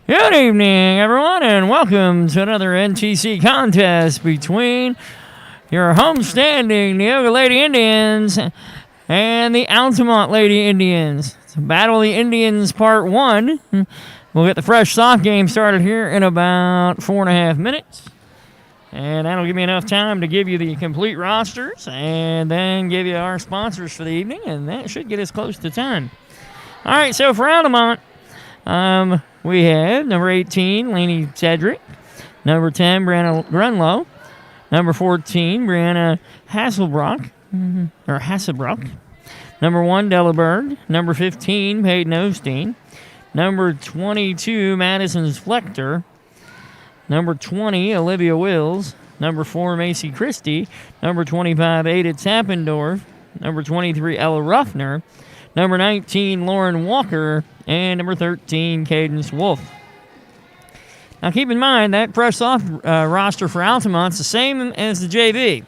Good evening, everyone, and welcome to another NTC contest between your homestanding Neoga Lady Indians and the Altamont Lady Indians. It's Battle of the Indians Part 1. We'll get the fresh soft game started here in about 4.5 minutes. And that'll give me enough time to give you the complete rosters and then give you our sponsors for the evening, and that should get us close to time. All right, so for Altamont, we have number 18, Lainey Cedric, number 10, Brianna Grunlow, number 14, Brianna Hasselbrock, number 1, Della Berg, number 15, Peyton Osteen, number 22, Madison Flechter, number 20, Olivia Wills, number 4, Macy Christie, number 25, Ada Tappendorf, number 23, Ella Ruffner, number 19, Lauren Walker, and number 13, Cadence Wolf. Now keep in mind that fresh soft roster for Altamont's the same as the JV.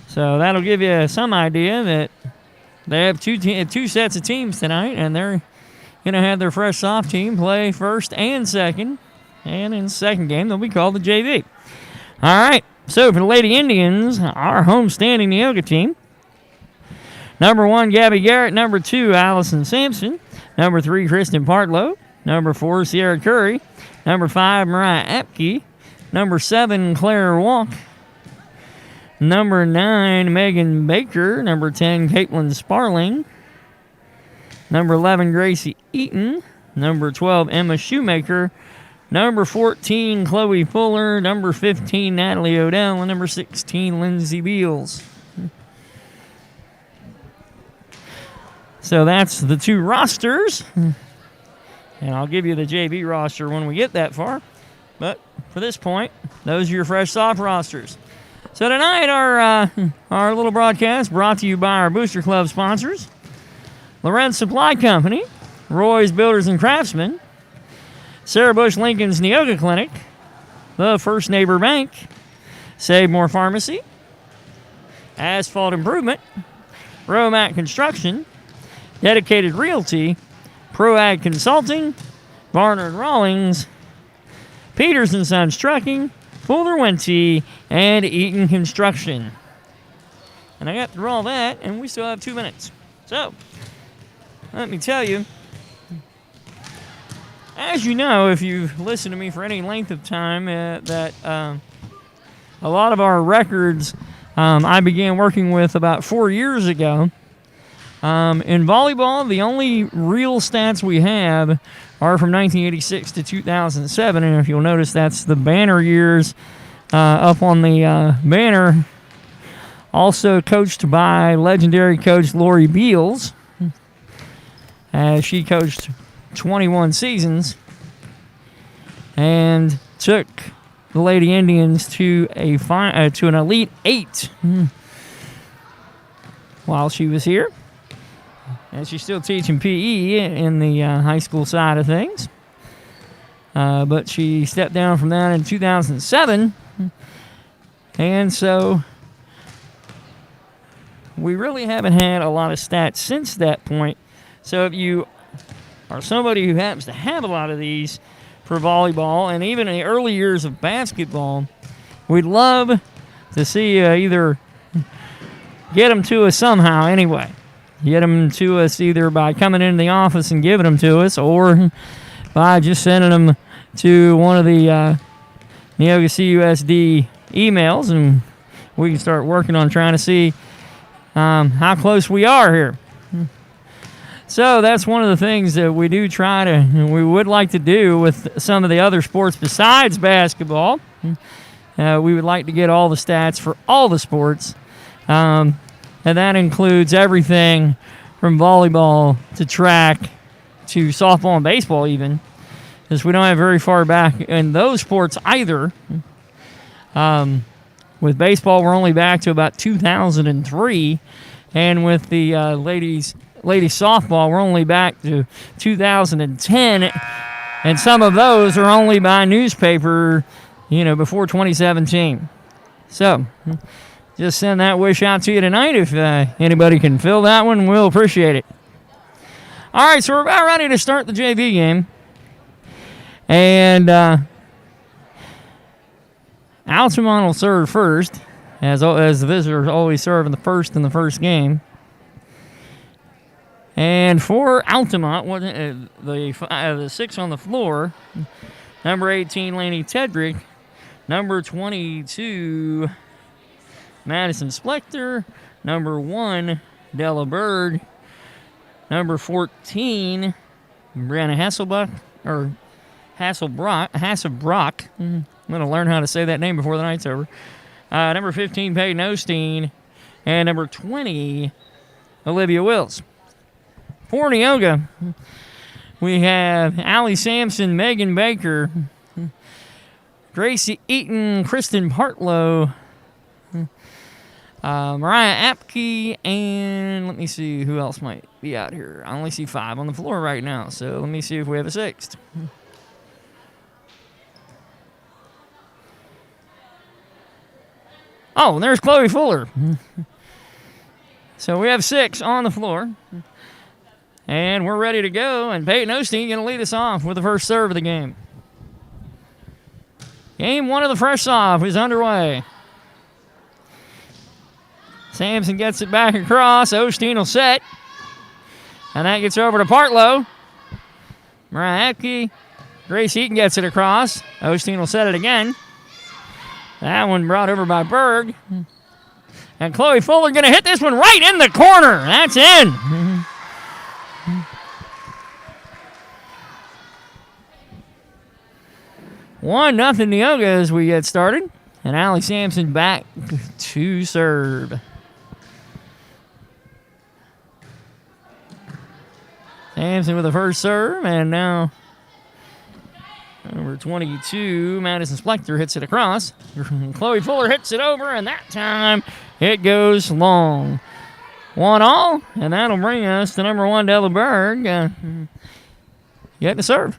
So that'll give you some idea that they have two sets of teams tonight, and they're going to have their fresh soft team play first and second. And in the second game, they'll be called the JV. All right, so for the Lady Indians, our homestanding Neoga team, number 1, Gabby Garrett, number 2, Allison Sampson, number 3, Kristen Partlow, number 4, Sierra Curry, number 5, Mariah Apke, number 7, Claire Walk, number 9, Megan Baker, number 10, Caitlin Sparling, number 11, Gracie Eaton, number 12, Emma Shoemaker, number 14, Chloe Fuller, number 15, Natalie Odell, and number 16, Lindsay Beals. So that's the two rosters. And I'll give you the JV roster when we get that far. But for this point, those are your fresh soft rosters. So tonight, our little broadcast brought to you by our Booster Club sponsors, Lorenz Supply Company, Roy's Builders and Craftsmen, Sarah Bush Lincoln's Neoga Clinic, the First Neighbor Bank, Save More Pharmacy, Asphalt Improvement, Romac Construction, Dedicated Realty, ProAg Consulting, Varner & Rawlings, Peters & Sons Trucking, Fuller Wentz, and Eaton Construction. And I got through all that, and we still have 2 minutes. So, let me tell you, as you know, if you've listened to me for any length of time, that a lot of our records I began working with about 4 years ago. In volleyball, the only real stats we have are from 1986 to 2007, and if you'll notice, that's the banner years up on the banner. Also coached by legendary coach Lori Beals, as she coached 21 seasons and took the Lady Indians to an Elite 8 while she was here. And she's still teaching PE in the high school side of things. But she stepped down from that in 2007. And so we really haven't had a lot of stats since that point. So if you are somebody who happens to have a lot of these for volleyball and even in the early years of basketball, we'd love to see you either get them to us somehow anyway. Get them to us either by coming into the office and giving them to us, or by just sending them to one of the Neoga CUSD emails, and we can start working on trying to see how close we are here. So that's one of the things that we do we would like to do with some of the other sports besides basketball. We would like to get all the stats for all the sports. And that includes everything from volleyball to track to softball and baseball even, because we don't have very far back in those sports either. With baseball, we're only back to about 2003, and with the ladies softball, we're only back to 2010, and some of those are only by newspaper, before 2017. So just send that wish out to you tonight. If anybody can fill that one, we'll appreciate it. All right, so we're about ready to start the JV game. And Altamont will serve first, as the visitors always serve in the first game. And for Altamont, the 6 on the floor, number 18, Laney Tedrick, number 22, Madison Splector, number 1, Della Berg, number 14, Brianna Hasselbrock. I'm going to learn how to say that name before the night's over. Number 15, Peyton Osteen, and number 20, Olivia Wills. For Neoga, we have Allie Sampson, Megan Baker, Gracie Eaton, Kristen Partlow, Mariah Apke, and let me see who else might be out here. I only see 5 on the floor right now, so let me see if we have a 6th. Oh, and there's Chloe Fuller. So we have 6 on the floor. And we're ready to go, and Peyton Osteen going to lead us off with the first serve of the game. Game 1 of the fresh off is underway. Sampson gets it back across. Osteen will set. And that gets over to Partlow. Mariah Apke. Grace Eaton gets it across. Osteen will set it again. That one brought over by Berg. And Chloe Fuller going to hit this one right in the corner. That's in. 1-0 Neoga as we get started. And Allie Sampson back to serve. Sampson with the first serve, and now number 22, Madison Splector, hits it across. Chloe Fuller hits it over, and that time it goes long. 1-1, and that'll bring us to number 1, Della Berg, getting to serve.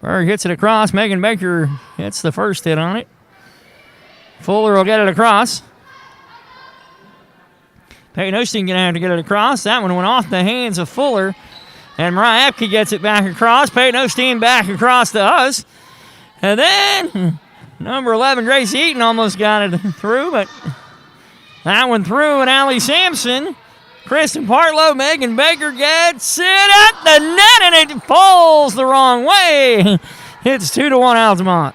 Berg hits it across. Megan Baker hits the first hit on it. Fuller will get it across. Peyton Osteen going to have to get it across. That one went off the hands of Fuller. And Mariah Apke gets it back across. Peyton Osteen back across to us. And then number 11, Grace Eaton, almost got it through, but that one through, and Allie Sampson. Kristen Partlow, Megan Baker gets it at the net, and it falls the wrong way. It's 2-1 Altamont.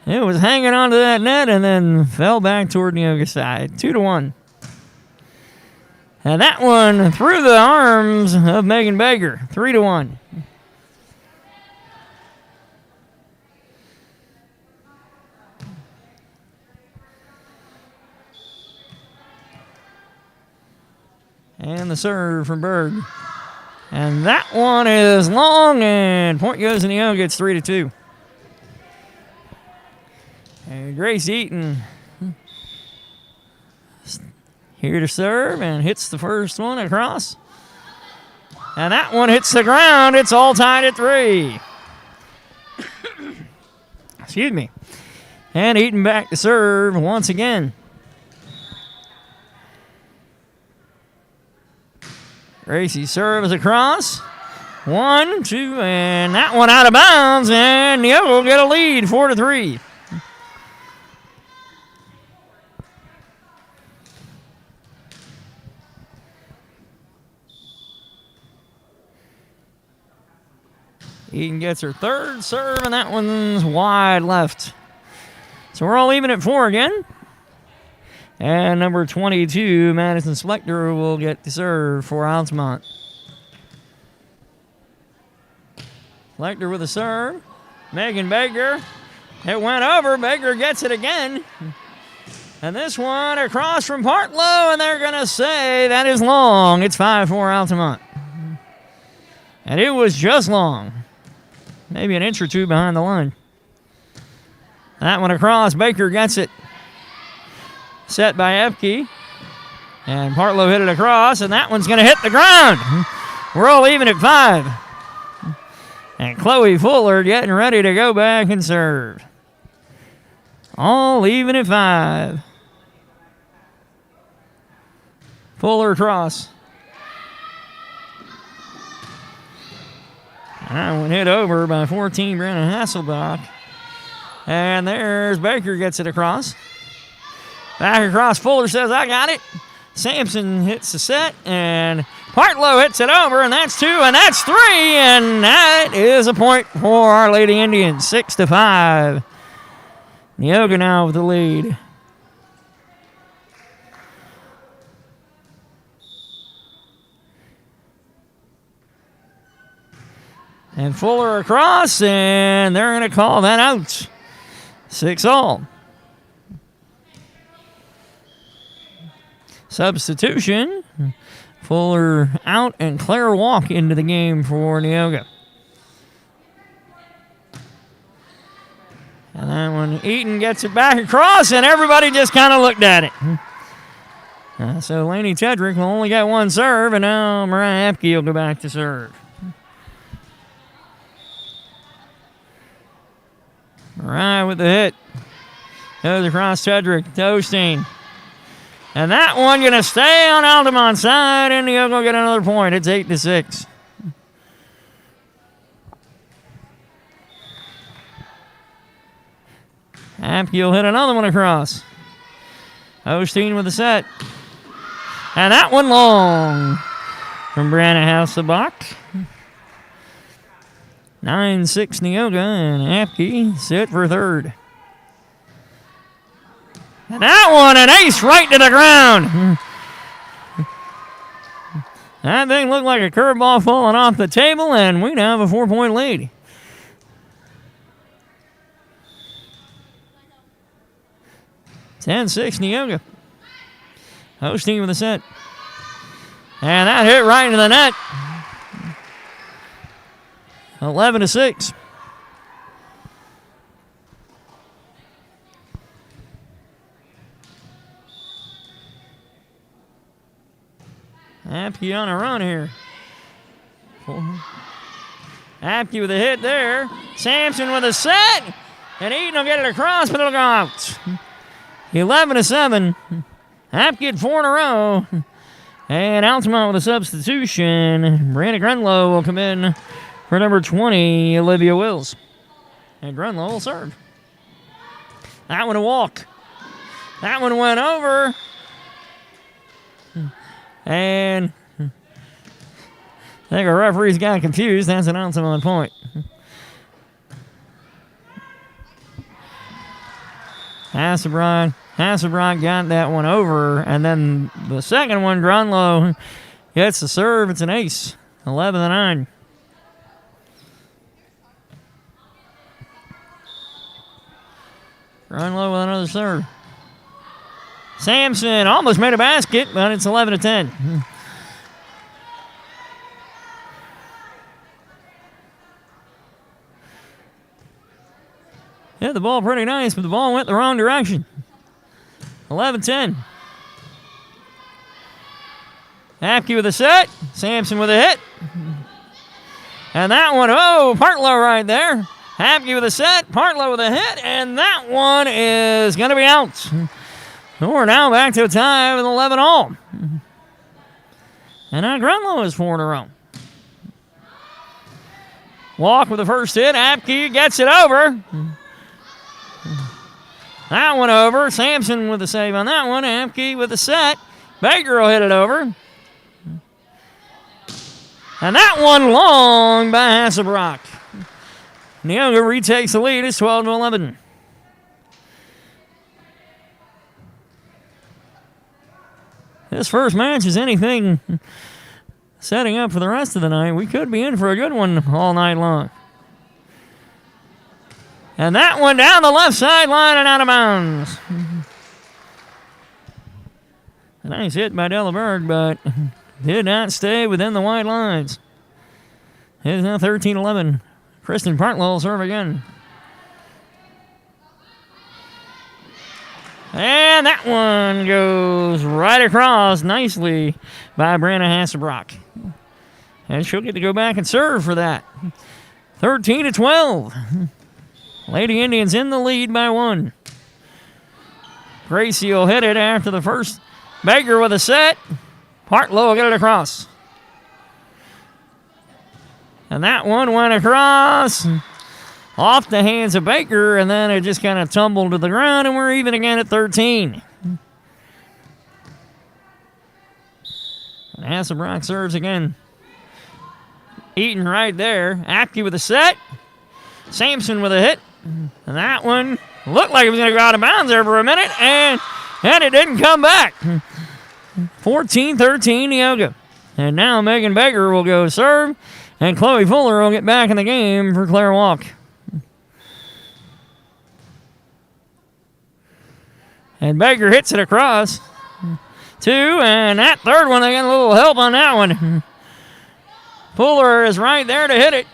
It was hanging onto that net and then fell back toward Neoga side. 2-1. And that one through the arms of Megan Baker. 3-1. And the serve from Berg. And that one is long, and point goes to Neoga. It's 3-2. And Grace Eaton here to serve and hits the first one across. And that one hits the ground. It's all tied at 3. Excuse me. And Eaton back to serve once again. Gracie serves across. 1, 2, and that one out of bounds. And Neoga will get a lead, 4-3. Eaton gets her third serve, and that one's wide left. So we're all even at 4 again. And number 22, Madison Splector, will get to serve for Altamont. Splector with a serve. Megan Baker. It went over. Baker gets it again. And this one across from Partlow, and they're going to say that is long. It's 5-4 Altamont. And it was just long. Maybe an inch or two behind the line. That one across. Baker gets it. Set by Epke. And Partlow hit it across, and that one's going to hit the ground. We're all even at 5. And Chloe Fuller getting ready to go back and serve. All even at 5. Fuller across. That one hit over by 14, Brandon Hasselbach. And there's Baker gets it across. Back across, Fuller says, I got it. Sampson hits the set, and Partlow hits it over, and that's 2, and that's 3, and that is a point for our Lady Indians, 6-5. Neoga now with the lead. And Fuller across, and they're going to call that out. 6-all. Substitution. Fuller out, and Claire Walk into the game for Neoga. And that one, Eaton gets it back across, and everybody just kind of looked at it. So Laney Tedrick will only get one serve, and now Mariah Epke will go back to serve. Mariah with the hit. Goes across Tedrick to Osteen. And that one going to stay on Altamont's side, and Neoga will get another point. It's 8-6. Apke will hit another one across. Osteen with the set. And that one long from Brianna Hasselbach. 9-6 Neoga, and Apke sit for third. And that one, an ace right to the ground. That thing looked like a curveball falling off the table, and we now have a 4-point lead. It's 10-6 Neoga. Osteen with a set. And that hit right into the net. 11-6. Apke on a run here. Apke with a hit there. Sampson with a set. And Eaton will get it across, but it'll go out. 11-7. Apke had 4 in a row. And Altamont with a substitution. Brandon Grunlow will come in for number 20, Olivia Wills. And Grunlow will serve. That one a walk. That one went over. And I think our referees got confused. That's an Altamont point. Hasselbrock got that one over. And then the second one, Grunlow gets the serve. It's an ace. 11-9. Grunlow with another serve. Sampson almost made a basket, but it's 11-10. Hit the ball pretty nice, but the ball went the wrong direction. 11-10. Apke with a set. Sampson with a hit. And that one, Partlow right there. Apke with a set. Partlow with a hit. And that one is going to be out. We're now back to a tie with 11-all. And now Grunlow is 4 in a row. Walk with the first hit. Apke gets it over. That one over. Sampson with the save on that one. Apke with the set. Baker will hit it over. And that one long by Hasselbrock. Neoga retakes the lead. It's 12-11. This first match is anything setting up for the rest of the night. We could be in for a good one all night long. And that one down the left sideline and out of bounds. A nice hit by Delaberg, but did not stay within the white lines. It is now 13-11. Kristen Partlow will serve again. And that one goes right across nicely by Brianna Hasselbrock. And she'll get to go back and serve for that. 13-12. Lady Indians in the lead by 1. Gracie will hit it after the first. Baker with a set. Hartlow will get it across. And that one went across off the hands of Baker, and then it just kind of tumbled to the ground, and we're even again at 13. And Hasselbrock serves again. Eaton right there. Apke with a set. Sampson with a hit. And that one looked like it was going to go out of bounds there for a minute, and it didn't come back. 14-13 Neoga. And now Megan Baker will go serve, and Chloe Fuller will get back in the game for Claire Walk. And Baker hits it across. 2, and that third one, they got a little help on that one. Fuller is right there to hit it.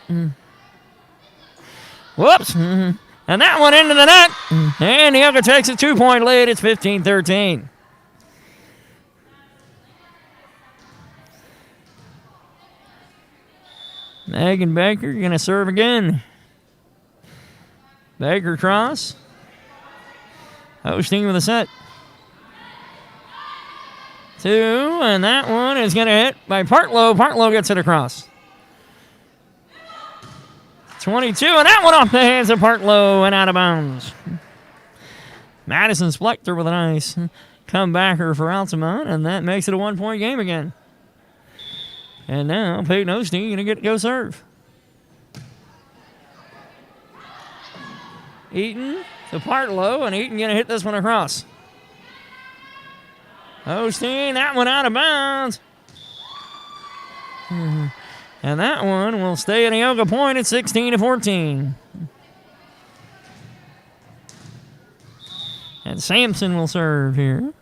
Whoops. And that one into the net. And Neoga takes a 2-point lead. It's 15-13. Megan Baker going to serve again. Baker cross. Osteen with a set. 2, and that one is going to hit by Partlow. Partlow gets it across. 22, and that one off the hands of Partlow and out of bounds. Madison Splector with a nice comebacker for Altamont, and that makes it a 1-point game again. And now Peyton Osteen going to get to go serve. Eaton to Partlow, and Eaton going to hit this one across. Osteen, that one out of bounds. And that one will stay at Neoga point at 16-14. And Sampson will serve here.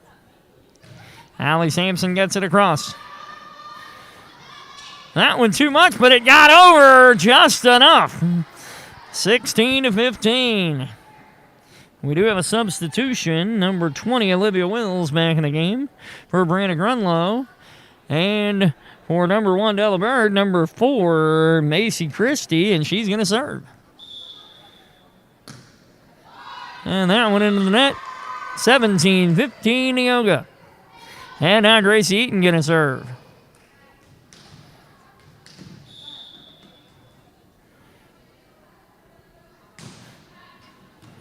Allie Sampson gets it across. That one too much, but it got over just enough. 16-15. We do have a substitution. Number 20, Olivia Wills, back in the game for Brianna Grunlow. And for number 1, Della Bird, number 4, Macy Christie, and she's going to serve. And that one into the net. 17-15 Neoga. And now Gracie Eaton going to serve.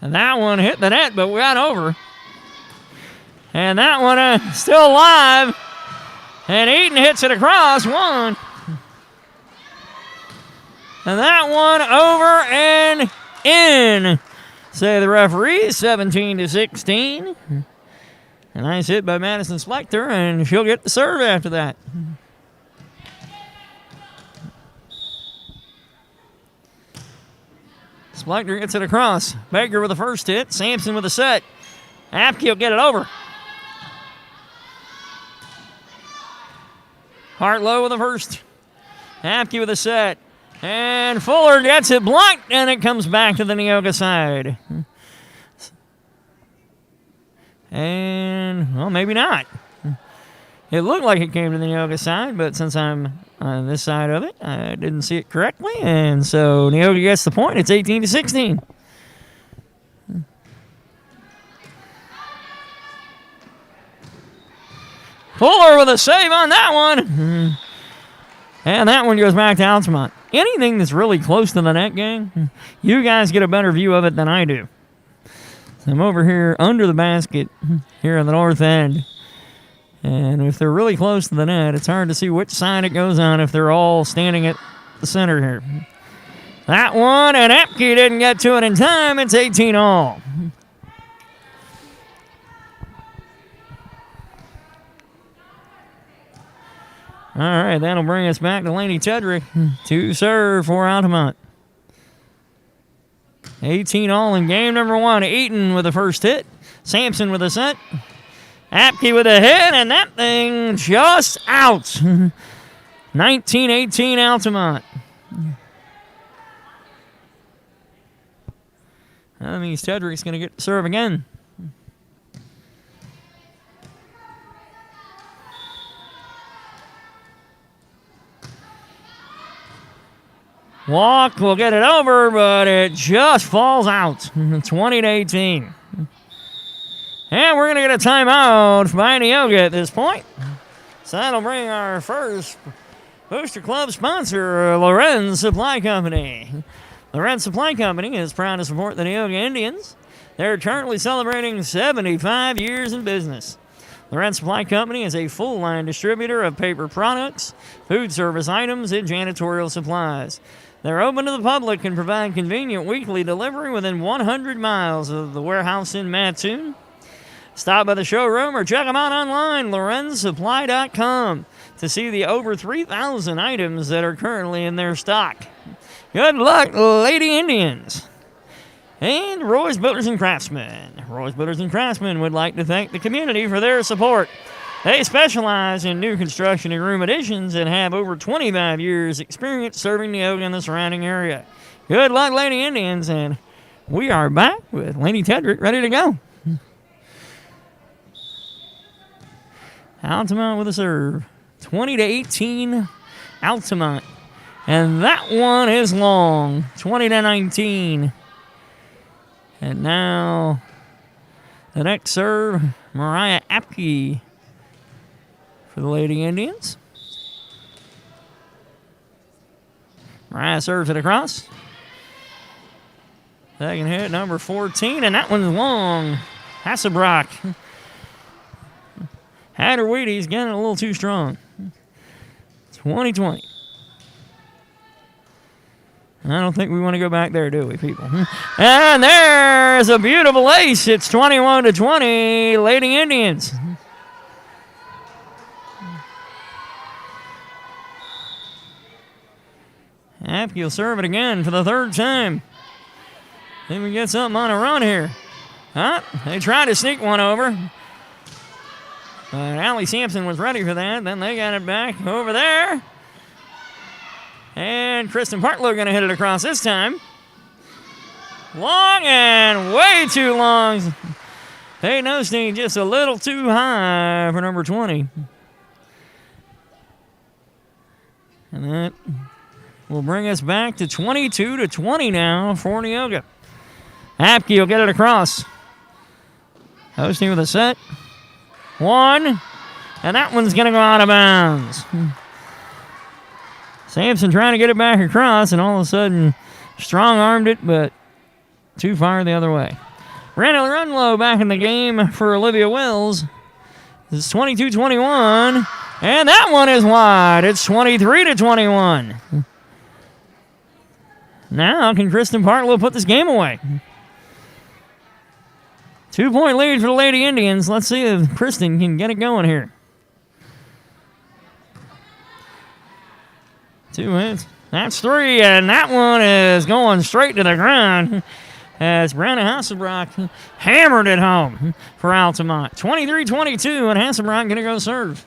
And that one hit the net, but we got over. And that one still alive. And Eaton hits it across. 1. And that one over and in. Say the referees, 17-16. A nice hit by Madison Splector, and she'll get the serve after that. Splector gets it across. Baker with the first hit. Sampson with the set. Apke will get it over. Hartlow with the first. Apke with the set. And Fuller gets it blocked, and it comes back to the Neoga side. And, well, maybe not. It looked like it came to the Neoga side, but since I'm on this side of it, I didn't see it correctly, and so Neoga gets the point. It's 18-16. Fuller with a save on that one. And that one goes back to Altamont. Anything that's really close to the net, gang, you guys get a better view of it than I do. So I'm over here under the basket here on the north end. And if they're really close to the net, it's hard to see which side it goes on if they're all standing at the center here. That one, and Apke didn't get to it in time. It's 18-all. All right, that'll bring us back to Laney Tedrick to serve for Altamont. 18-all in game number 1. Eaton with the first hit. Sampson with a set. Apke with a hit, and that thing just out. 19-18 Altamont. That means Tedrick's going to get to serve again. Walk will get it over, but it just falls out. 20-18. And we're going to get a timeout by Neoga at this point. So that'll bring our first Booster Club sponsor, Lorenz Supply Company. Lorenz Supply Company is proud to support the Neoga Indians. They're currently celebrating 75 years in business. Lorenz Supply Company is a full-line distributor of paper products, food service items, and janitorial supplies. They're open to the public and provide convenient weekly delivery within 100 miles of the warehouse in Mattoon. Stop by the showroom or check them out online, lorenzsupply.com, to see the over 3,000 items that are currently in their stock. Good luck, Lady Indians. And Roy's Builders and Craftsmen. Roy's Builders and Craftsmen would like to thank the community for their support. They specialize in new construction and room additions and have over 25 years experience serving Neoga and the surrounding area. Good luck, Lady Indians, and we are back with Lady Tedrick ready to go. Altamont with a serve. 20-18, Altamont. And that one is long. 20-19. And now the next serve, Mariah Apke for the Lady Indians. Mariah serves it across. Second hit, number 14, and that one's long. Hasselbrock. Had her Wheaties getting a little too strong. 20-20. I don't think we want to go back there, do we, people? And there's a beautiful ace. It's 21-20, Lady Indians. Apke will serve it again for the third time. Then we get something on a run here. Huh? They tried to sneak one over. But Allie Sampson was ready for that. Then they got it back over there. And Kristen Partlow going to hit it across this time. Long and way too long. Peyton Osteen just a little too high for number 20. And that will bring us back to 22-20 now for Neoga. Apke will get it across. Osteen with a set. One. And that one's going to go out of bounds. Sampson trying to get it back across, and all of a sudden strong-armed it, but too far the other way. Randall Runlow back in the game for Olivia Wills. This is 22-21, and that one is wide. It's 23-21. Now can Kristen Partlow put this game away? 2-point lead for the Lady Indians. Let's see if Kristen can get it going here. 2 hits. That's 3, and that one is going straight to the ground as Brandon Hasselbrock hammered it home for Altamont. 23-22, and Hasselbrock going to go serve.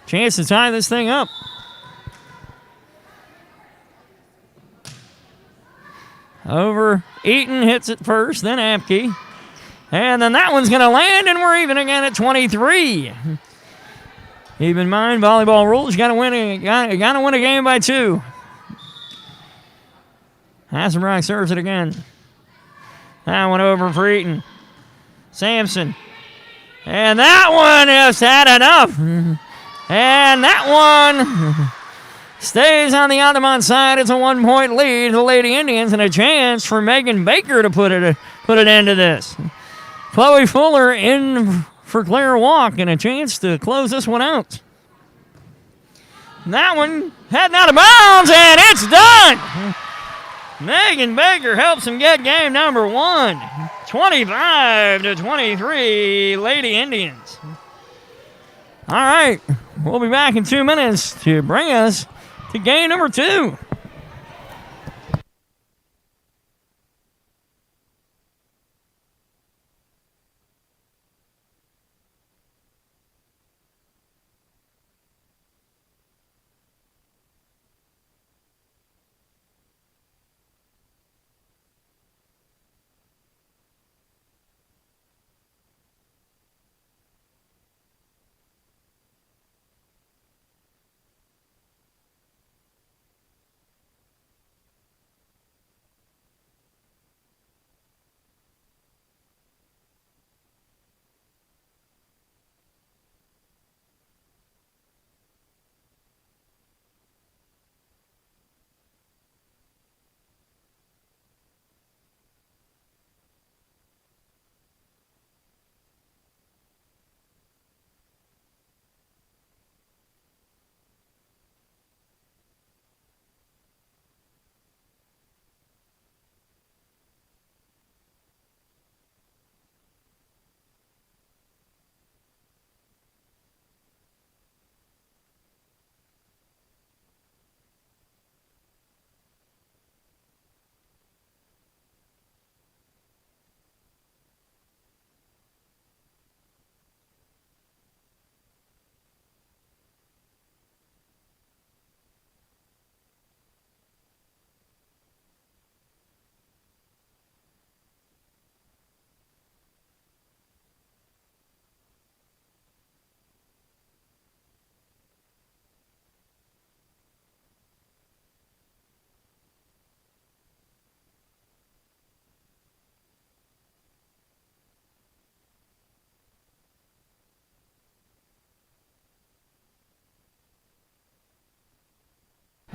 Chance to tie this thing up. Over Eaton hits it first, then Apke. And then that one's going to land, and we're even again at 23. Keep in mind, volleyball rules, you got to win a game by 2. Hasselbrock serves it again. That one over for Eaton. Sampson. And that one just had enough. And that one stays on the Altamont side. It's a 1-point lead to the Lady Indians and a chance for Megan Baker to put an end to this. Chloe Fuller in for Claire Walk and a chance to close this one out. That one heading out of bounds, and it's done. Megan Baker helps him get game number 1. 25-23, Lady Indians. All right, we'll be back in 2 minutes to bring us to game number 2.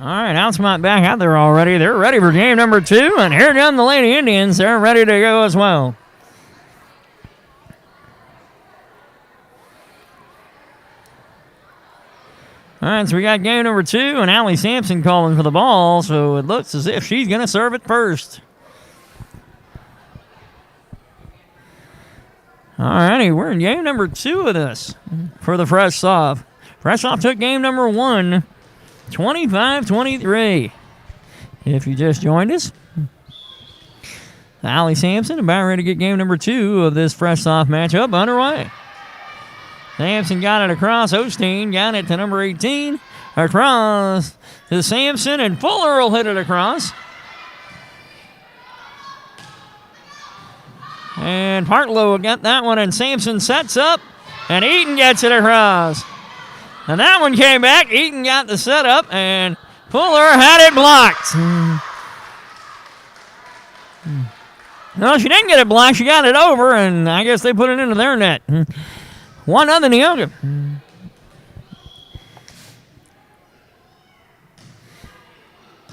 All right, Altamont back out there already. They're ready for game number 2, and here come the Lady Indians. They're ready to go as well. All right, so we got game number 2, and Allie Sampson calling for the ball, so it looks as if she's going to serve it first. All righty, we're in game number 2 of this for the Fresh Soft. Fresh Soft took game number 1, 25-23. If you just joined us, Allie Sampson about ready to get game number 2 of this Fresh Soft matchup underway. Sampson got it across. Osteen got it to number 18. Across to Sampson, and Fuller will hit it across. And Partlow got that one, and Sampson sets up, and Eaton gets it across. And that one came back. Eaton got the setup, and Fuller had it blocked. No, she didn't get it blocked. She got it over, and I guess they put it into their net. 1-0 Neoga.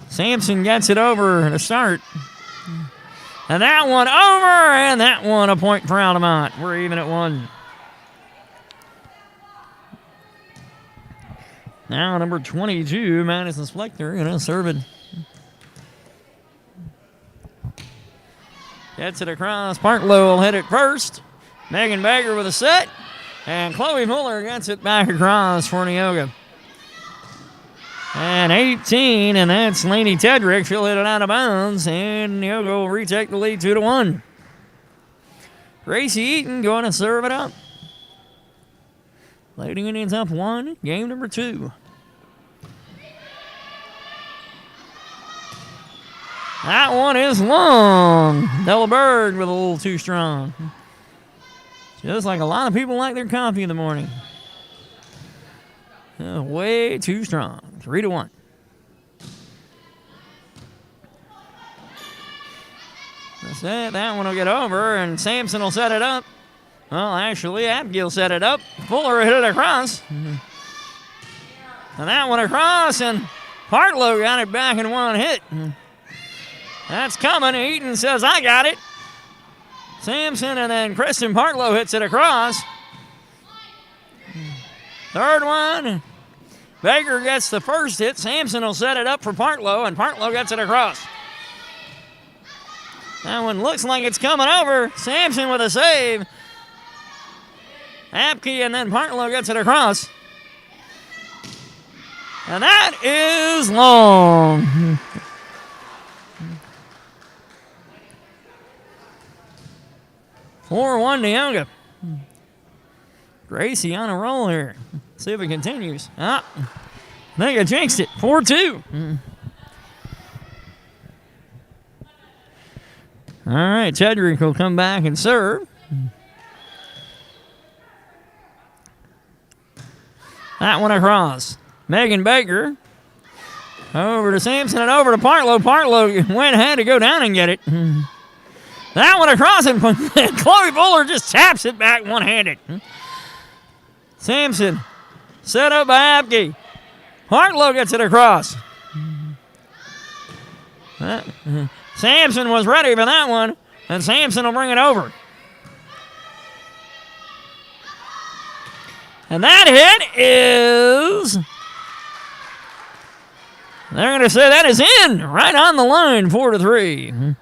Sampson gets it over to start. And that one over, and that one a point for Altamont. We're even at 1. Now number 22, Madison Splector, going to serve it. Gets it across. Partlow will hit it first. Megan Baker with a set. And Chloe Fuller gets it back across for Neoga. And 18, and that's Laney Tedrick. She'll hit it out of bounds, and Neoga will retake the lead 2-1. Gracie Eaton going to serve it up. Lady Indians up 1, game number 2. That one is long. Della Berg with a little too strong. Just like a lot of people like their coffee in the morning. Way too strong. 3-1. That's it. That one will get over, and Sampson will set it up. Well, actually, Abgill set it up. Fuller hit it across. And that one across, and Partlow got it back in one hit. That's coming. Eaton says, I got it. Sampson, and then Kristen Partlow hits it across. Third one. Baker gets the first hit. Sampson will set it up for Partlow, and Partlow gets it across. That one looks like it's coming over. Sampson with a save. Apke, and then Partlow gets it across. And that is long. 4-1 Neoga. Gracie on a roll here. See if it continues. I think I jinxed it. 4-2. All right, Tedrick will come back and serve. That one across. Megan Baker. Over to Sampson and over to Partlow. Partlow had to go down and get it. That one across, and Chloe Fuller just taps it back one-handed. Sampson set up by Apke. Partlow gets it across. Sampson was ready for that one, and Sampson will bring it over. And that hit is... They're going to say that is in, right on the line, 4-3.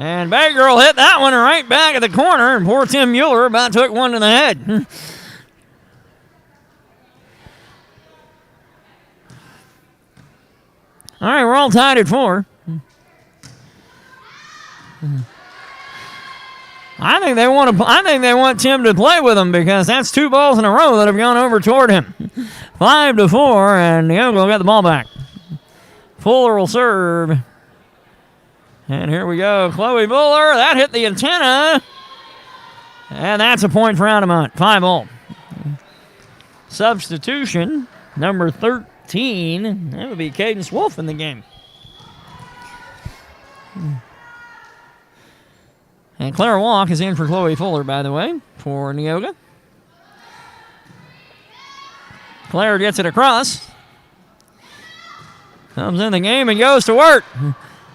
And Baker will hit that one right back at the corner, and poor Tim Mueller about took one to the head. All right, we're all tied at 4. I think they want Tim to play with them because that's 2 balls in a row that have gone over toward him. 5-4, and Neoga will get the ball back. Fuller will serve. And here we go. Chloe Fuller, that hit the antenna. And that's a point for Altamont. 5-all. Substitution, number 13. That would be Cadence Wolf in the game. And Claire Walk is in for Chloe Fuller, by the way, for Neoga. Claire gets it across. Comes in the game and goes to work.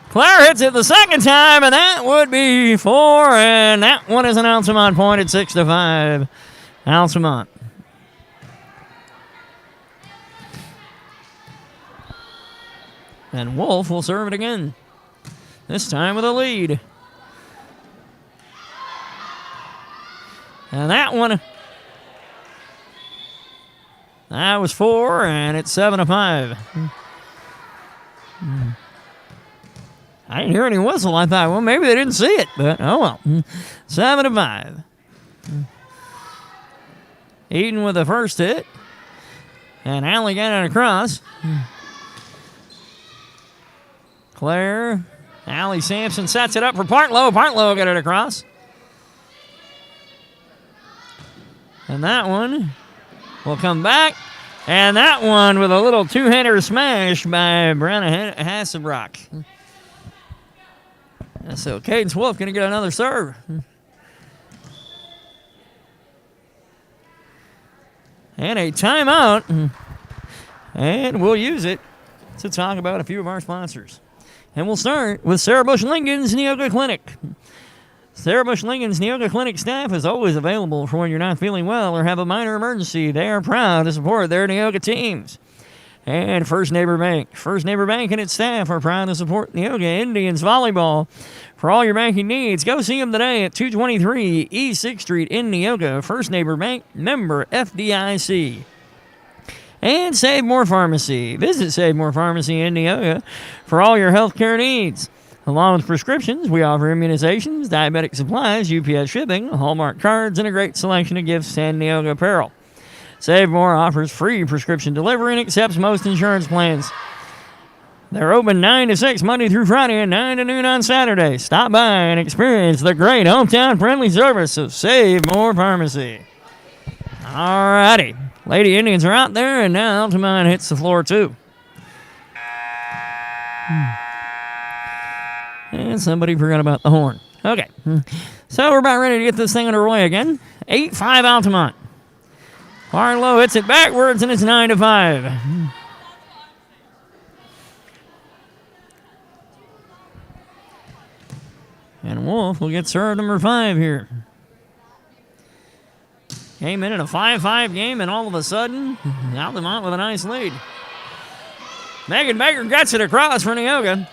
Claire hits it the second time, and that would be 4, and that one is an Altamont point at 6-5. Altamont. And Wolf will serve it again. This time with a lead. And that one, that was 4, and it's 7-5. I didn't hear any whistle. I thought, well, maybe they didn't see it, but oh well. 7-5. Eden with the first hit. And Allie got it across. Claire. Allie Sampson sets it up for Partlow. Partlow got it across. And that one will come back. And that one with a little two-hander smash by Brenna Hasselbrock. So Cadence Wolf going to get another serve. And a timeout. And we'll use it to talk about a few of our sponsors. And we'll start with Sarah Bush Lincoln's Neoga Clinic. Sarah Bush Lincoln's Neoga Clinic staff is always available for when you're not feeling well or have a minor emergency. They are proud to support their Neoga teams. And First Neighbor Bank. First Neighbor Bank and its staff are proud to support Neoga Indians Volleyball. For all your banking needs, go see them today at 223 East 6th Street in Neoga. First Neighbor Bank, member FDIC. And Save More Pharmacy. Visit Save More Pharmacy in Neoga for all your healthcare needs. Along with prescriptions, we offer immunizations, diabetic supplies, UPS shipping, Hallmark cards, and a great selection of gifts and Neoga apparel. Save More offers free prescription delivery and accepts most insurance plans. They're open 9 to 6 Monday through Friday and 9 to noon on Saturday. Stop by and experience the great hometown friendly service of Save More Pharmacy. All righty. Lady Indians are out there, and now Altamont hits the floor too. And somebody forgot about the horn. Okay. So we're about ready to get this thing underway again. 8-5 Altamont. Barlow hits it backwards, and it's 9-5. And Wolf will get serve number 5 here. Came in a 5-5 game, and all of a sudden, Altamont with a nice lead. Megan Baker gets it across for Neoga.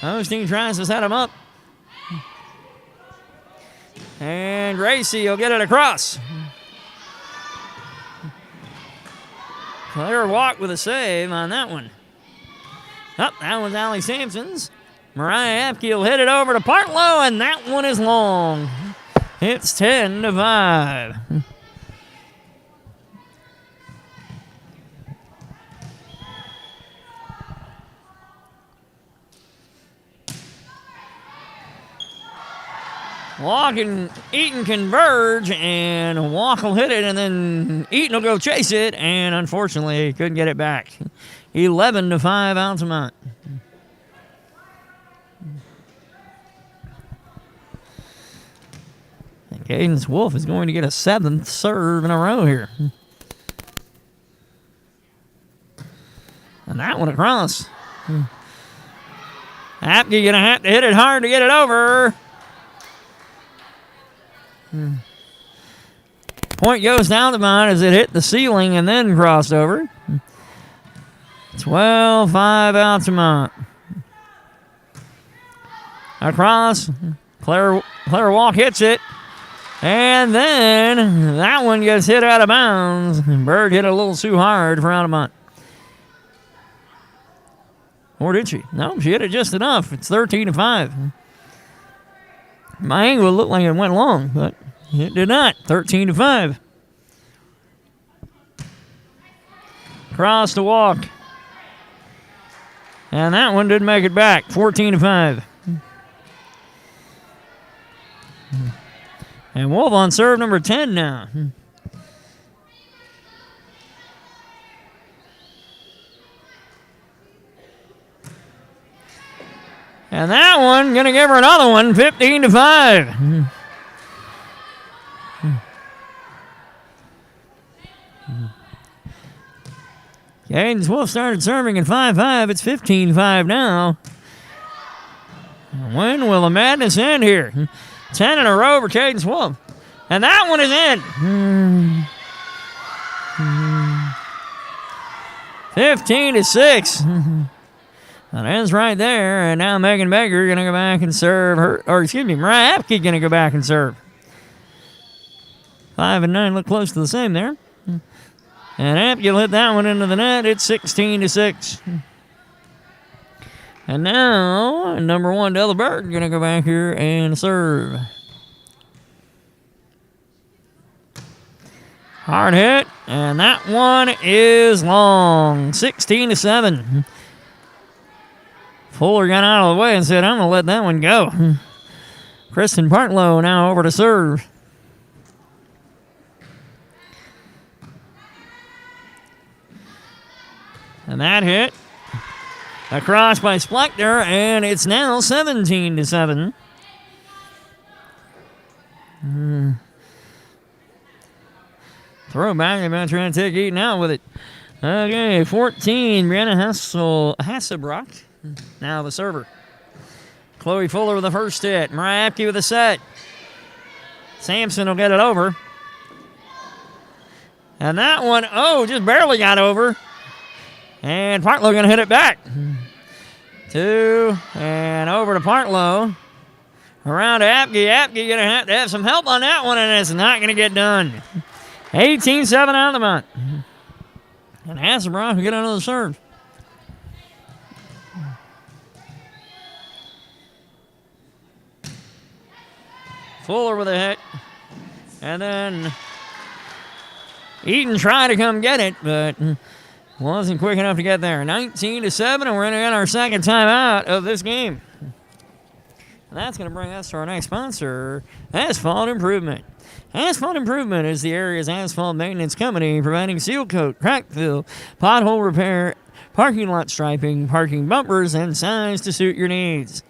Osteen tries to set him up. And Gracie will get it across. Claire Walk with a save on that one. That was Allie Sampson's. Mariah Apke will hit it over to Partlow, and that one is long. It's 10-5. Walk and Eaton converge, and Walk will hit it, and then Eaton will go chase it, and unfortunately couldn't get it back. 11-5 Altamont. And Cadence Wolf is going to get a 7th serve in a row here. And that one across. Apke gonna have to hit it hard to get it over. Point goes down to mine as it hit the ceiling and then crossed over. 12-5 Altamont. Across. Claire Walk hits it. And then that one gets hit out of bounds. Berg hit it a little too hard for Altamont. Or did she? No, she hit it just enough. It's 13-5. My angle looked like it went long, but it did not. 13-5. Cross to Walk. And that one didn't make it back. 14-5. And Wolf on serve number 10 now. And that one going to give her another one, 15-5. Cadence Wolf started serving at 5-5. It's 15-5 now. When will the madness end here? 10 in a row for Cadence Wolf. And that one is in. 15-6. That ends right there. And now Megan Baker going to go back and serve her. Or excuse me, Mariah Apke going to go back and serve. 5 and 9 look close to the same there. And Apke will hit that one into the net. It's 16-6. And now, number 1, Della Berg, going to go back here and serve. Hard hit, and that one is long. 16-7. Fuller got out of the way and said, I'm going to let that one go. Kristen Partlow now over to serve. And that hit across by Splector, and it's now 17-7. Throw back, they're about trying to take Eaton out with it. Okay, 14, Brianna Hasselbrock, now the server. Chloe Fuller with the first hit. Mariah Apke with the set. Sampson will get it over. And that one, just barely got over. And Partlow going to hit it back. 2, and over to Partlow. Around to Apke. Apke going to have some help on that one, and it's not going to get done. 18-7 Altamont. And Hasselbrock will get another serve. Fuller with a hit. And then Eaton tried to come get it, but wasn't quick enough to get there. 19-7, and we're going to get our second time out of this game. And that's going to bring us to our next sponsor, Asphalt Improvement. Asphalt Improvement is the area's asphalt maintenance company, providing seal coat, crack fill, pothole repair, parking lot striping, parking bumpers, and signs to suit your needs.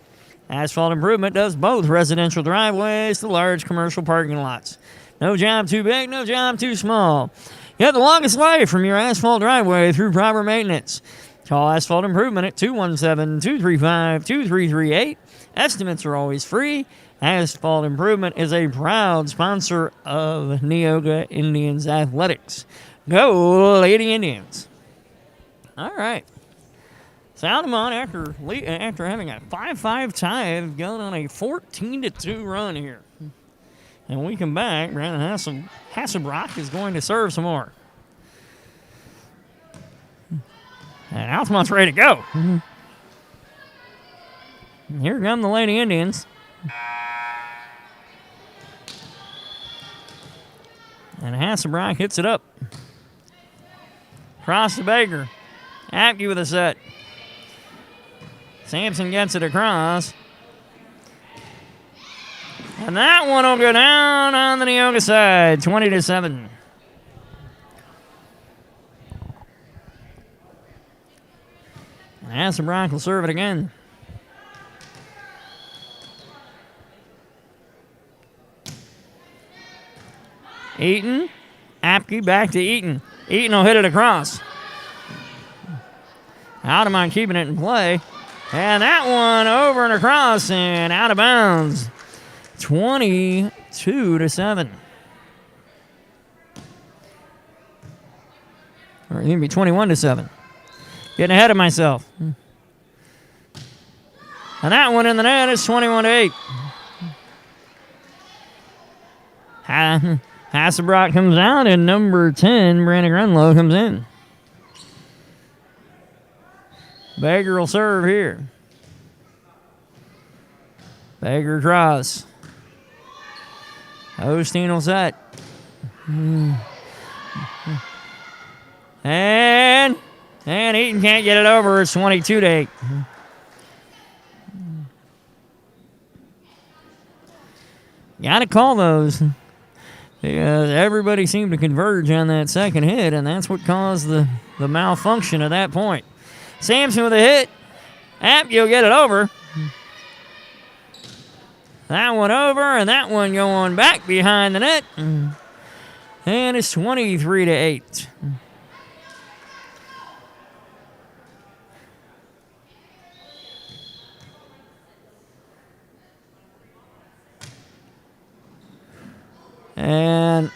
Asphalt Improvement does both residential driveways to large commercial parking lots. No job too big, no job too small. You have the longest life from your asphalt driveway through proper maintenance. Call Asphalt Improvement at 217-235-2338. Estimates are always free. Asphalt Improvement is a proud sponsor of Neoga Indians Athletics. Go, Lady Indians. All right. So Altamont, after having a 5-5 tie, have gone on a 14-2 run here. And when we come back, Brandon Hasselbrock is going to serve some more. And Altamont's ready to go. Here come the Lady Indians. And Hasselbrock hits it up. Cross to Baker. Apke with a set. Sampson gets it across. And that one will go down on the Neoga side, 20-7. Hasselbrock will serve it again. Eaton. Apke back to Eaton. Eaton will hit it across. Altamont keeping it in play. And that one over and across and out of bounds. 22-7. Or it can be 21-7. Getting ahead of myself. And that one in the net is 21-8. Hasselbrock comes out, and number 10, Brandon Grunlow, comes in. Baker will serve here. Baker cross. Osteen will set. And Eaton can't get it over. It's 22-8. Got to call those. Because everybody seemed to converge on that second hit, and that's what caused the malfunction at that point. Sampson with a hit. Apke will get it over. That one over, and that one going back behind the net. And it's 23-8. And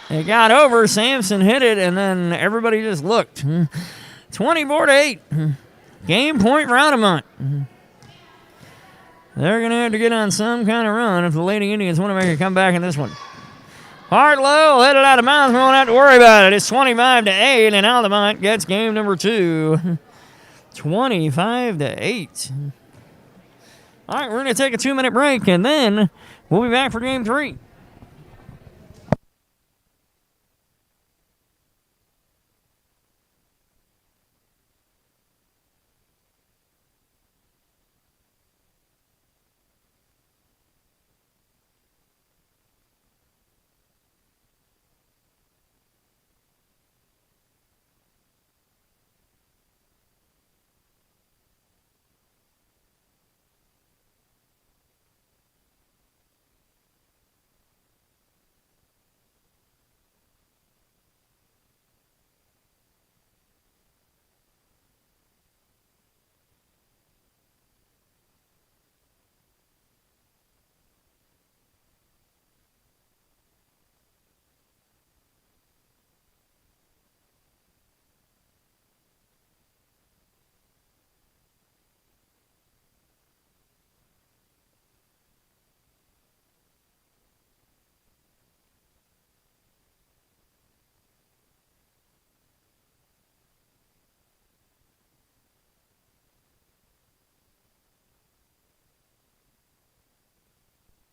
it got over. Sampson hit it, and then everybody just looked. 24-8. Game point for Altamont. They're going to have to get on some kind of run if the Lady Indians want to make a comeback in this one. Hartlow hit it out of bounds. We won't have to worry about it. It's 25-8, and Altamont gets game number 2. 25-8. All right, we're going to take a 2-minute break, and then we'll be back for game 3.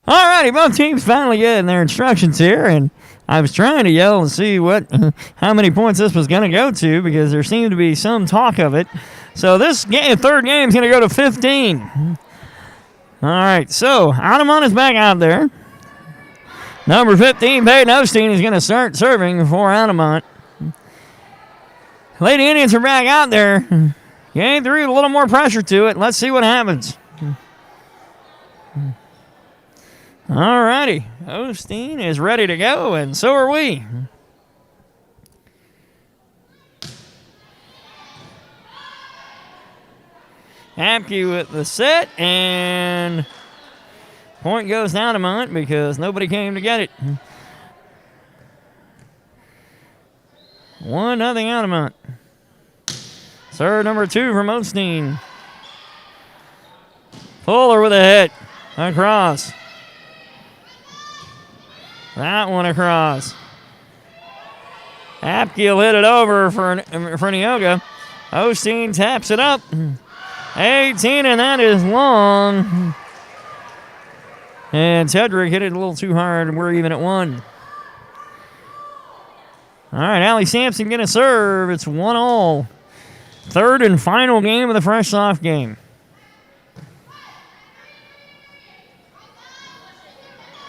All righty, both teams finally getting their instructions here, and I was trying to yell and see how many points this was going to go to because there seemed to be some talk of it. So this third game is going to go to 15. All right, so Altamont is back out there. Number 15, Peyton Osteen, is going to start serving for Altamont. Lady Indians are back out there. Game 3 with a little more pressure to it. Let's see what happens. All righty. Osteen is ready to go, and so are we. Apke with the set, and point goes to Altamont because nobody came to get it. 1-0 Altamont. Serve number 2 from Osteen. Fuller with a hit. Across. That one across. Apke will hit it over for Neoga. Osteen taps it up. 18, and that is long. And Tedrick hit it a little too hard, and we're even at 1. All right, Allie Sampson going to serve. It's 1-1. Third and final game of the fresh soft game.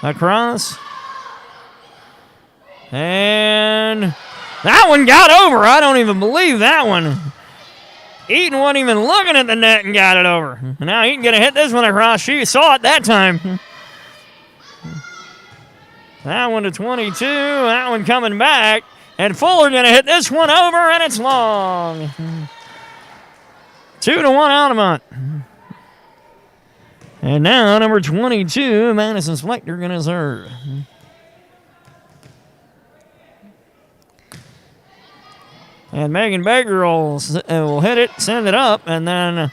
Across. And that one got over. I don't even believe that one. Eaton wasn't even looking at the net and got it over. Now Eaton going to hit this one across. She saw it that time. That one to 22. That one coming back. And Fuller going to hit this one over, and it's long. 2-1 Altamont. And now number 22, Madison Flechter, going to serve. And Megan Baker will hit it, send it up, and then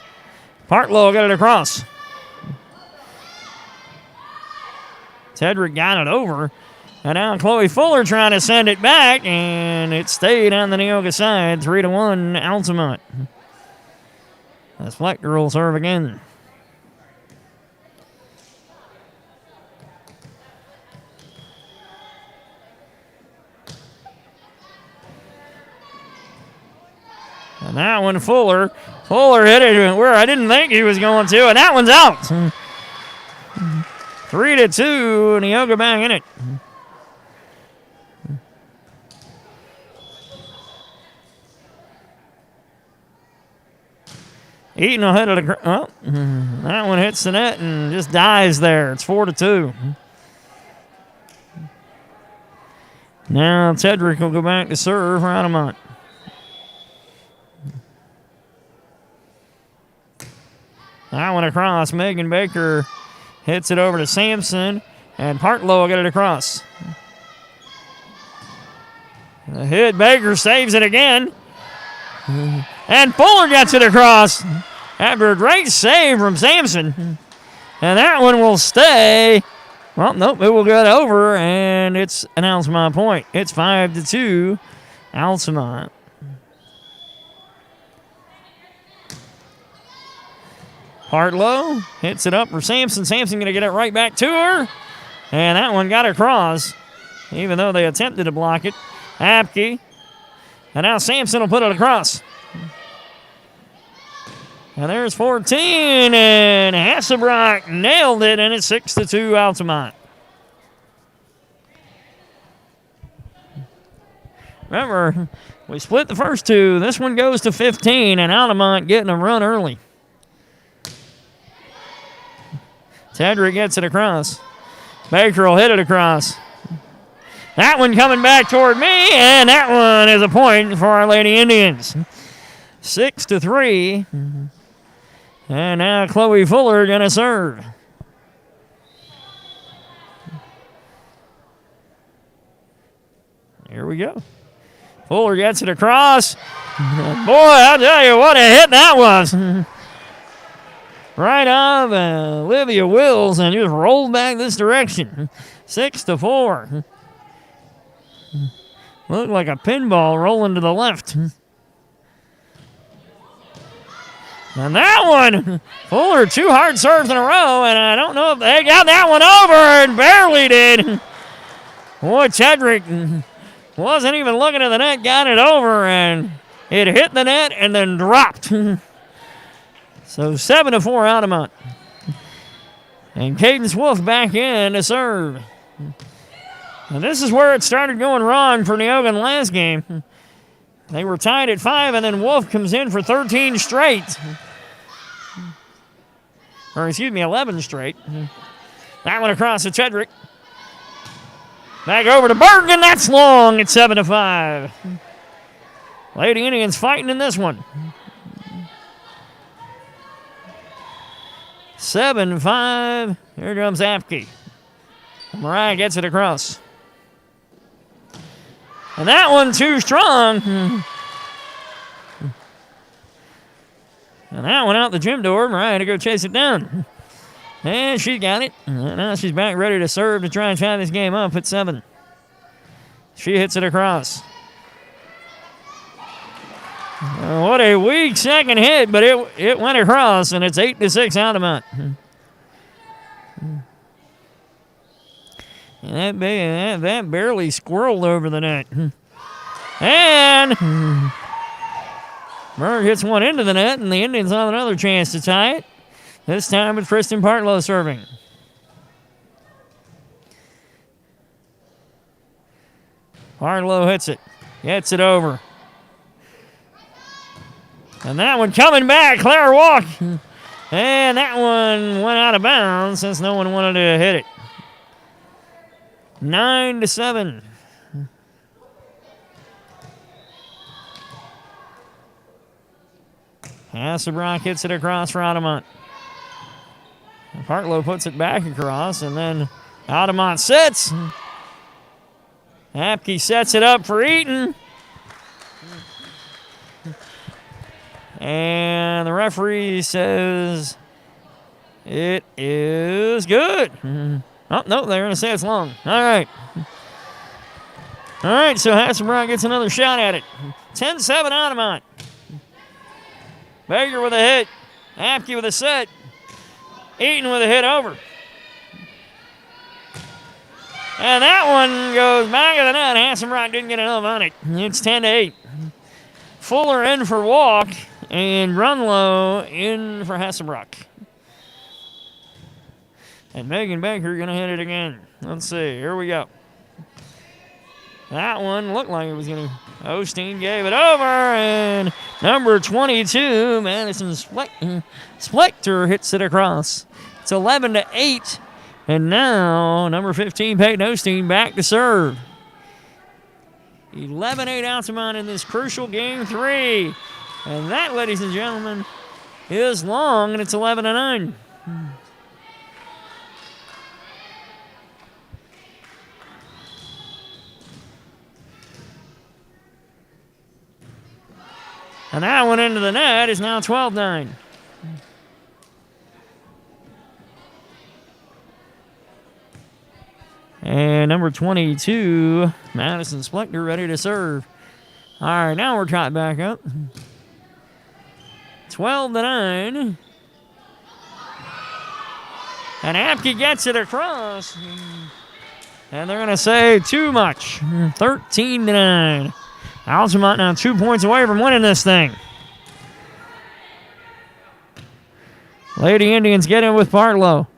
Partlow will get it across. Tedrick got it over. And now Chloe Fuller trying to send it back, and it stayed on the Neoga side. 3-1 Altamont. As Flechter will serve again. And that one, Fuller. Fuller hit it where I didn't think he was going to, and that one's out. 3-2, Neoga back in it. Eaton will hit it across. Oh, That one hits the net and just dies there. It's 4-2. Now Tedrick will go back to serve for Altamont. That one across. Megan Baker hits it over to Sampson, and Partlow will get it across. The hit, Baker saves it again. And Fuller gets it across after a great save from Sampson. And that one will stay. Well, nope, it will get over, and it's an Altamont point. It's 5-2, Altamont. Partlow hits it up for Sampson. Sampson going to get it right back to her. And that one got across, even though they attempted to block it. Apke. And now Sampson will put it across. And there's 14, and Hasselbrock nailed it, and it's 6-2 Altamont. Remember, we split the first two. This one goes to 15, and Altamont getting a run early. Tedrick gets it across. Baker will hit it across. That one coming back toward me, and that one is a point for our Lady Indians. 6-3. And now Chloe Fuller going to serve. Here we go. Fuller gets it across. Boy, I'll tell you what a hit that was. Right off Olivia Wills and just rolled back this direction. 6-4. Looked like a pinball rolling to the left. And that one, Fuller, 2 hard serves in a row, and I don't know if they got that one over, and barely did. Boy, Tedrick wasn't even looking at the net, got it over, and it hit the net and then dropped. So 7-4 Altamont. And Cadence Wolf back in to serve. And this is where it started going wrong for Neoga in the last game. They were tied at 5, and then Wolf comes in for 13 straight. Or, 11 straight. That one across to Tedrick. Back over to Bergen. That's long. It's 7-5. Lady Indians fighting in this one. 7-5. Here comes Apke. Mariah gets it across. And that one too strong. And that one out the gym door. Mariah to go chase it down. And she got it. And now she's back ready to serve to try and tie this game up at 7. She hits it across. What a weak second hit, but it went across, and it's 8-6 Altamont. And that barely squirreled over the net. And Berg hits one into the net, and the Indians have another chance to tie it. This time with Kristen Partlow serving. Partlow hits it. Gets it over. And that one coming back, Claire Walk. And that one went out of bounds since no one wanted to hit it. 9-7. Hasselbrock hits it across for Altamont. Partlow puts it back across, and then Altamont sits. Apke sets it up for Eaton. And the referee says it is good. Oh, no, they're going to say it's long. All right. All right, so Hasselbrock gets another shot at it. 10-7 Altamont. Baker with a hit. Apke with a set. Eaton with a hit over. And that one goes back of the net. Hasselbrock didn't get enough on it. It's 10-8. Fuller in for Walk. And Grunlow in for Hasselbrock. And Megan Baker going to hit it again. Let's see. Here we go. That one looked like it was going to... Osteen gave it over, and Number 22, Madison Splector hits it across. It's 11-8. And now, number 15, Peyton Osteen back to serve. 11-8 Altamont in this crucial game 3. And that, ladies and gentlemen, is long, and it's 11-9. And that one into the net is now 12-9. And number 22, Madison Splector, ready to serve. All right, now we're tied back up. 12-9. And Apke gets it across. And they're going to say too much. 13-9. Altamont now 2 points away from winning this thing. Lady Indians get in with Partlow.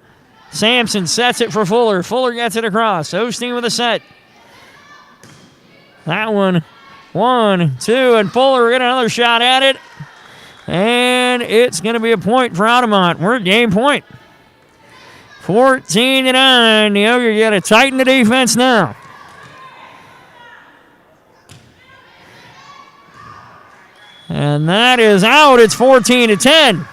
Sampson sets it for Fuller. Fuller gets it across. Osteen with a set. That one, 1, 2, and Fuller get another shot at it. And it's going to be a point for Altamont. We're at game point. 14-9. Neoga got to tighten the defense now. And that is out. It's 14-10.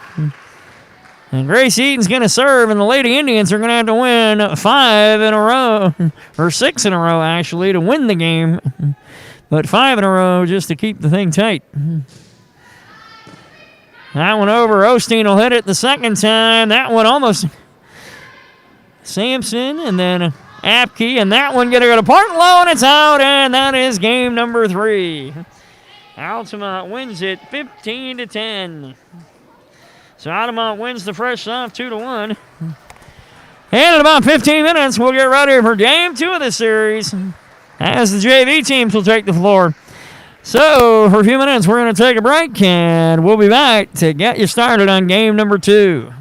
And Grace Eaton's going to serve, and the Lady Indians are going to have to win 5 in a row, or 6 in a row, actually, to win the game. But 5 in a row just to keep the thing tight. That one over. Osteen will hit it the second time. That one almost. Sampson, and then Apke, and that one going to go to Partlow, and it's out, and that is game number 3. Altamont wins it 15-10. So Altamont wins the fresh off 2-1. And in about 15 minutes, we'll get ready for game 2 of the series as the JV teams will take the floor. So for a few minutes, we're going to take a break, and we'll be back to get you started on game number 2.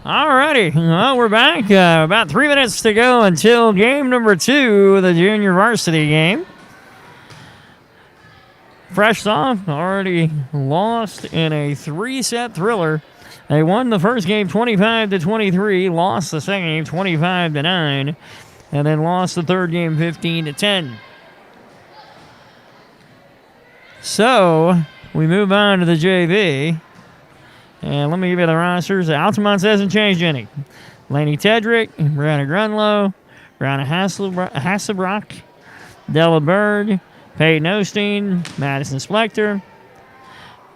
Alrighty, well, we're back. About 3 minutes to go until game number 2 of the junior varsity game. Fresh off, already lost in a 3-set thriller. They won the first game 25-23, lost the second game 25-9, and then lost the third game 15-10. So, we move on to the JV. And let me give you the rosters. Altamont hasn't changed any. Laney Tedrick, Brianna Grunlow, Brianna Hasselbrock, Della Bird, Peyton Osteen, Madison Splector,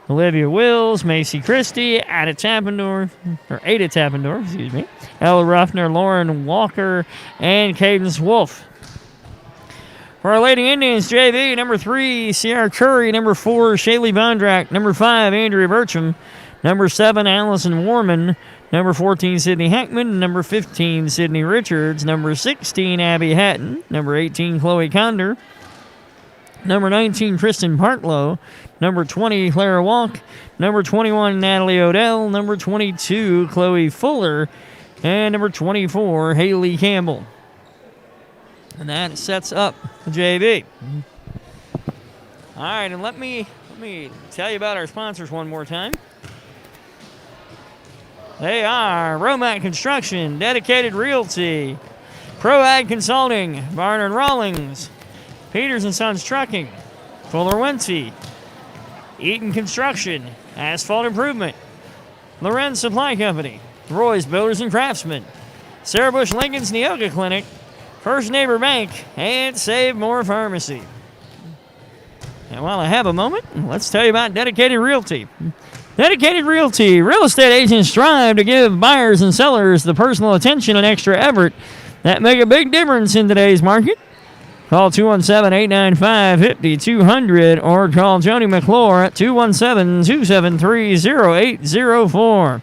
Olivia Wills, Macy Christie, Ada Tappendorf, Ella Ruffner, Lauren Walker, and Cadence Wolf. For our Lady Indians JV, number 3, Sierra Curry, number 4, Shaylee Bondrak, number 5, Andrea Burcham, number 7, Allison Warman, number 14, Sydney Heckman, number 15, Sydney Richards, number 16, Abby Hatton, number 18, Chloe Condor, number 19, Kristen Partlow, number 20, Clara Walk, number 21, Natalie Odell, number 22, Chloe Fuller, and number 24, Haley Campbell. And that sets up the JV. All right, and let me tell you about our sponsors one more time. They are Romac Construction, Dedicated Realty, ProAg Consulting, Barnard Rawlings, Peters & Sons Trucking, Fuller Wentzy, Eaton Construction, Asphalt Improvement, Lorenz Supply Company, Roy's Builders and Craftsmen, Sarah Bush Lincoln's Neoga Clinic, First Neighbor Bank, and Save More Pharmacy. And while I have a moment, let's tell you about Dedicated Realty. Dedicated Realty. Real estate agents strive to give buyers and sellers the personal attention and extra effort that make a big difference in today's market. Call 217-895-5200 or call Joni McClure at 217-273-0804.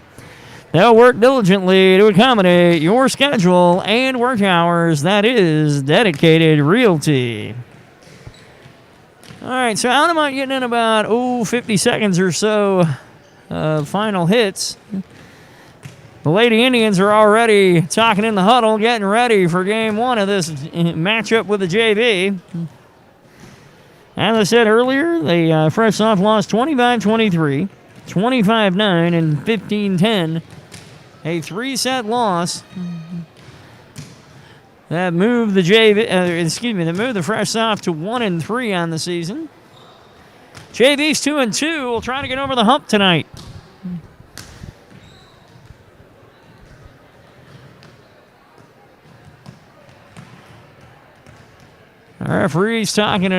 They'll work diligently to accommodate your schedule and work hours. That is Dedicated Realty. All right, so Altamont getting in about 50 seconds or so final hits. The Lady Indians are already talking in the huddle, getting ready for game 1 of this matchup with the JV. As I said earlier, they fresh off lost 25-23, 25-9, and 15-10. A 3-set loss that moved the that moved the fresh off to 1-3 on the season. JV's 2-2. We'll try to get over the hump tonight. Our referee's talking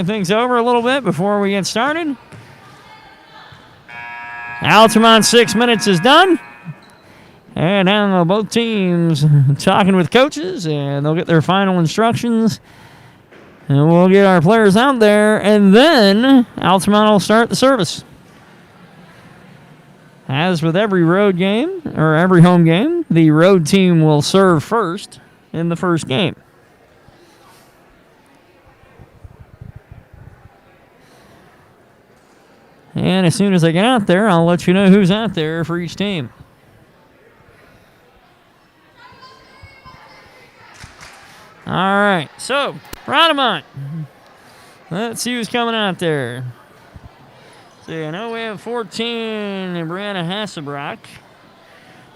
things over a little bit before we get started. Altamont 6 minutes is done. And now both teams talking with coaches, and they'll get their final instructions. And we'll get our players out there, and then Altamont will start the service. As with every road game, or every home game, the road team will serve first in the first game. And as soon as I get out there, I'll let you know who's out there for each team. All right, so Altamont. Let's see who's coming out there. So I know we have 14, Brianna Hasselbrock.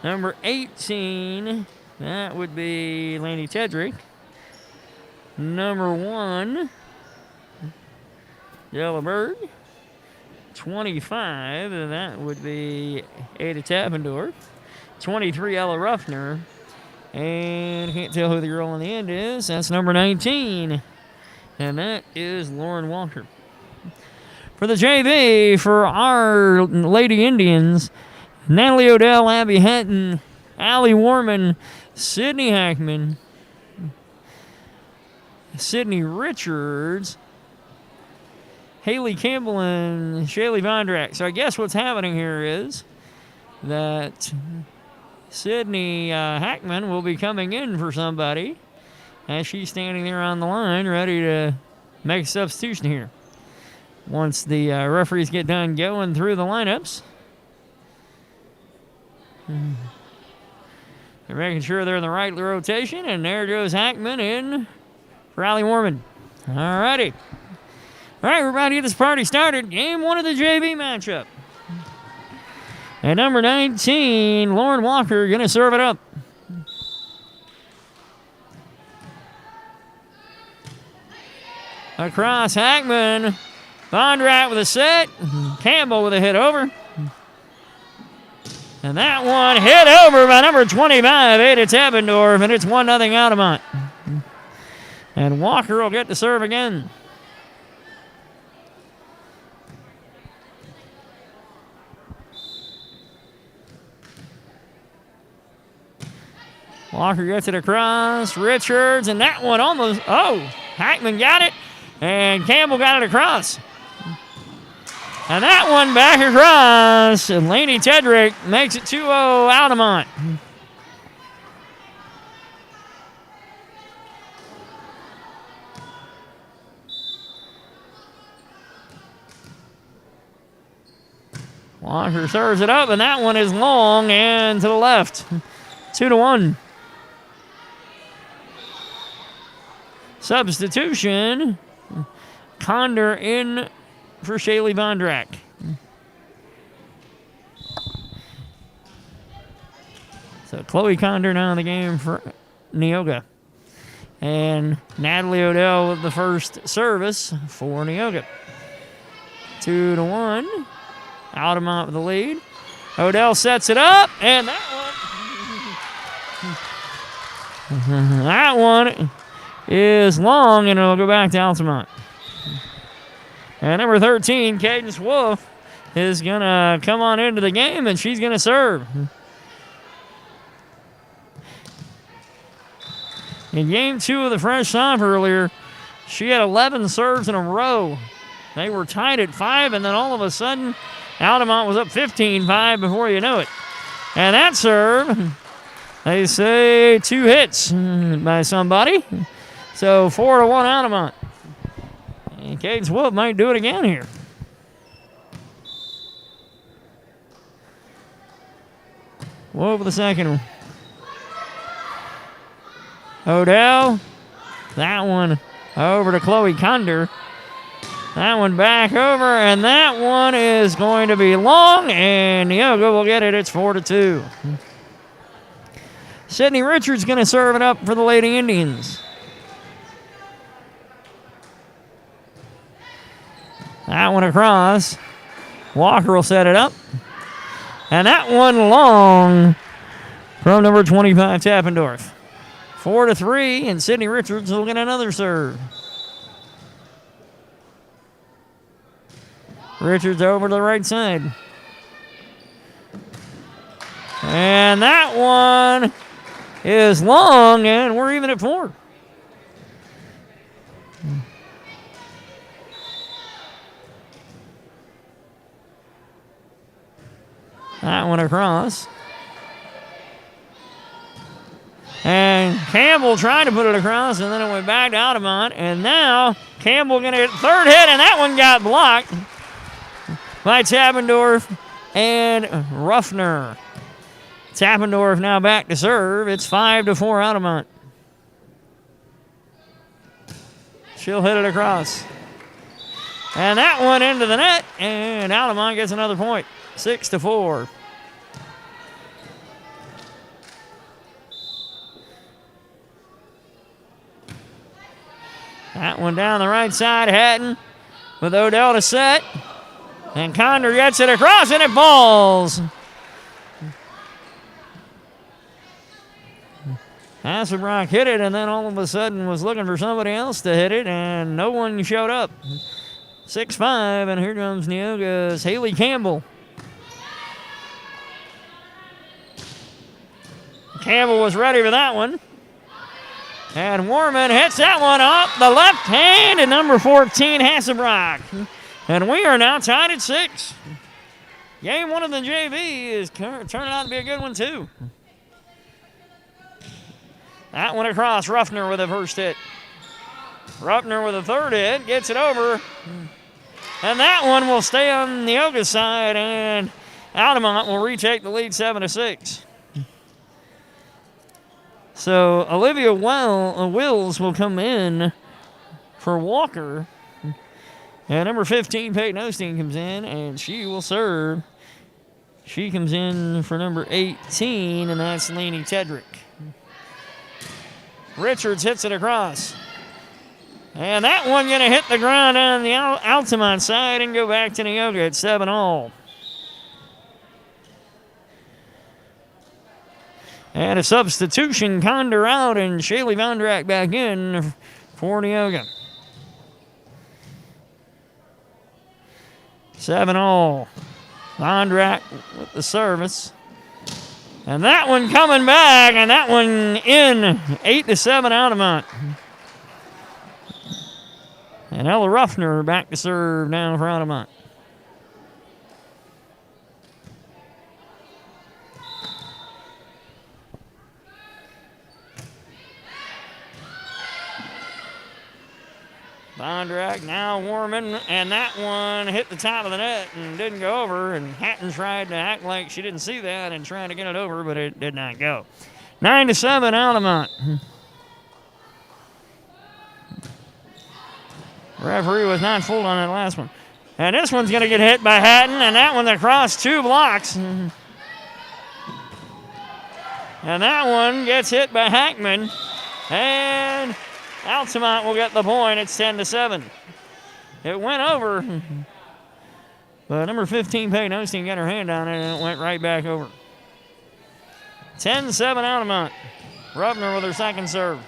Number 18, that would be Laney Tedrick. Number 1, Della Bird. 25, that would be Ada Tappendorf. 23, Ella Ruffner. And I can't tell who the girl on the end is. That's number 19. And that is Lauren Walker. For the JV, for our Lady Indians, Natalie Odell, Abby Hatton, Allie Warman, Sydney Hackman, Sydney Richards, Haley Campbell, and Shaylee Bondrak. So I guess what's happening here is that Sydney Hackman will be coming in for somebody as she's standing there on the line ready to make a substitution here. Once the referees get done going through the lineups. They're making sure they're in the right rotation, and there goes Hackman in for Allie Warman. All righty. All right, we're about to get this party started. Game 1 of the JV matchup. And number 19, Lauren Walker, going to serve it up. Across Hackman. Bondrat with a set. Campbell with a hit over. And that one hit over by number 25, Ada Tappendorf, and it's 1-0 Altamont. And Walker will get to serve again. Walker gets it across. Richards, and that one almost, Hackman got it, and Campbell got it across. And that one back across. And Laney Tedrick makes it 2-0 Altamont. Walker serves it up, and that one is long and to the left. 2-1. Substitution. Condor in for Shaylee Bondrak. So Chloe Condor now in the game for Neoga. And Natalie Odell with the first service for Neoga. 2-1. Altamont with the lead. Odell sets it up, and that one is long, and it'll go back to Altamont. And number 13, Cadence Wolf, is going to come on into the game, and she's going to serve. In game 2 of the fresh off earlier, she had 11 serves in a row. They were tied at 5, and then all of a sudden, Altamont was up 15-5 before you knew it. And that serve, they say 2 hits by somebody. So 4-1 Altamont. And Cadence Wolf might do it again here. Wolf with the second one. Odell. That one over to Chloe Condor. That one back over, and that one is going to be long, and Neoga will get it. It's 4-2. Sydney Richards going to serve it up for the Lady Indians. That one across. Walker will set it up. And that one long from number 25, Tappendorf. 4-3, and Sydney Richards will get another serve. Richards over to the right side. And that one is long, and we're even at 4. That one across. And Campbell tried to put it across, and then it went back to Altamont. And now Campbell going to get third hit, and that one got blocked by Tappendorf and Ruffner. Tappendorf now back to serve. It's 5-4 Altamont. She'll hit it across. And that one into the net, and Altamont gets another point. 6-4. That one down the right side, Hatton with Odell to set. And Condor gets it across, and it falls. Hasselbrock hit it, and then all of a sudden was looking for somebody else to hit it, and no one showed up. 6-5, and here comes Neoga's Haley Campbell. Campbell was ready for that one. And Warman hits that one up the left hand, and number 14, Hasselbrock. And we are now tied at 6. Game 1 of the JV is turning out to be a good one, too. That one across, Ruffner with the first hit. Ruffner with the third hit, gets it over. And that one will stay on Neoga's side, and Altamont will retake the lead 7-6. So Olivia Wills will come in for Walker. And number 15, Peyton Osteen, comes in, and she will serve. She comes in for number 18, and that's Lainey Tedrick. Richards hits it across. And that one going to hit the ground on the Altamont side and go back to Neoga at 7-all. And a substitution, Condor out and Shaylee Vondrack back in for Neoga. 7-all. Vondrack with the service. And that one coming back, and that one in. 8-7 Altamont. And Ella Ruffner back to serve down for Altamont. Vondrack now warming, and that one hit the top of the net and didn't go over, and Hatton tried to act like she didn't see that and trying to get it over, but it did not go. 9-7 Altamont. Referee was not fooled on that last one. And this one's going to get hit by Hatton, and that one across 2 blocks. And that one gets hit by Hackman, and Altamont will get the point. It's 10-7. It went over, but number 15, Peyton Osteen, got her hand on it, and it went right back over. 10-7 Altamont. Ruffner with her second serve.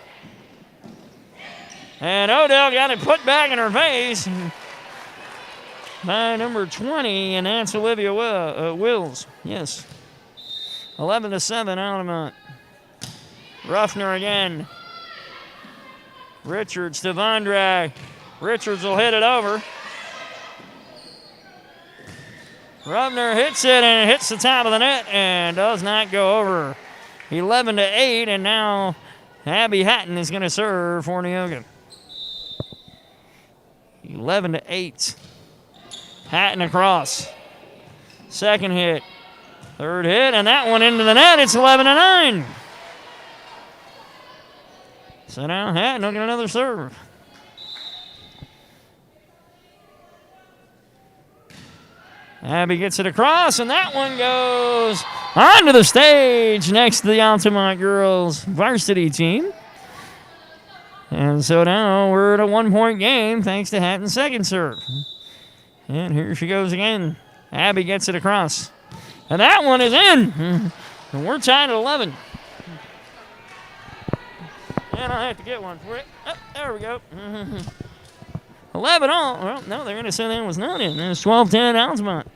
And Odell got it put back in her face by number 20, and that's Olivia Wills. Yes. 11-7 Altamont. Ruffner again. Richards to Vondrack. Richards will hit it over. Ruffner hits it, and it hits the top of the net and does not go over. 11-8, and now Abby Hatton is going to serve for Neoga. 11-8. Hatton across. Second hit. Third hit, and that one into the net. It's 11-9. So now Hatton will get another serve. Abby gets it across, and that one goes onto the stage next to the Altamont girls varsity team. And so now we're at a 1-point game thanks to Hatton's second serve. And here she goes again. Abby gets it across. And that one is in. And we're tied at 11. And I'll have to get one for it. Oh, there we go. 11 all. Well, no, they're going to say that was not in. It's 12-10 Altamont.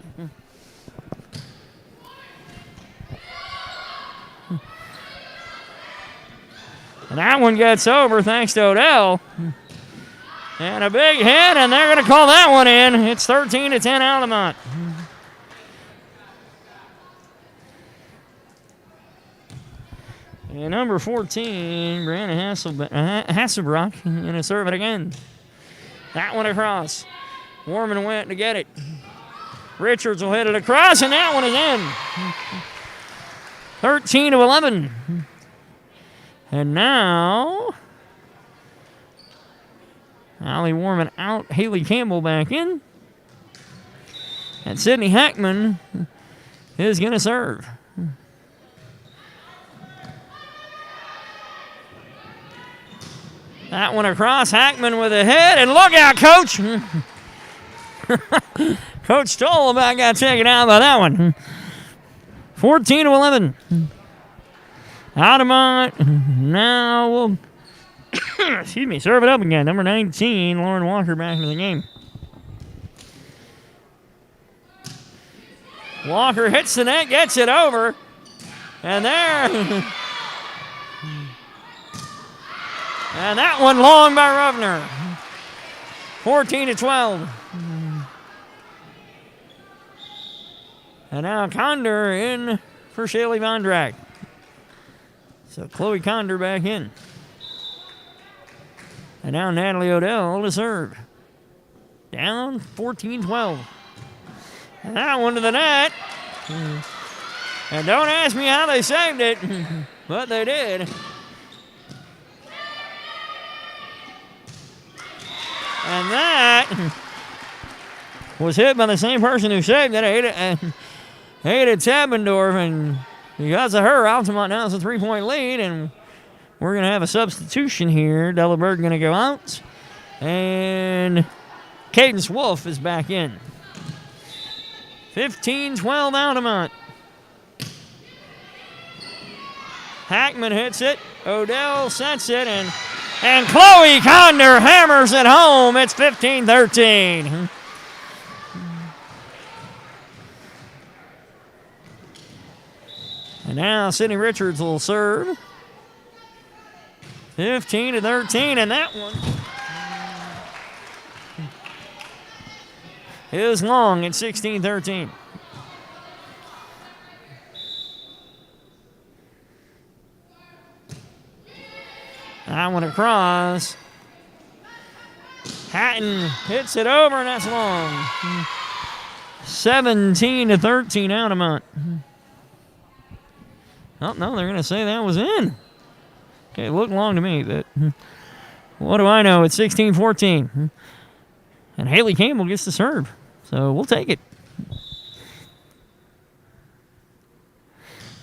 And that one gets over thanks to Odell. And a big hit, and they're going to call that one in. It's 13-10 Altamont. And number 14, Brianna Hasselbrock, going to serve it again. That one across. Warman went to get it. Richards will hit it across, and that one is in. 13-11. And now, Allie Warman out, Haley Campbell back in. And Sydney Hackman is going to serve. That one across, Hackman with a hit, and look out, Coach! Coach Stoll about got taken out by that one. 14-11. Altamont now will, serve it up again. Number 19, Lauren Walker, back into the game. Walker hits the net, gets it over, and there. And that one long by Ruffner. 14-12. And now Condor in for Shaylee Vondrack. So Chloe Condor back in. And now Natalie Odell to serve. Down 14-12. And that one to the net. And don't ask me how they saved it, but they did. And that was hit by the same person who saved it, Ada Tabendorf. And because of her, Altamont now has a 3-point lead. And we're going to have a substitution here. Dellenberg going to go out. And Cadence Wolf is back in. 15-12 Altamont. Hackman hits it. Odell sets it. And Chloe Condor hammers it home. It's 15-13. And now Sydney Richards will serve. 15-13, and that one is long at 16-13. That one across. Hatton hits it over, and that's long. 17-13 Altamont. Oh, no, they're going to say that was in. Okay, it looked long to me, but what do I know? It's 16-14. And Haley Campbell gets to serve, so we'll take it.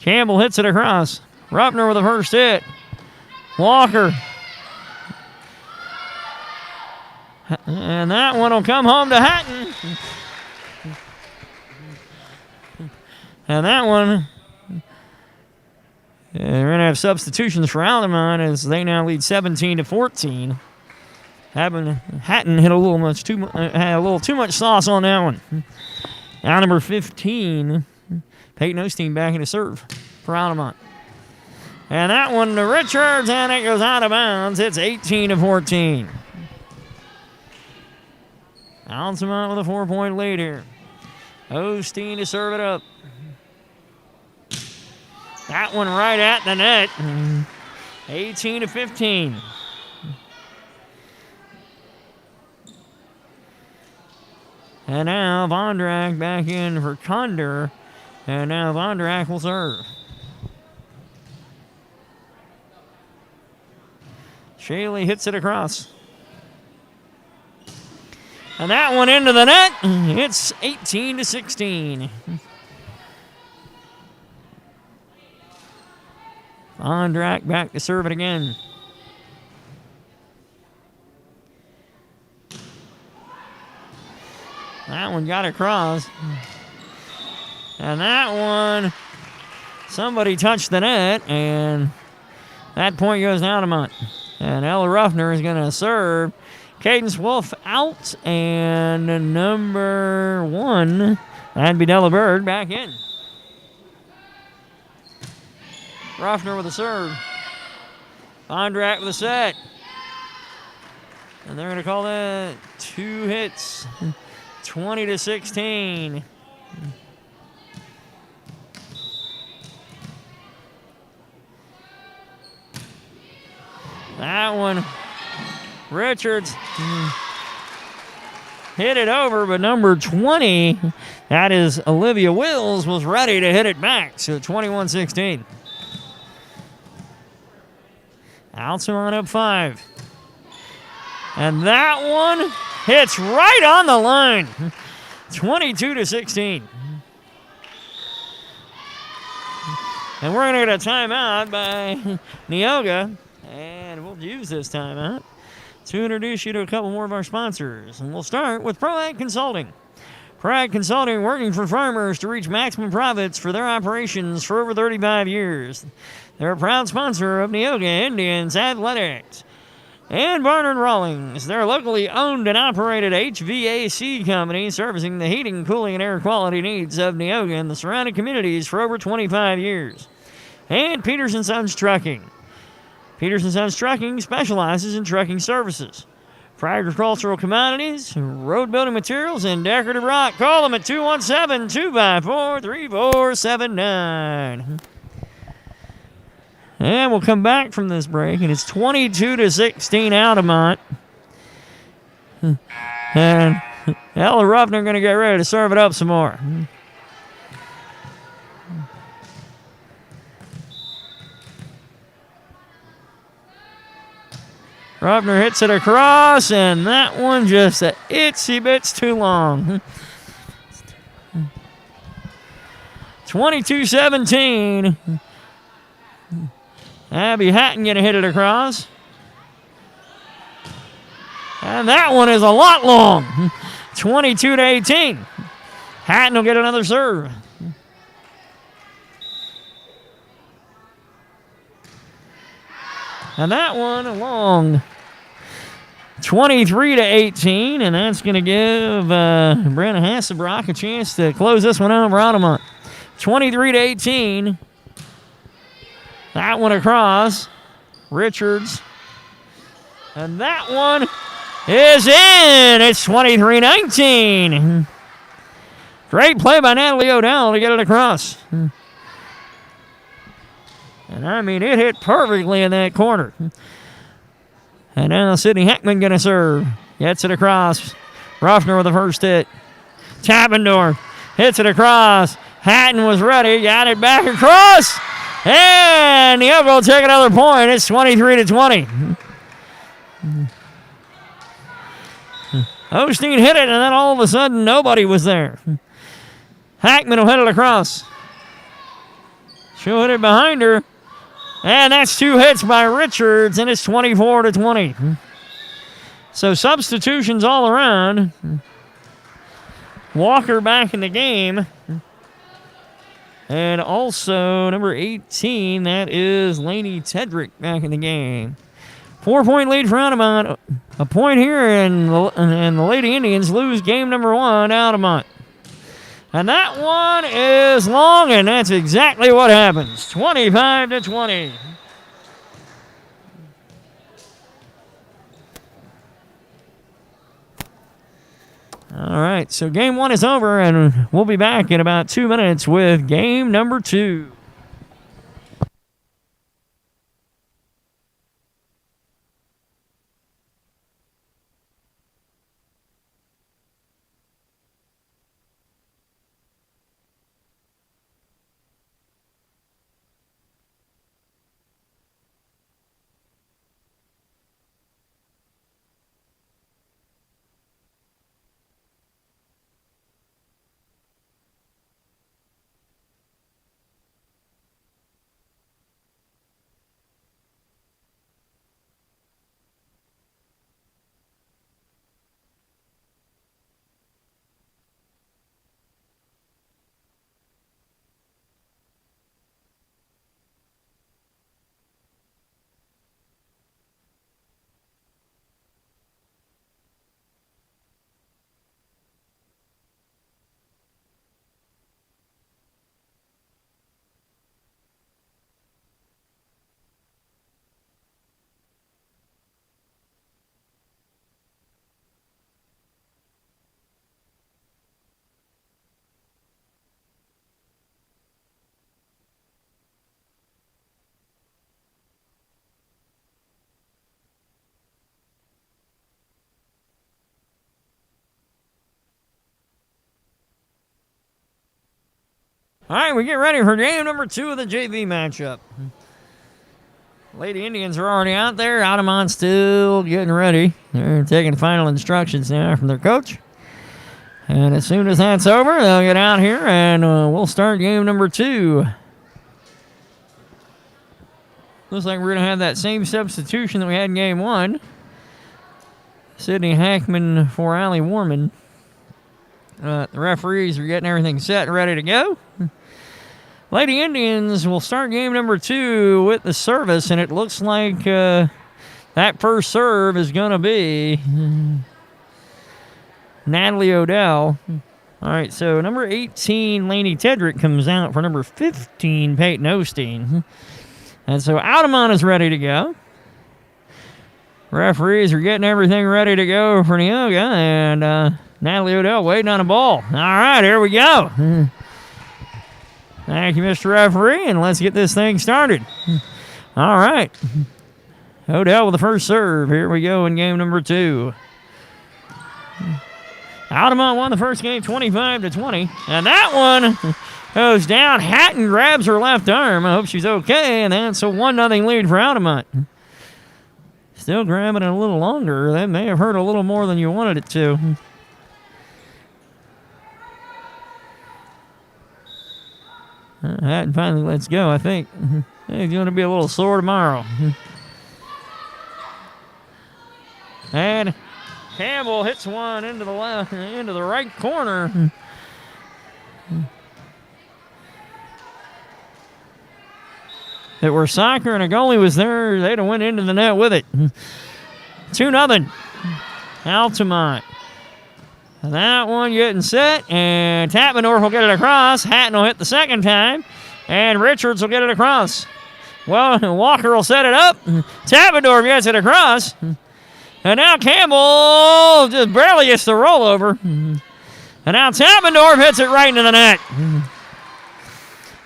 Campbell hits it across. Ruffner with the first hit. Walker. And that one will come home to Hatton. And that one, they're going to have substitutions for Altamont as they now lead 17-14. Hatton hit a little too much sauce on that one. Now number 15, Peyton Osteen back into serve for Altamont. And that one to Richards, and it goes out of bounds. It's 18-14. Altamont with a 4-point lead here. Osteen to serve it up. That one right at the net. 18-15. And now Vondrak back in for Condor. And now Vondrak will serve. Shaley hits it across. And that one into the net. It's 18-16. Vondrak back to serve it again. That one got across. And that one, somebody touched the net, and that point goes to Altamont. And Ella Ruffner is going to serve. Cadence Wolf out, and number 1, that'd be Della Bird, back in. Ruffner with a serve. Vondrak with a set. And they're going to call that 2 hits. 20-16. That one, Richards hit it over, but number 20, that is Olivia Wills, was ready to hit it back. So 21-16. Altamont up 5. And that one hits right on the line. 22-16. And we're going to get a timeout by Neoga. And we'll use this timeout to introduce you to a couple more of our sponsors. And we'll start with ProAg Consulting. ProAg Consulting, working for farmers to reach maximum profits for their operations for over 35 years. They're a proud sponsor of Neoga Indians Athletics. And Barnard Rawlings, they're a locally owned and operated HVAC company servicing the heating, cooling, and air quality needs of Neoga and the surrounding communities for over 25 years. And Peterson Sons Trucking. Peterson Sons Trucking specializes in trucking services for agricultural commodities, road building materials, and decorative rock. Call them at 217-254-3479. And we'll come back from this break, and it's 22-16 Altamont. And Ella Ruffner going to get ready to serve it up some more. Ruffner hits it across, and that one just a itsy bits too long. 22-17. Abby Hatton going to hit it across. And that one is a lot long. 22-18. Hatton will get another serve. And that one long. 23-18, and that's going to give Brenna Hasselbrock a chance to close this one out for Altamont. 23-18. That one across. Richards. And that one is in. It's 23-19. Great play by Natalie Odell to get it across. And I mean, it hit perfectly in that corner. And now Sydney Heckman going to serve. Gets it across. Ruffner with the first hit. Tappendorf hits it across. Hatton was ready. Got it back across. And Neoga will take another point. It's 23-20. Osteen hit it, and then all of a sudden, nobody was there. Hackman will hit it across. She'll hit it behind her. And that's two hits by Richards, and it's 24-20. So substitutions all around. Walker back in the game. And also number 18, that is Lainey Tedrick back in the game. 4-point lead for Altamont. A point here, and the Lady Indians lose game number 1 to Altamont. And that one is long, and that's exactly what happens. 25-20. All right, so game 1 is over, and we'll be back in about 2 minutes with game number 2. All right, we get ready for game number 2 of the JV matchup. Lady Indians are already out there. Altamont still getting ready. They're taking final instructions now from their coach. And as soon as that's over, they'll get out here, and we'll start game number 2. Looks like we're going to have that same substitution that we had in game 1. Sydney Hackman for Allie Warman. The referees are getting everything set and ready to go. Lady Indians will start game number 2 with the service, and it looks like that first serve is going to be Natalie Odell. All right, so number 18, Lainey Tedrick, comes out for number 15, Peyton Osteen. And so Altamont is ready to go. Referees are getting everything ready to go for Neoga, and Natalie Odell waiting on the ball. All right, here we go. Thank you, Mr. Referee, and let's get this thing started. All right. Odell with the first serve. Here we go in game number 2. Altamont won the first game 25-20, and that one goes down. Hatton grabs her left arm. I hope she's okay, and that's a 1-0 lead for Altamont. Still grabbing it a little longer. That may have hurt a little more than you wanted it to. Hatton finally lets go, I think. He's going to be a little sore tomorrow. And Campbell hits one into the right corner. If it were soccer and a goalie was there, they'd have went into the net with it. 2-0. Altamont. And that one getting set, and Tapmendorf will get it across. Hatton will hit the second time, and Richards will get it across. Well, Walker will set it up. Tapmendorf gets it across. And now Campbell just barely gets the rollover. And now Tapmendorf hits it right into the net.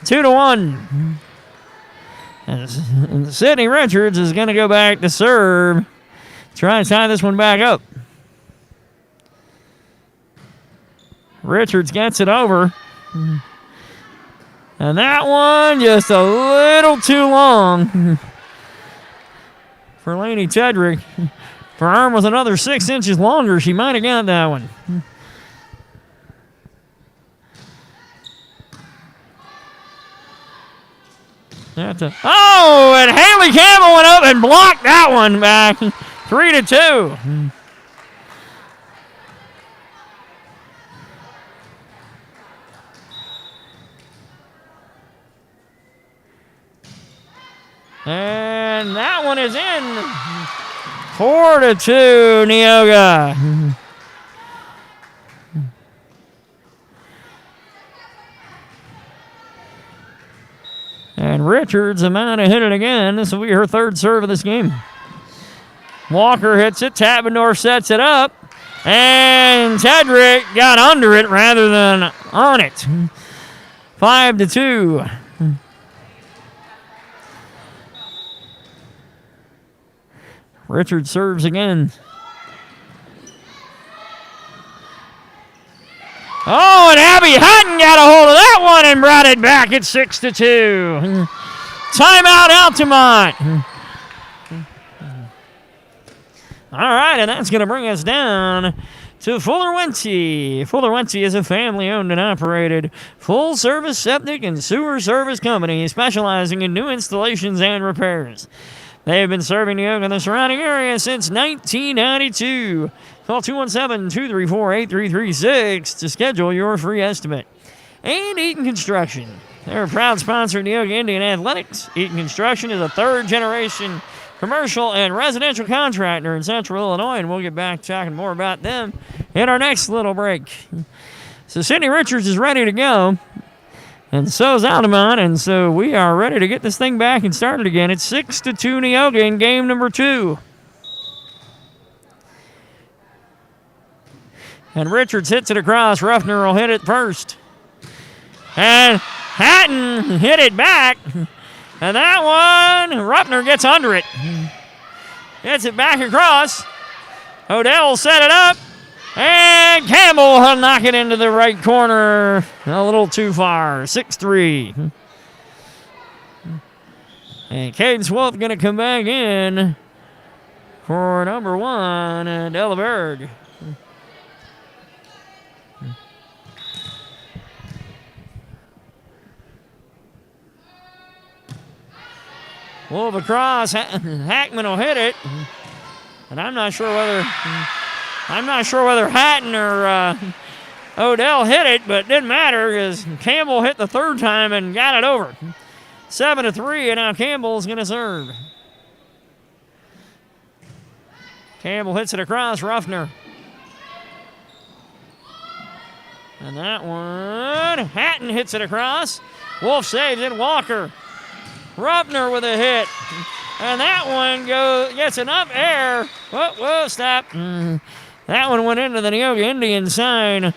2-1. And Sidney Richards is going to go back to serve. Try to tie this one back up. Richards gets it over. And that one just a little too long for Lainey Tedrick. If her arm was another 6 inches longer, she might have got that one. Oh, and Haley Campbell went up and blocked that one back. 3-2. And that one is in. 4-2, Neoga. And Richards about to hit it again. This will be her third serve of this game. Walker hits it. Tapmendorf sets it up. And Tedrick got under it rather than on it. 5-2. Richards serves again. Oh, and Abby Hutton got a hold of that one and brought it back at 6-2. Timeout, Altamont. All right, and that's going to bring us down to Fuller Wentzy. Fuller Wentzy is a family-owned and operated full-service septic and sewer service company specializing in new installations and repairs. They have been serving Neoga and the surrounding area since 1992. Call 217-234-8336 to schedule your free estimate. And Eaton Construction. They're a proud sponsor of Neoga Indian Athletics. Eaton Construction is a third-generation commercial and residential contractor in Central Illinois, and we'll get back talking more about them in our next little break. So Sidney Richards is ready to go, and so is Altamont, and so we are ready to get this thing back and started again. It's 6-2 Neoga in game number 2. And Richards hits it across. Ruffner will hit it first. And Hatton hit it back. And that one, Ruffner gets under it. Gets it back across. Odell will set it up. And Campbell will knock it into the right corner. A little too far. 6-3. And Cadence Wolf going to come back in for number 1, Delaberg. Wolf across. Hackman will hit it. And I'm not sure whether Hatton or Odell hit it, but it didn't matter because Campbell hit the third time and got it over. 7-3, and now Campbell's going to serve. Campbell hits it across. Ruffner. And that one, Hatton hits it across. Wolf saves it. Walker. Ruffner with a hit. And that one gets enough air. Whoa, stop. That one went into the Neoga Indian sign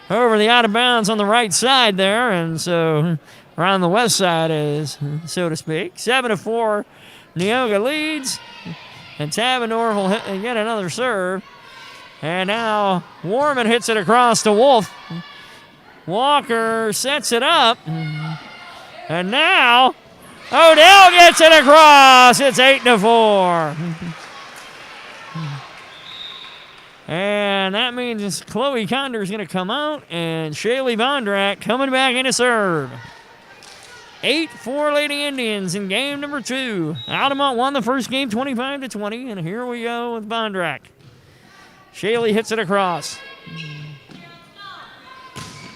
over the out of bounds on the right side there. And so around the west side is, so to speak. 7-4, Neoga leads. And Tapmendorf will get another serve. And now Warman hits it across to Wolf. Walker sets it up. And now Odell gets it across. It's 8-4. And that means Chloe Condor is going to come out, and Shaylee Bondrak coming back in to serve. 8-4 Lady Indians in game number 2. Altamont won the first game 25-20, and here we go with Bondrak. Shaylee hits it across.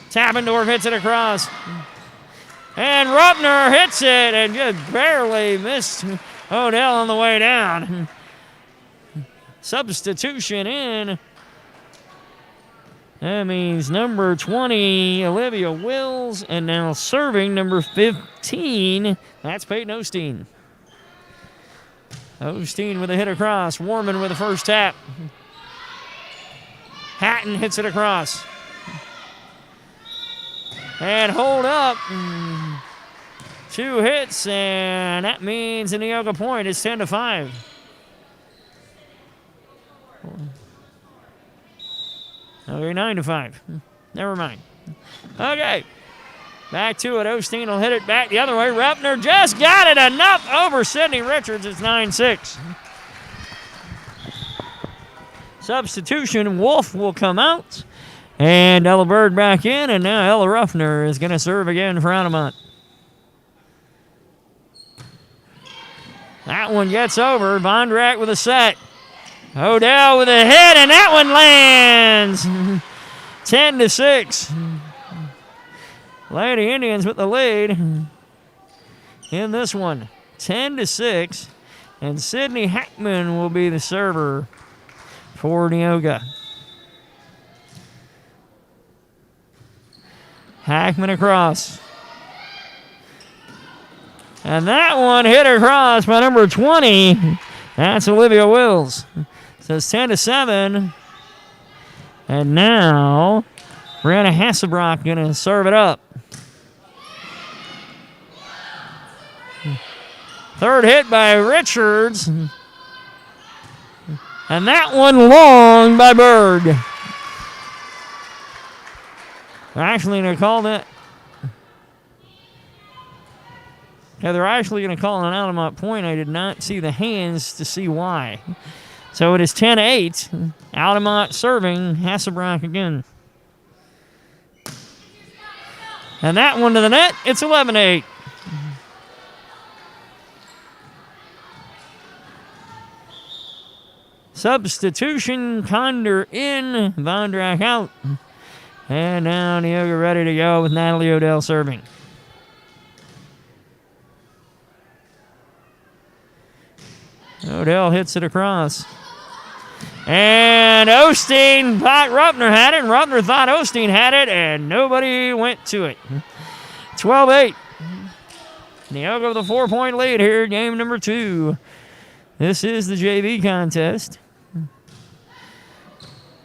Tappendorf hits it across. And Ruppner hits it and just barely missed Odell on the way down. Substitution in. That means number 20, Olivia Wills, and now serving number 15, that's Peyton Osteen. Osteen with a hit across. Warman with the first tap. Hatton hits it across. And hold up. 2 hits, and that means the Neoga point is 10-5. Okay, 9-5. Never mind. Okay. Back to it. Osteen will hit it back the other way. Ruppner just got it enough over Sydney Richards. It's 9-6. Substitution. Wolf will come out. And Ella Bird back in. And now Ella Ruffner is going to serve again for Altamont. That one gets over. Bondrak with a set. Odell with a hit, and that one lands. 10-6. Lady Indians with the lead in this one. 10-6. And Sydney Hackman will be the server for Neoga. Hackman across. And that one hit across by number 20. That's Olivia Wills. So it's 10-7. And now, Brianna Hasselbrock going to serve it up. Third hit by Richards. And that one long by Bird. They're actually going to call that. Yeah, they're actually going to call an Altamont point. I did not see the hands to see why. So it is 10-8. Altamont serving Hasselbrock again. And that one to the net. It's 11-8. Substitution. Condor in. Bondrak out. And now Neoga ready to go with Natalie Odell serving. Odell hits it across. And Osteen thought Ruppner had it, and Ruppner thought Osteen had it, and nobody went to it. 12-8. Neoga with a 4-point lead here, game number 2. This is the JV contest.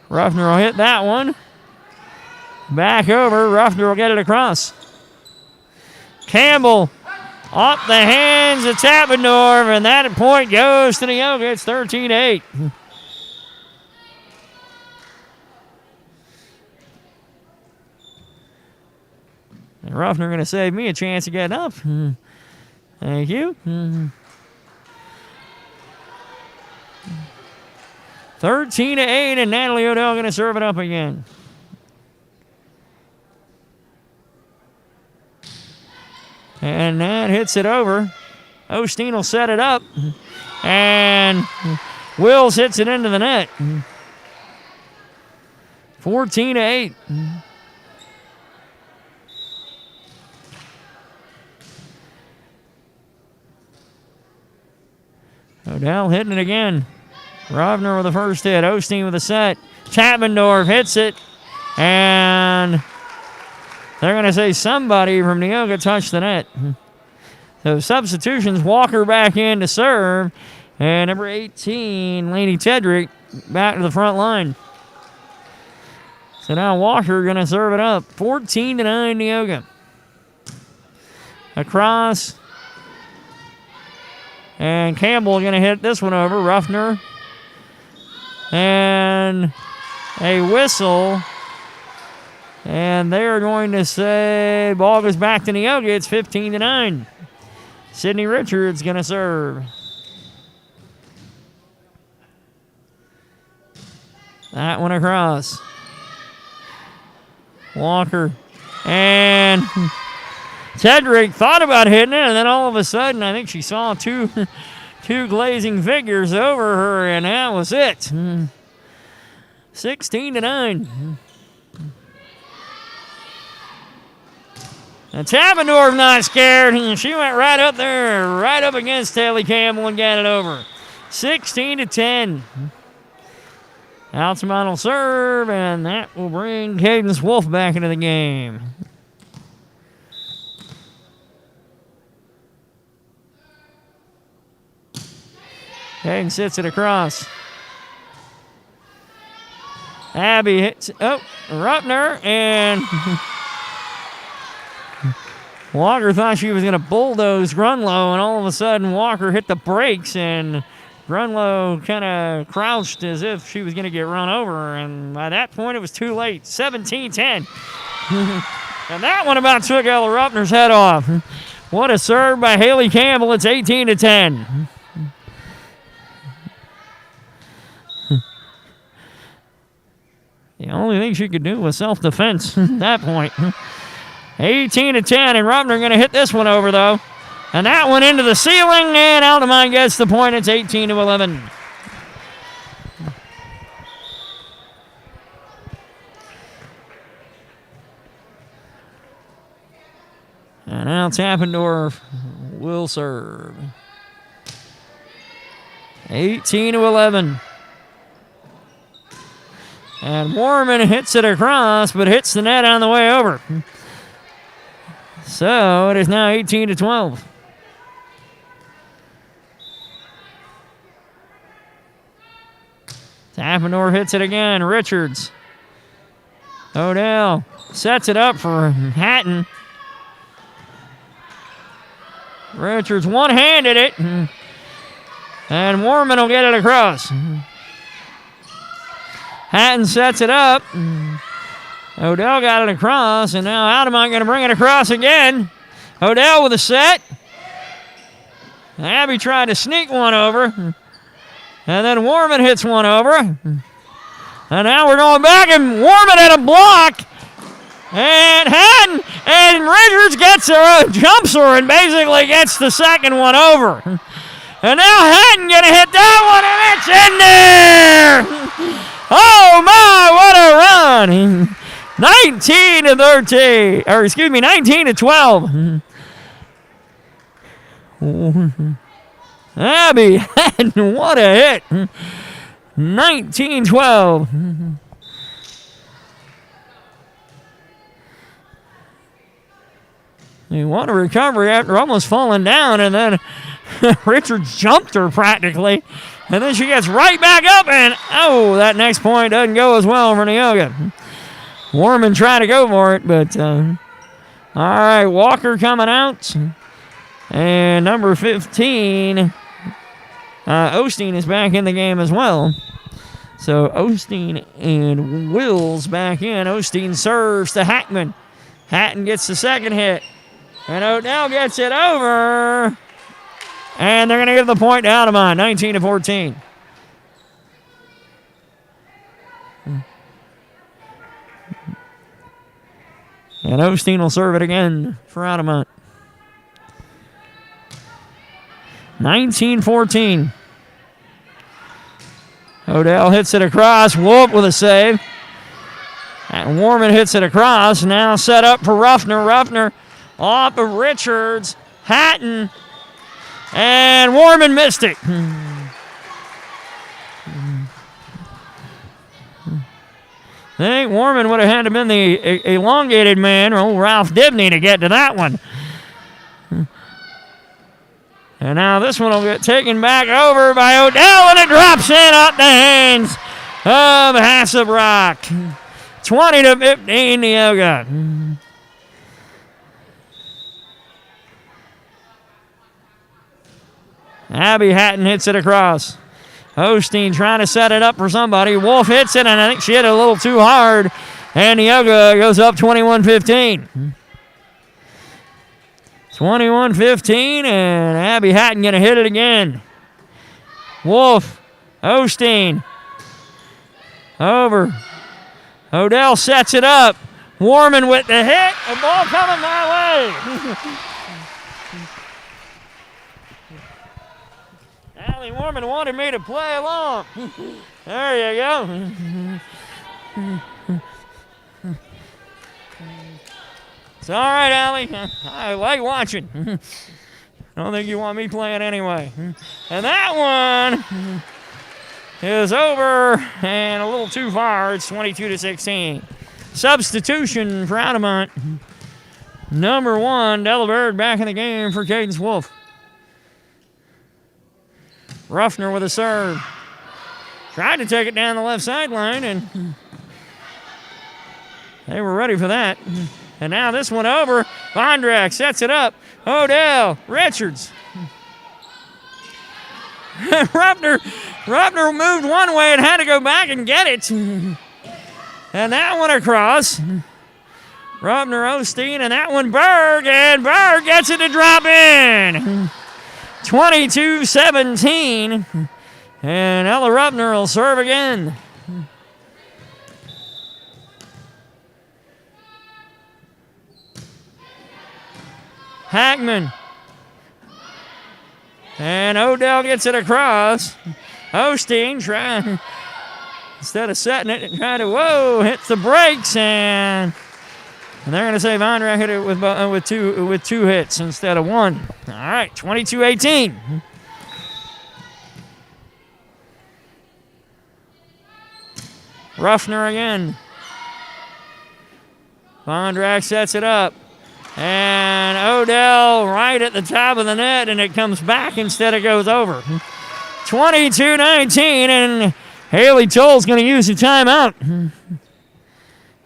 Ruffner will hit that one. Back over. Ruffner will get it across. Campbell off the hands of Tappendorf, and that point goes to Neoga. It's 13-8. And Ruffner going to save me a chance to get up. Thank you. 13-8, and Natalie Odell going to serve it up again. And that hits it over. Osteen will set it up. And Wills hits it into the net. 14-8. Odell hitting it again. Rovner with the first hit. Osteen with a set. Tappendorf hits it. And they're going to say somebody from Neoga touched the net. So substitutions. Walker back in to serve. And number 18, Lainey Tedrick, back to the front line. So now Walker going to serve it up. 14-9 Neoga. Across. And Campbell going to hit this one over. Ruffner. And a whistle. And they're going to say ball goes back to Neoga. It's 15-9. Sydney Richards going to serve. That one across. Walker. And Tedrick thought about hitting it, and then all of a sudden, I think she saw two glazing figures over her, and that was it. 16-9. And Tappendorf not scared. She went right up there, right up against Haley Campbell and got it over. 16-10. Altamont will serve, and that will bring Cadence Wolf back into the game. Cadence sits it across. Abby hits, Ruppner, and Walker thought she was going to bulldoze Grunlow, and all of a sudden Walker hit the brakes, and Grunlow kind of crouched as if she was going to get run over, and by that point it was too late. 17-10. And that one about took Ella Ruppner's head off. What a serve by Haley Campbell. It's 18-10. The only thing she could do was self-defense at that point. 18-10, and Ruppner going to hit this one over, though. And that one into the ceiling, and Altamont gets the point. It's 18-11. And now Tappendorf will serve. 18-11. And Warman hits it across, but hits the net on the way over. So it is now 18-12. Tappendorf hits it again. Richards. Odell sets it up for Hatton. Richards one-handed it. And Warman will get it across. Hatton sets it up. Odell got it across, and now Altamont going to bring it across again. Odell with a set. Abby tried to sneak one over. And then Warman hits one over. And now we're going back, and Warman had a block. And Hatton and Richards gets her, jumps her, and basically gets the second one over. And now Hatton going to hit that one, and it's in there. Oh, my, what a run. 19-13, or excuse me, 19-12. Abby Hatton, what a hit. 19-12. What a recovery after almost falling down, and then Richards jumped her practically. And then she gets right back up, and that next point doesn't go as well for Neoga. Warman tried to go for it, but all right, Walker coming out. And number 15, Osteen is back in the game as well. So Osteen and Wills back in. Osteen serves to Hackman. Hatton gets the second hit. And Odell gets it over. And they're going to give the point to Altamont, 19-14. And Osteen will serve it again for Altamont. 19-14. Odell hits it across. Wolf with a save. And Warman hits it across. Now set up for Ruffner. Ruffner off of Richards. Hatton. And Warman missed it. I think Warman would have had to been the elongated man, or old Ralph Dibney, to get to that one. And now this one will get taken back over by Odell, and it drops in off the hands of Hassebrock. 20-15, Neoga. Abby Hatton hits it across. Osteen trying to set it up for somebody. Wolf hits it, and I think she hit it a little too hard. And Neoga goes up 21-15. 21-15, and Abby Hatton going to hit it again. Wolf, Osteen, over. Odell sets it up. Warman with the hit. The ball coming my way. Allie Warman wanted me to play along. There you go. It's all right, Allie. I like watching. I don't think you want me playing anyway. And that one is over and a little too far. It's 22-16. Substitution for Altamont. Number 1, Della Bird back in the game for Cadence Wolf. Ruffner with a serve. Tried to take it down the left sideline, and they were ready for that. And now this one over. Vondrak sets it up. Odell, Richards. Ruffner moved one way and had to go back and get it. And that one across. Ruffner, Osteen, and that one Berg, and Berg gets it to drop in. 22-17, and Ella Ruffner will serve again. Hackman. And Odell gets it across. Osteen trying, instead of setting it, trying to, hits the brakes, and they're going to say Vondrak hit it with two hits instead of one. All right, 22-18. Ruffner again. Vondrak sets it up. And Odell right at the top of the net, and it comes back instead of goes over. 22-19, and Haley Toll's going to use a timeout.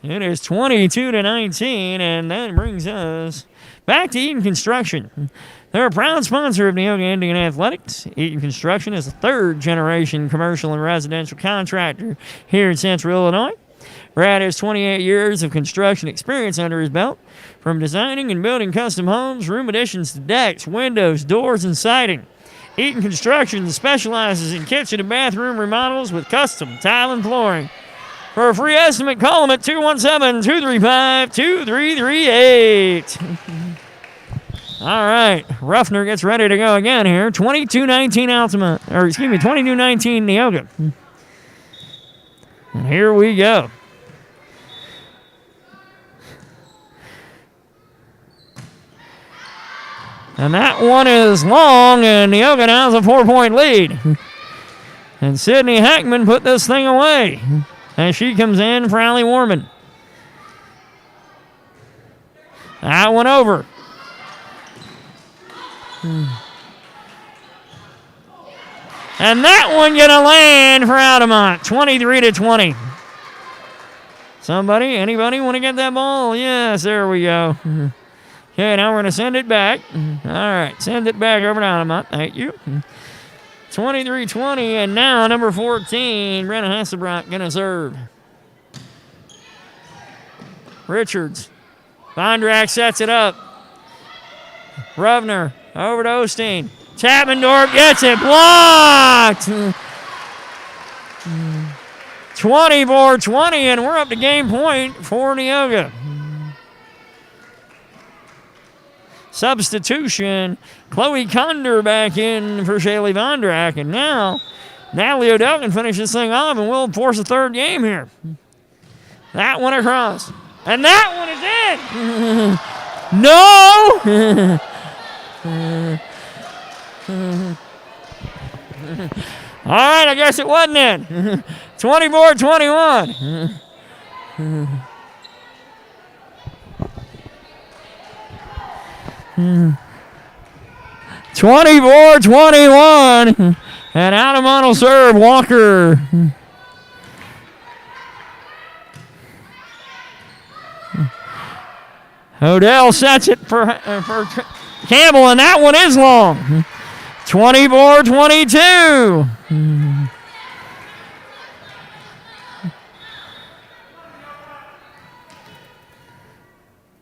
It is 22-19, and that brings us back to Eaton Construction. They're a proud sponsor of Neoga Indian Athletics. Eaton Construction is a third-generation commercial and residential contractor here in Central Illinois. Brad has 28 years of construction experience under his belt, from designing and building custom homes, room additions to decks, windows, doors, and siding. Eaton Construction specializes in kitchen and bathroom remodels with custom tile and flooring. For a free estimate, call them at 217-235-2338. All right, Ruffner gets ready to go again here. 22-19 Altamont, 22-19 Neoga. And here we go. And that one is long, and Neoga now has a 4-point lead. And Sydney Hackman put this thing away as she comes in for Allie Warman. That one over. And that one gonna land for Altamont, 23-20. Anybody want to get that ball? Yes, there we go. Okay, now we're going to send it back. All right, send it back over to Altamont. Thank you. 23-20, and now number 14, Brenna Hasselbrock, going to serve. Richards. Vondrak sets it up. Ruffner over to Osteen. Chapmandorf gets it. Blocked! 24-20, and we're up to game point for Neoga. Substitution. Chloe Conder back in for Shaylee Vondrak. And now, Natalie Odell can finish this thing off, and we'll force a third game here. That one across. And that one is in! No! All right, I guess it wasn't in. 24-21. 24-21, and Altamont will serve Walker. Odell sets it for Campbell, and that one is long. 24-22.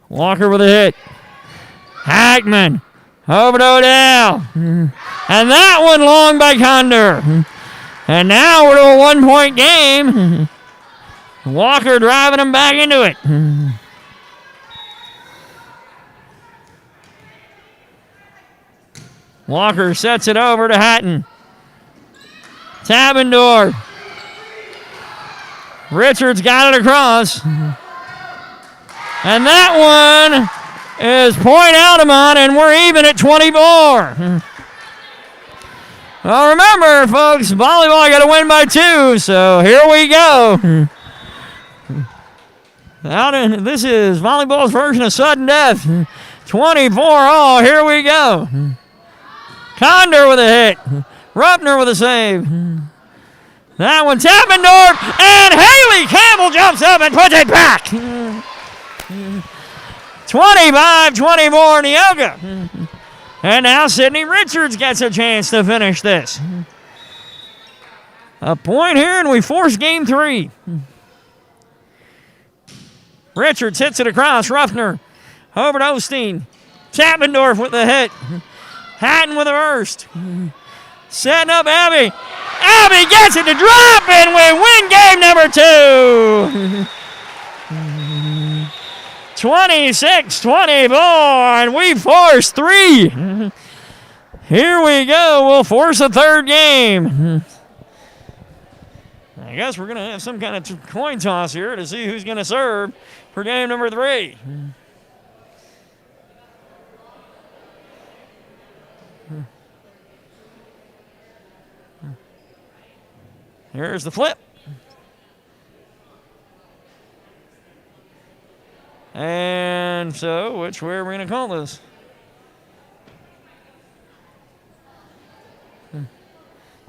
Walker with a hit. Hackman. Over to Odell. And that one long by Condor. And now we're to a 1-point game. Walker driving him back into it. Walker sets it over to Hatton. Tabendorf. Richards got it across. And that one is point Altamont, and we're even at 24. Well, remember, folks, volleyball got to win by 2, so here we go. This is volleyball's version of sudden death. 24 all, here we go. Condor with a hit. Ruppner with a save. That one, Tappendorf, and Haley Campbell jumps up and puts it back. 25-24 Neoga. And now Sydney Richards gets a chance to finish this. A point here, and we force game 3. Richards hits it across. Ruffner over to Osteen. Tappendorf with the hit. Hatton with a burst. Setting up Abby. Abby gets it to drop, and we win game number 2. 26-24, and we force 3. Here we go. We'll force a third game. I guess we're going to have some kind of coin toss here to see who's going to serve for game number 3. Here's the flip. And so, which way are we going to call this?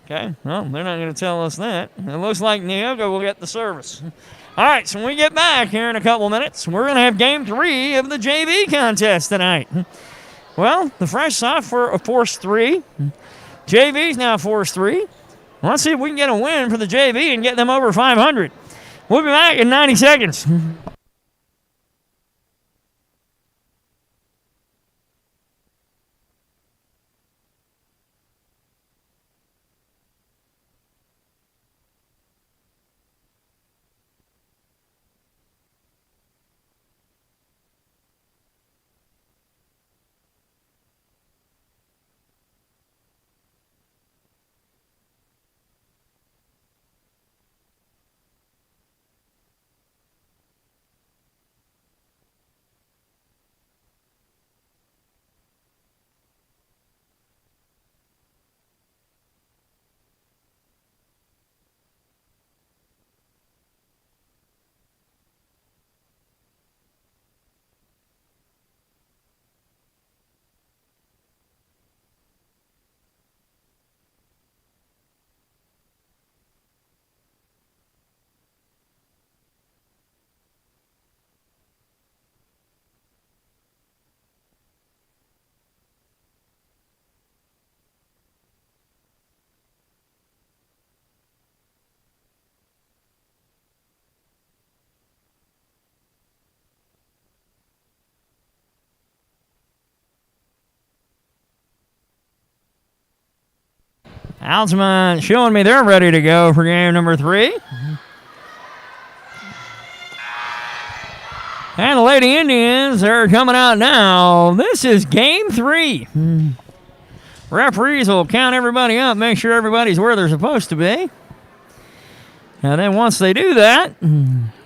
Okay, well, they're not going to tell us that. It looks like Neoga will get the service. All right, so when we get back here in a couple minutes, we're going to have game 3 of the JV contest tonight. Well, the Fresh Soft for a force 3. JV's now force 3. Let's see if we can get a win for the JV and get them over 500. We'll be back in 90 seconds. Altamont showing me they're ready to go for game number 3. And the Lady Indians are coming out now. This is game 3. Referees will count everybody up, make sure everybody's where they're supposed to be. And then once they do that,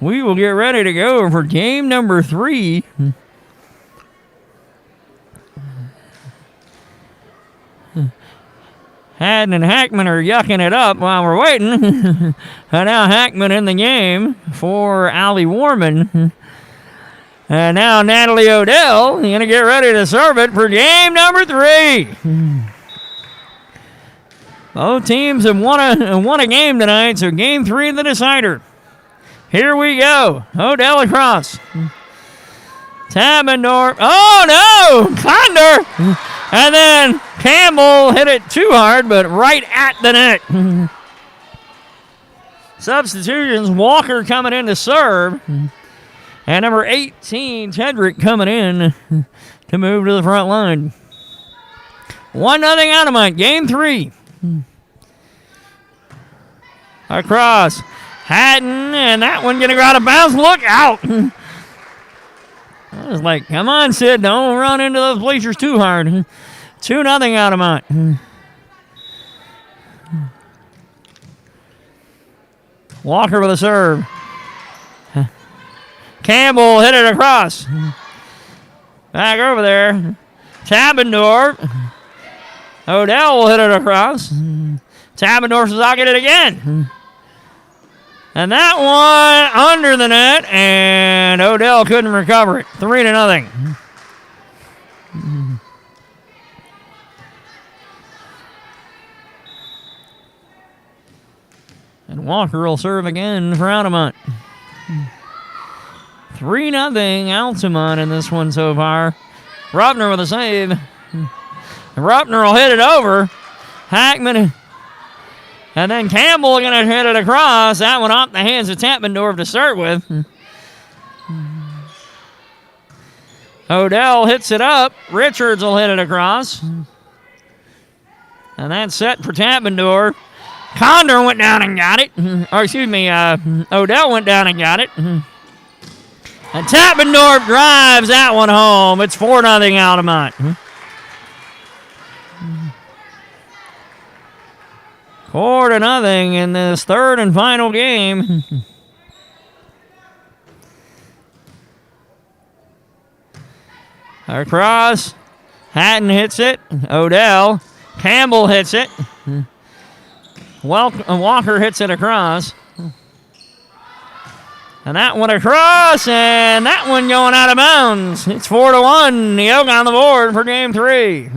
we will get ready to go for game number 3. Haddon and Hackman are yucking it up while we're waiting. And now Hackman in the game for Allie Warman. And now Natalie Odell going to get ready to serve it for game number 3. Both teams have won a game tonight, so game 3 the decider. Here we go. Odell across. Tabendorf. Oh, no! Condor! And then Campbell hit it too hard, but right at the net. Substitutions, Walker coming in to serve. And number 18, Tedrick, coming in to move to the front line. 1-0 Altamont, game 3. Across. Hatton, and that one going to go out of bounds. Look out. I was like, come on, Sid. Don't run into those bleachers too hard. 2-0 Altamont. Walker with a serve. Campbell hit it across. Back over there. Tabendorf. Odell will hit it across. Tabendorf says, I'll get it again. And that one under the net, and Odell couldn't recover it. 3-0. And Walker will serve again for Altamont. 3-0 Altamont in this one so far. Ruppner with a save. Ruppner will hit it over. Hackman. And then Campbell going to hit it across. That one off the hands of Tappendorf to start with. Odell hits it up. Richards will hit it across. And that's set for Tappendorf. Condor went down and got it. Or excuse me, Odell went down and got it. And Tappendorf drives that one home. It's 4-0 Altamont. 4-0 in this third and final game. Across. Hatton hits it. Odell. Campbell hits it. Walker hits it across. And that one across, and that one going out of bounds. It's 4-1. Neoga on the board for game 3.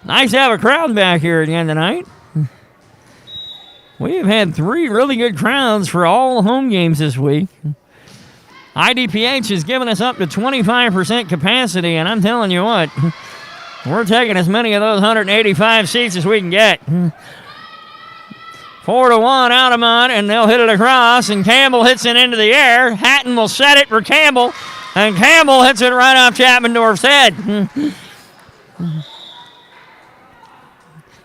Nice to have a crowd back here again tonight. We've had 3 really good crowds for all home games this week. IDPH has given us up to 25% capacity, and I'm telling you what, we're taking as many of those 185 seats as we can get. 4-1 Altamont, and they'll hit it across, and Campbell hits it into the air. Hatton will set it for Campbell, and Campbell hits it right off Chapmandorf's head.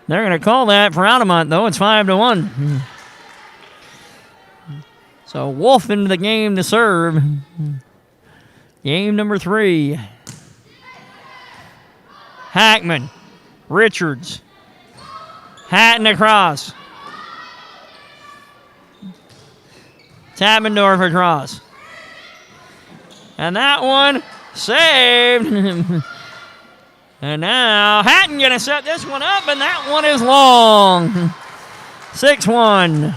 They're going to call that for Altamont, though. It's 5-1. So Wolf into the game to serve. Game number 3. Hackman. Richards. Hatton across. Tappendorf across. And that one saved. And now Hatton going to set this one up, and that one is long. 6-1.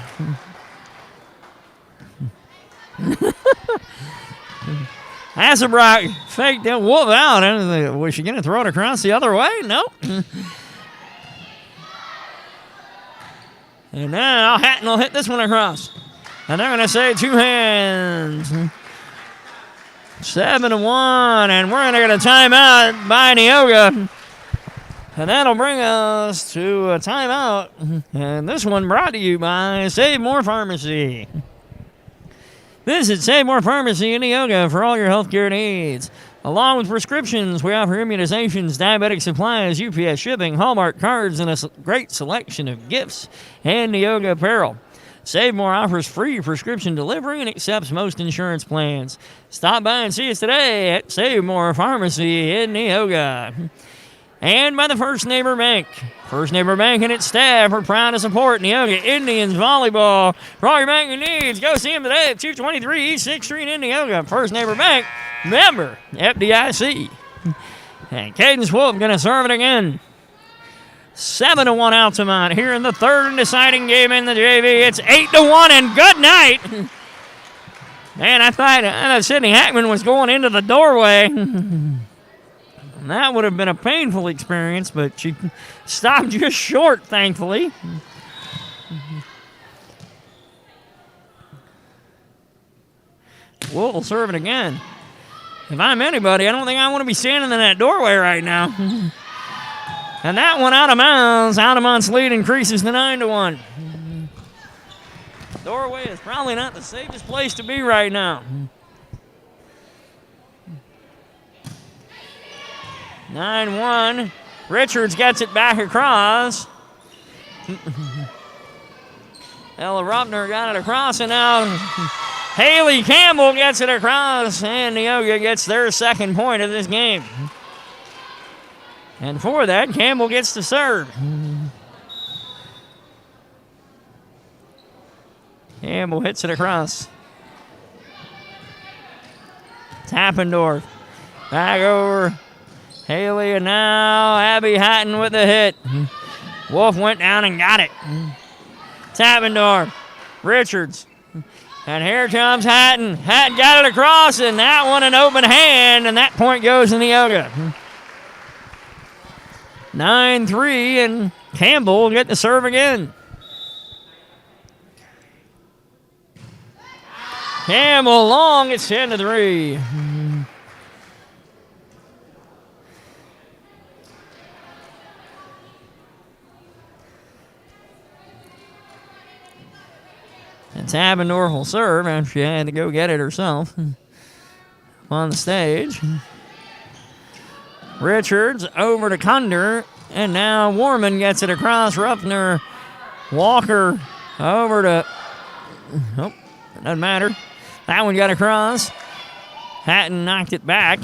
Hasselbrock faked that Wolf out. Was she going to throw it across the other way? Nope. And now Hatton will hit this one across. And they're going to say 2 hands. 7-1, and we're going to get a timeout by Neoga. And that'll bring us to a timeout. And this one brought to you by Save More Pharmacy. Visit Save More Pharmacy in Neoga for all your healthcare needs. Along with prescriptions, we offer immunizations, diabetic supplies, UPS shipping, Hallmark cards, and a great selection of gifts and Neoga apparel. Save More offers free prescription delivery and accepts most insurance plans. Stop by and see us today at Save More Pharmacy in Neoga. And by the First Neighbor Bank. First Neighbor Bank and its staff are proud to support Neoga Indians volleyball. For all your banking needs, go see them today at 223 East 6th Street in Neoga. First Neighbor Bank, member FDIC. And Cadence Wolf going to serve it again. 7-1 Altamont here in the third and deciding game in the JV. It's 8-1 and good night. Man, I thought Sydney Hackman was going into the doorway. That would have been a painful experience, but she stopped just short, thankfully. Wolf will serve it again. If I'm anybody, I don't think I want to be standing in that doorway right now. And that one out of bounds. Altamont's lead increases to 9-1. Doorway is probably not the safest place to be right now. 9-1. Richards gets it back across. Ella Ruppner got it across, and now Haley Campbell gets it across, and Neoga gets their second point of this game. And for that, Campbell gets to serve. Campbell hits it across. Tappendorf. Back over. Haley, and now Abby Hatton with the hit. Wolf went down and got it. Tappendorf. Richards. And here comes Hatton. Hatton got it across, and that one an open hand, and that point goes to Neoga. 9-3, and Campbell will get the serve again. Campbell long, it's 10-3. And Tappendorf will serve after she had to go get it herself on the stage. Richards over to Kunder, and now Warman gets it across. Ruffner, Walker over to, nope, doesn't matter. That one got across. Hatton knocked it back.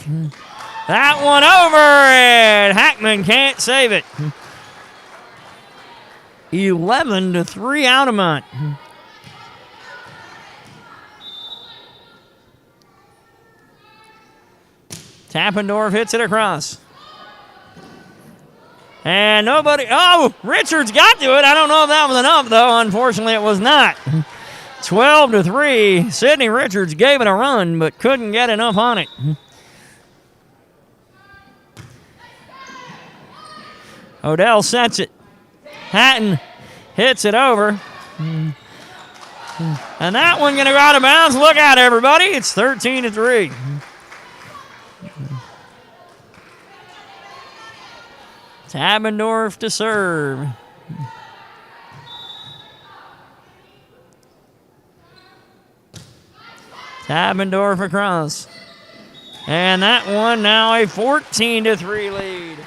That one over, and Hackman can't save it. 11-3 Altamont. Tappendorf hits it across. And nobody, oh, Richards got to it. I don't know if that was enough, though. Unfortunately, it was not. 12-3. Sydney Richards gave it a run, but couldn't get enough on it. Odell sets it. Hatton hits it over. And that one going to go out of bounds. Look out, everybody. It's 13-3. Tappendorf to serve. Tappendorf across. And that one now a 14-3 lead.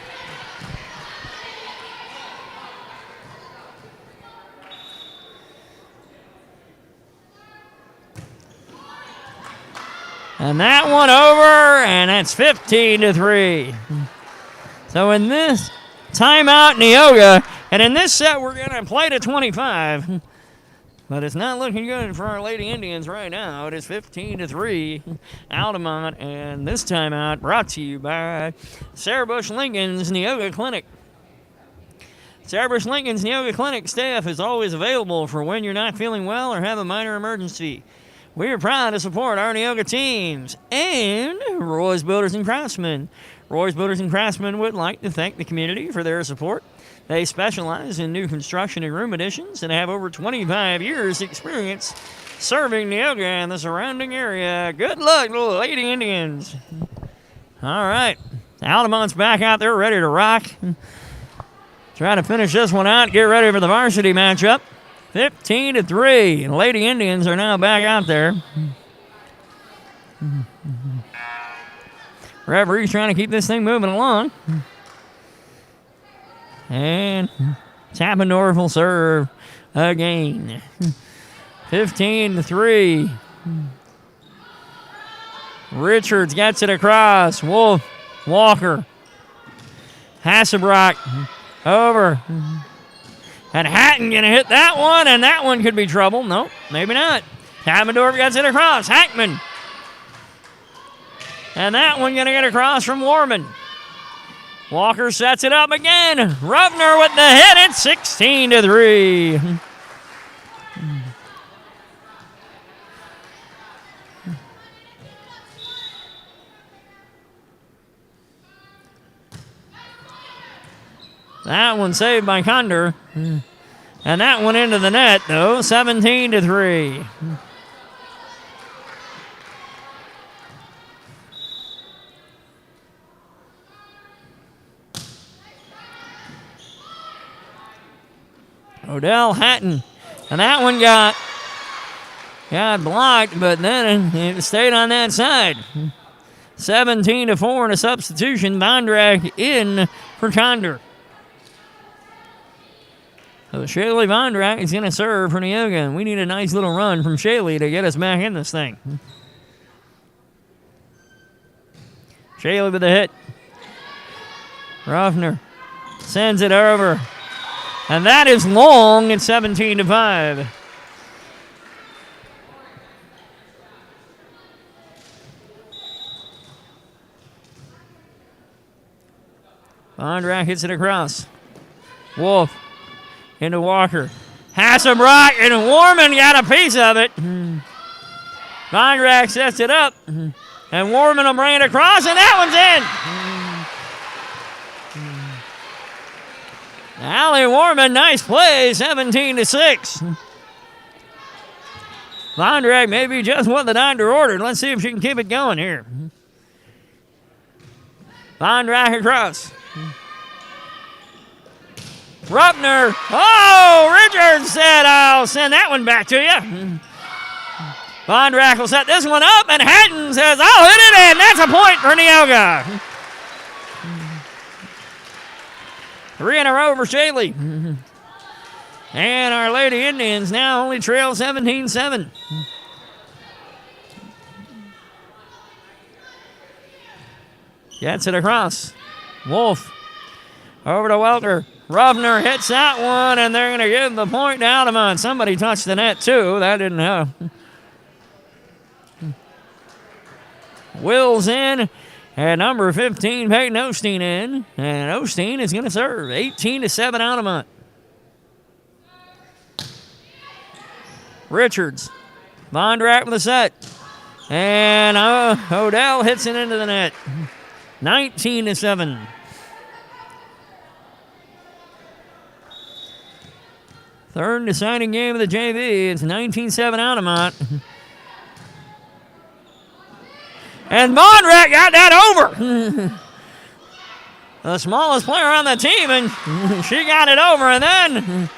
And that one over, and that's 15-3. So in this timeout, Neoga, and in this set we're going to play to 25. But it's not looking good for our Lady Indians right now. It is 15-3 Altamont, and this timeout brought to you by Sarah Bush Lincoln's Neoga Clinic. Sarah Bush Lincoln's Neoga Clinic staff is always available for when you're not feeling well or have a minor emergency. We are proud to support our Neoga teams and Roy's Builders and Craftsmen. Roy's Builders and Craftsmen would like to thank the community for their support. They specialize in new construction and room additions and have over 25 years' experience serving Neoga and the surrounding area. Good luck, little Lady Indians. All right. Altamont's back out there ready to rock. Try to finish this one out. Get ready for the varsity matchup. 15-3. Lady Indians are now back out there. Referee's trying to keep this thing moving along. And Tappendorf will serve again. 15-3. Richards gets it across. Wolf, Walker, Hasselbrock over. And Hatton going to hit that one, and that one could be trouble. Nope, maybe not. Tappendorf gets it across. Hackman. And that one going to get across from Warman. Walker sets it up again. Ruffner with the hit. It's 16-3. That one saved by Kunder. And that one into the net, though. 17-3. Odell Hatton. And that one got got blocked, but then it stayed on that side. 17-4 and a substitution. Vondrack in for Condor. So Shaylee Vondrack is going to serve for Neoga, and we need a nice little run from Shaylee to get us back in this thing. Shaylee with the hit. Ruffner sends it over. And that is long at 17-5. Vondrack hits it across. Wolf into Walker. Hasselbrock and Warman got a piece of it. Vondrack sets it up. And Warman will bring it across, and that one's in. Allie Warman, nice play, 17-6. Vondrack maybe just what the doctor ordered. Let's see if she can keep it going here. Vondrack across. Ruppner. Oh, Richards said, I'll send that one back to you. Vondrack will set this one up, and Hatton says, I'll hit it, and that's a point for Neoga. 3 in a row for Shaylee. And our Lady Indians now only trail 17-7. Gets it across. Wolf over to Welter. Ruffner hits that one, and they're going to give the point to Altamont. Somebody touched the net, too. That didn't help. Wills in, and number 15, Peyton Osteen in. And Osteen is going to serve. 18-7 Altamont. Richards. Vondrack with a set. And Odell hits it into the net. 19-7. Third deciding game of the JV. It's 19-7 Altamont. And Vondrack got that over. The smallest player on the team, and she got it over. And then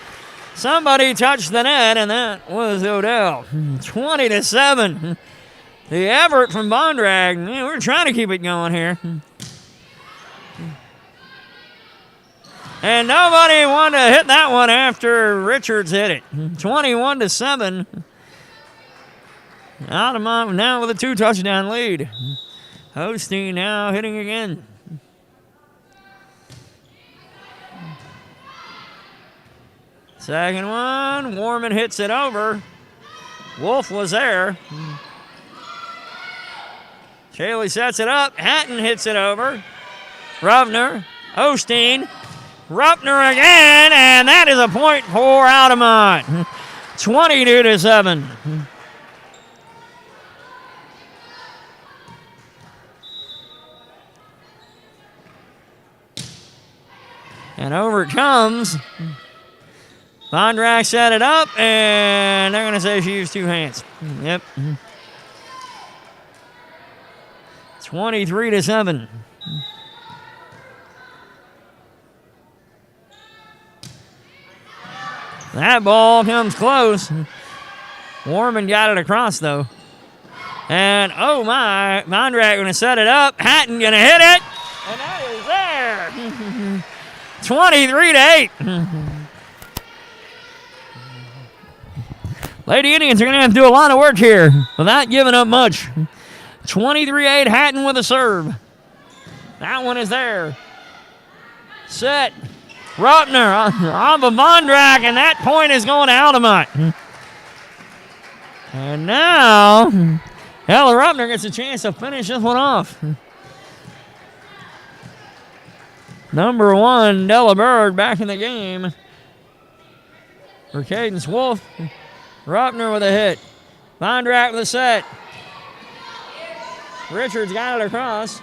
somebody touched the net, and that was Odell. 20-7. The effort from Vondrack. Man, we're trying to keep it going here. And nobody wanted to hit that one after Richards hit it. 21-7. Altamont now with a 2-touchdown lead. Osteen now hitting again. Second one. Warman hits it over. Wolf was there. Shaylee sets it up. Hatton hits it over. Ruffner. Osteen. Ruffner again, and that is a point for Altamont. 22-7. And over it comes. Vondrack set it up, and they're going to say she used two hands. Yep. 23-7. That ball comes close. Warman got it across, though. And, oh, my. Vondrack going to set it up. Hatton going to hit it. And that is there. 23-8. Lady Indians are going to have to do a lot of work here without giving up much. 23-8, Hatton with a serve. That one is there. Set. Ruppner off of Vondrack, and that point is going to Altamont. And now, Ella Ruppner gets a chance to finish this one off. Number 1, Della Bird back in the game for Cadence Wolf. Ruppner with a hit. Vondrack with a set. Richards got it across.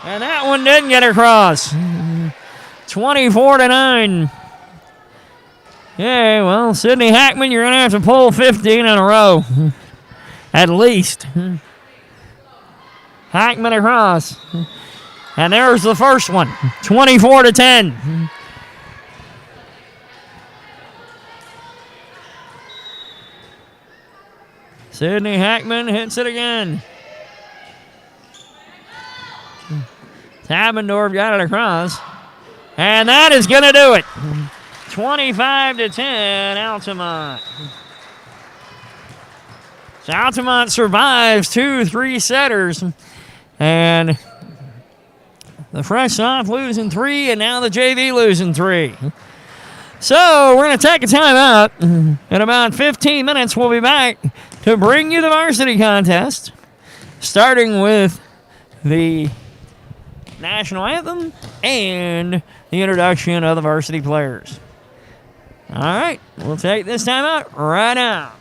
And that one didn't get across. 24-9. Yeah, well, Sydney Hackman, you're going to have to pull 15 in a row. At least. Hackman across. And there's the first one. 24-10. Sydney Hackman hits it again. Tabendorf got it across. And that is going to do it. 25-10, Altamont. So Altamont survives 2 3-setters. And the fresh soft losing 3, and now the JV losing 3. So we're going to take a timeout. In about 15 minutes, we'll be back to bring you the varsity contest, starting with the national anthem and the introduction of the varsity players. All right, we'll take this timeout right now.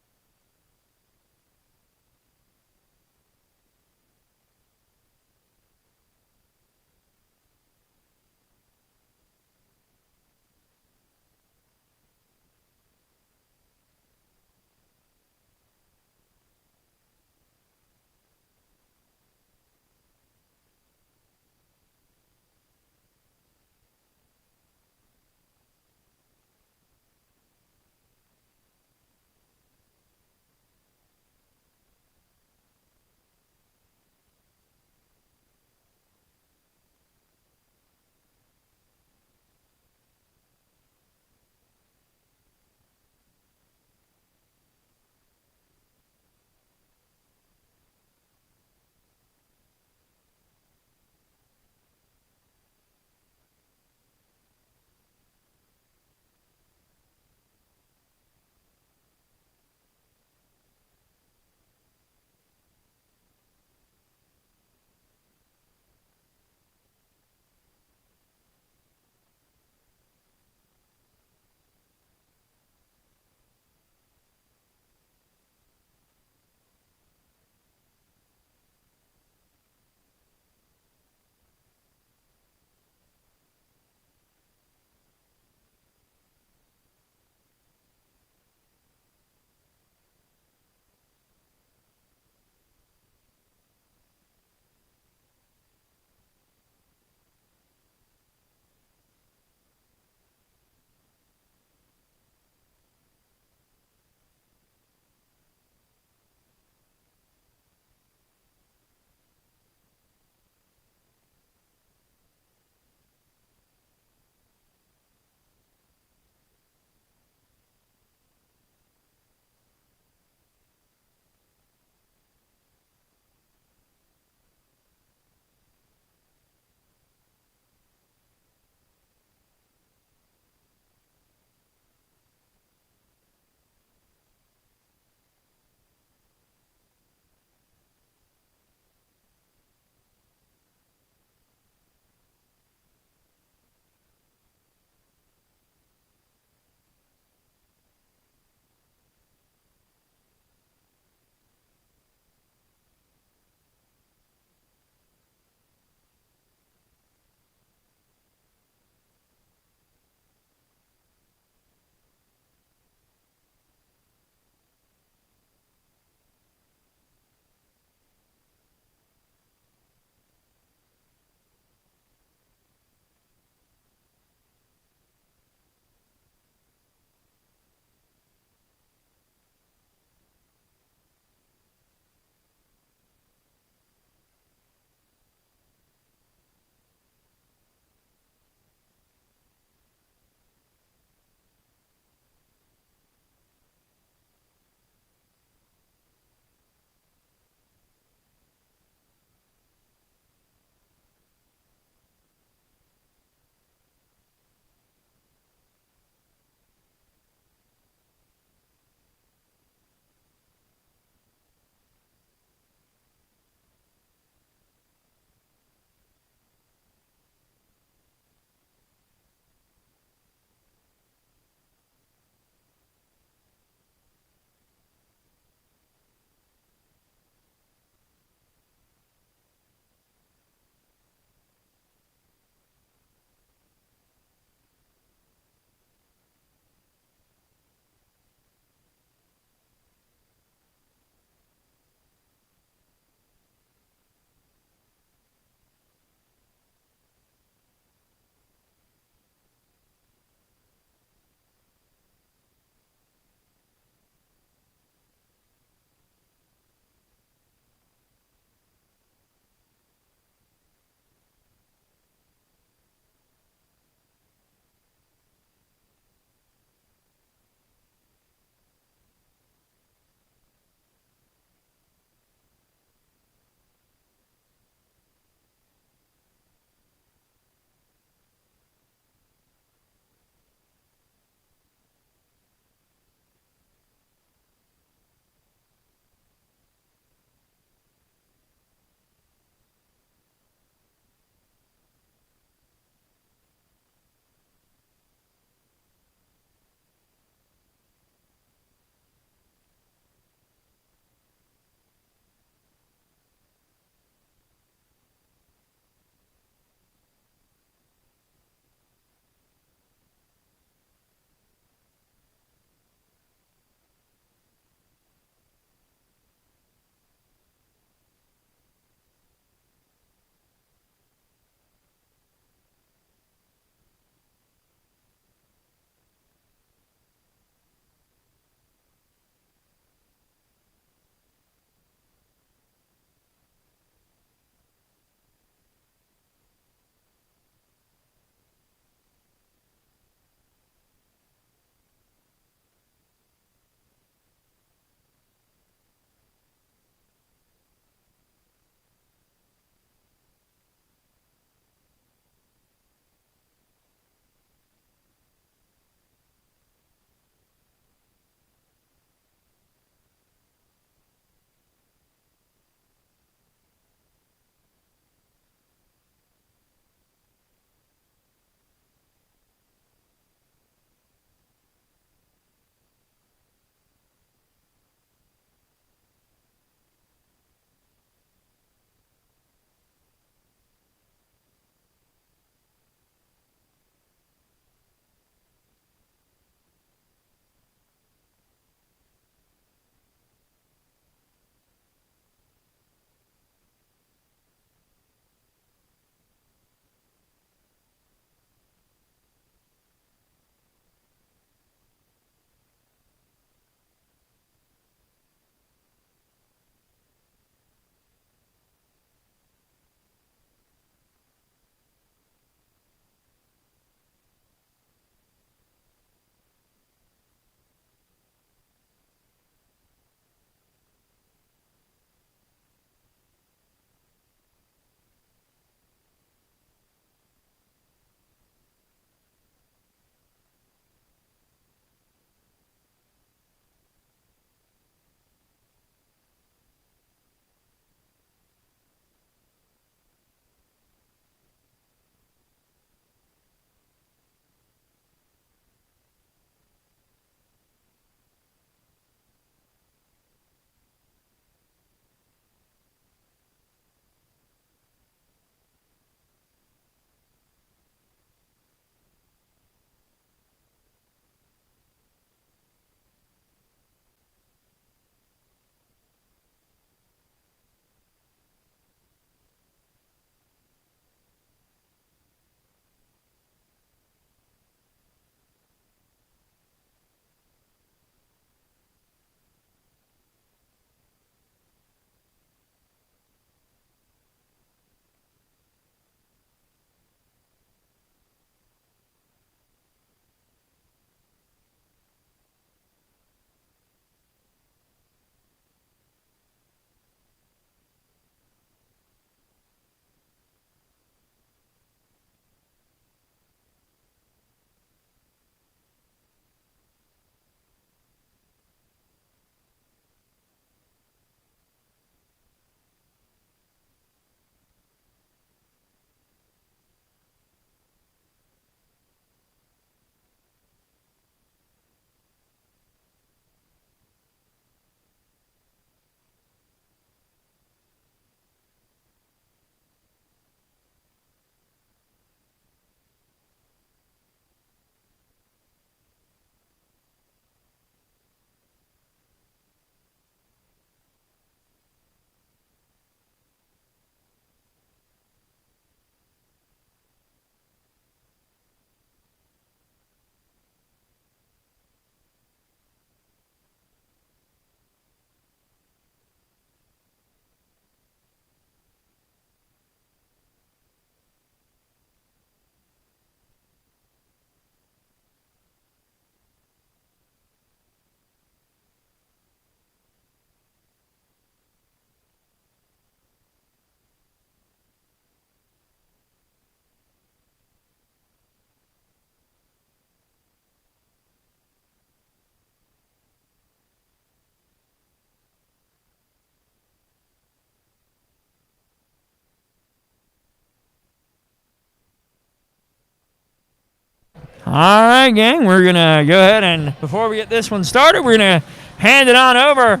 All right, gang, we're going to go ahead and before we get this one started, we're going to hand it on over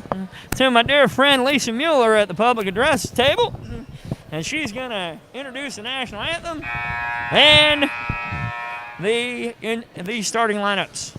to my dear friend Lisa Mueller at the public address table. And she's going to introduce the national anthem and the starting lineups.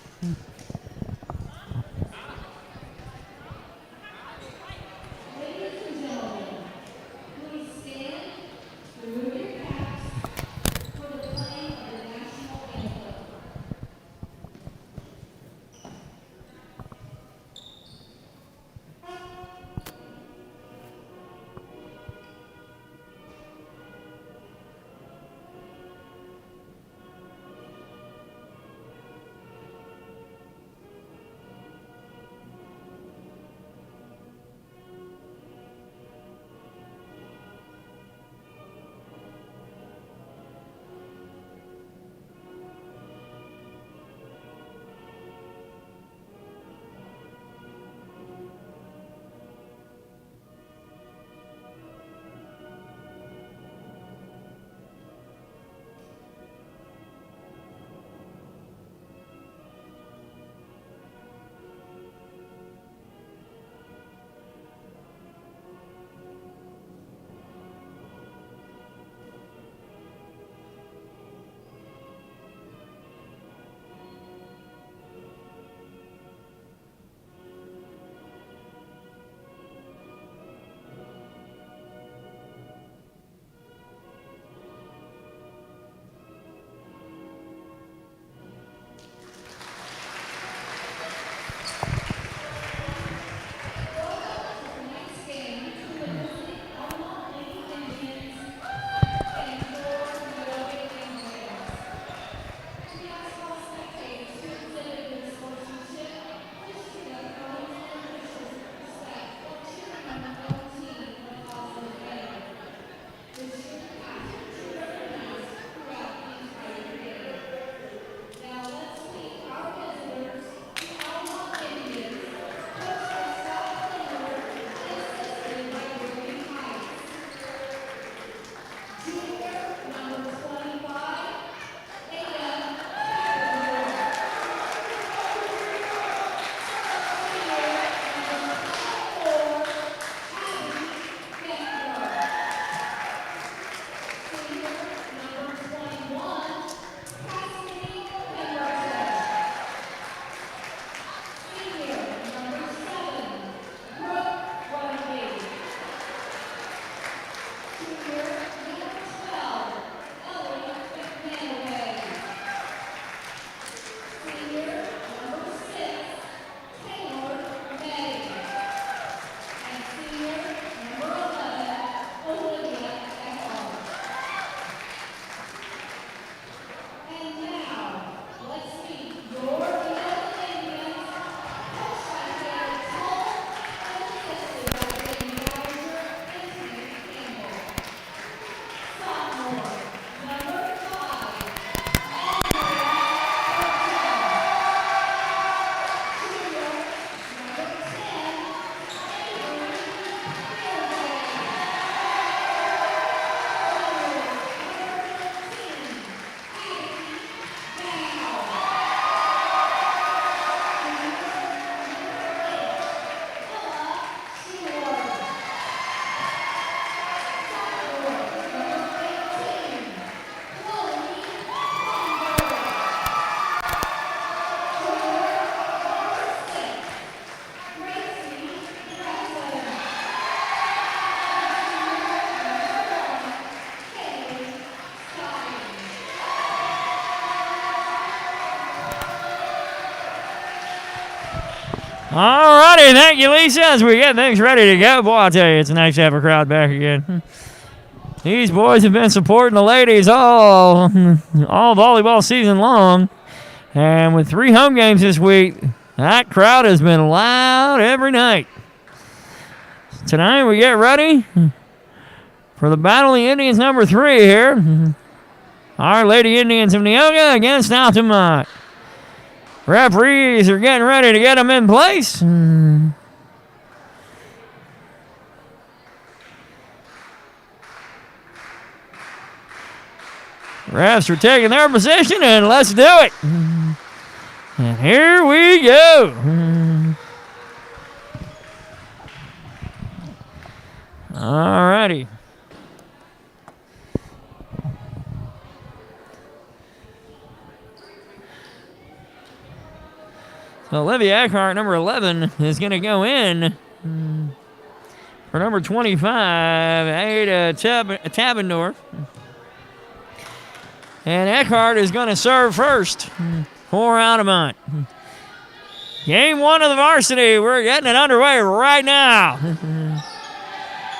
All righty, thank you, Lisa. As we get things ready to go, boy, I'll tell you, it's nice to have a crowd back again. These boys have been supporting the ladies all volleyball season long, and with 3 home games this week, that crowd has been loud every night. Tonight we get ready for the Battle of the Indians number 3 here. Our Lady Indians of Neoga against Altamont. Referees are getting ready to get them in place. Refs are taking their position, and let's do it. And here we go. All righty. So Olivia Eckhart, number 11, is going to go in for number 25, Ada Tabendorf. And Eckhart is going to serve first for Altamont. Game 1 of the varsity. We're getting it underway right now.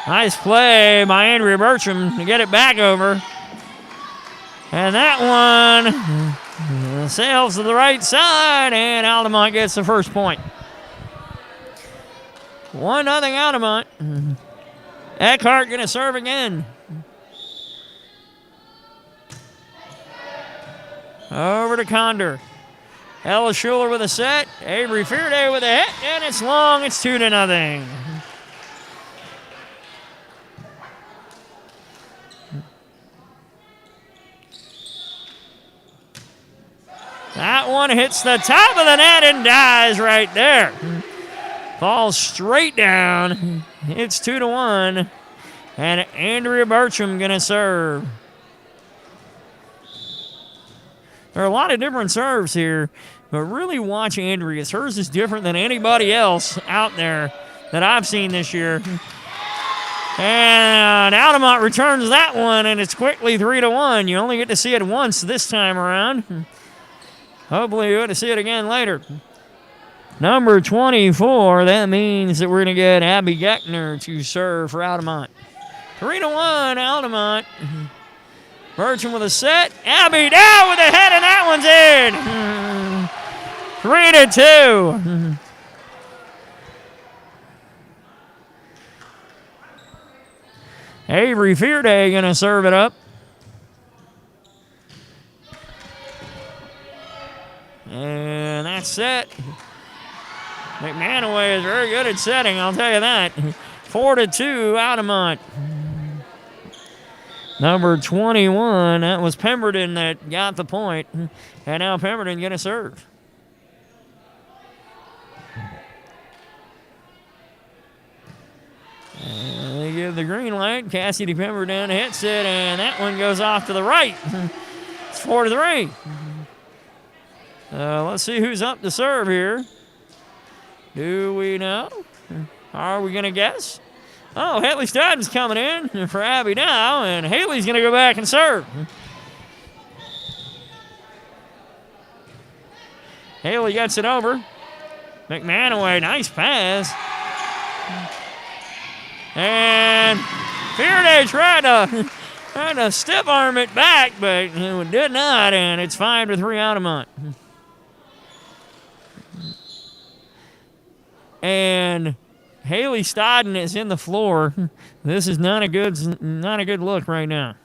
Nice play by Andrea Bertram to get it back over. And that one sails to the right side, and Altamont gets the first point. 1-0 Altamont. Eckhart going to serve again. Over to Condor. Ella Schuler with a set. Avery Fearday with a hit, and it's long. It's 2-0. That one hits the top of the net and dies right there. Falls straight down. It's 2-1. And Andrea Bertram going to serve. There are a lot of different serves here, but really watch Andrea's. Hers is different than anybody else out there that I've seen this year. And Altamont returns that one, and it's quickly 3-1. You only get to see it once this time around. Hopefully you get to see it again later. Number 24, that means that we're going to get Abby Geckner to serve for Altamont. 3-1, Altamont. Bertram with a set. Abby down with a head, and that one's in. 3-2. Avery Fearday going to serve it up. And that's set. McManaway is very good at setting, I'll tell you that. 4-2, Altamont. Number 21, that was Pemberton that got the point. And now Pemberton going to serve. And they give the green light. Cassidy Pemberton hits it, and that one goes off to the right. It's 4-3. Let's see who's up to serve here. Do we know? Are we going to guess? Oh, Haley Stoughton's coming in for Abby now, and Haley's going to go back and serve. Haley gets it over. McManaway, nice pass. And Fearday tried to stiff arm it back, but it did not, and it's 5-3 Altamont. And Haley Stodden is in the floor. This is not a good look right now.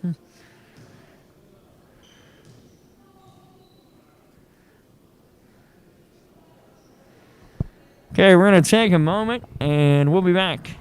Okay, we're going to take a moment, and we'll be back.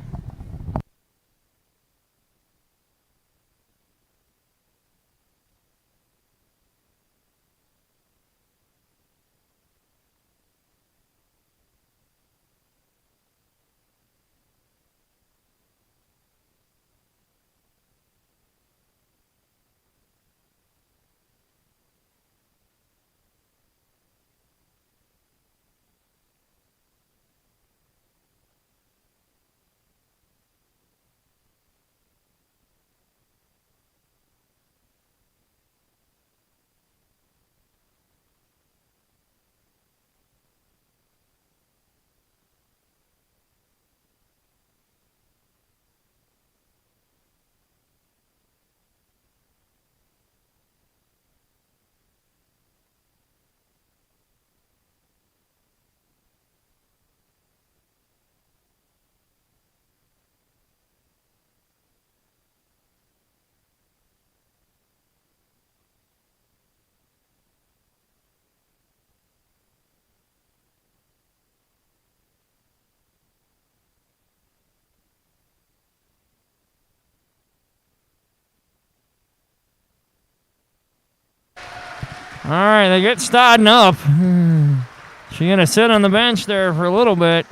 All right, they get Stodden up. She's going to sit on the bench there for a little bit.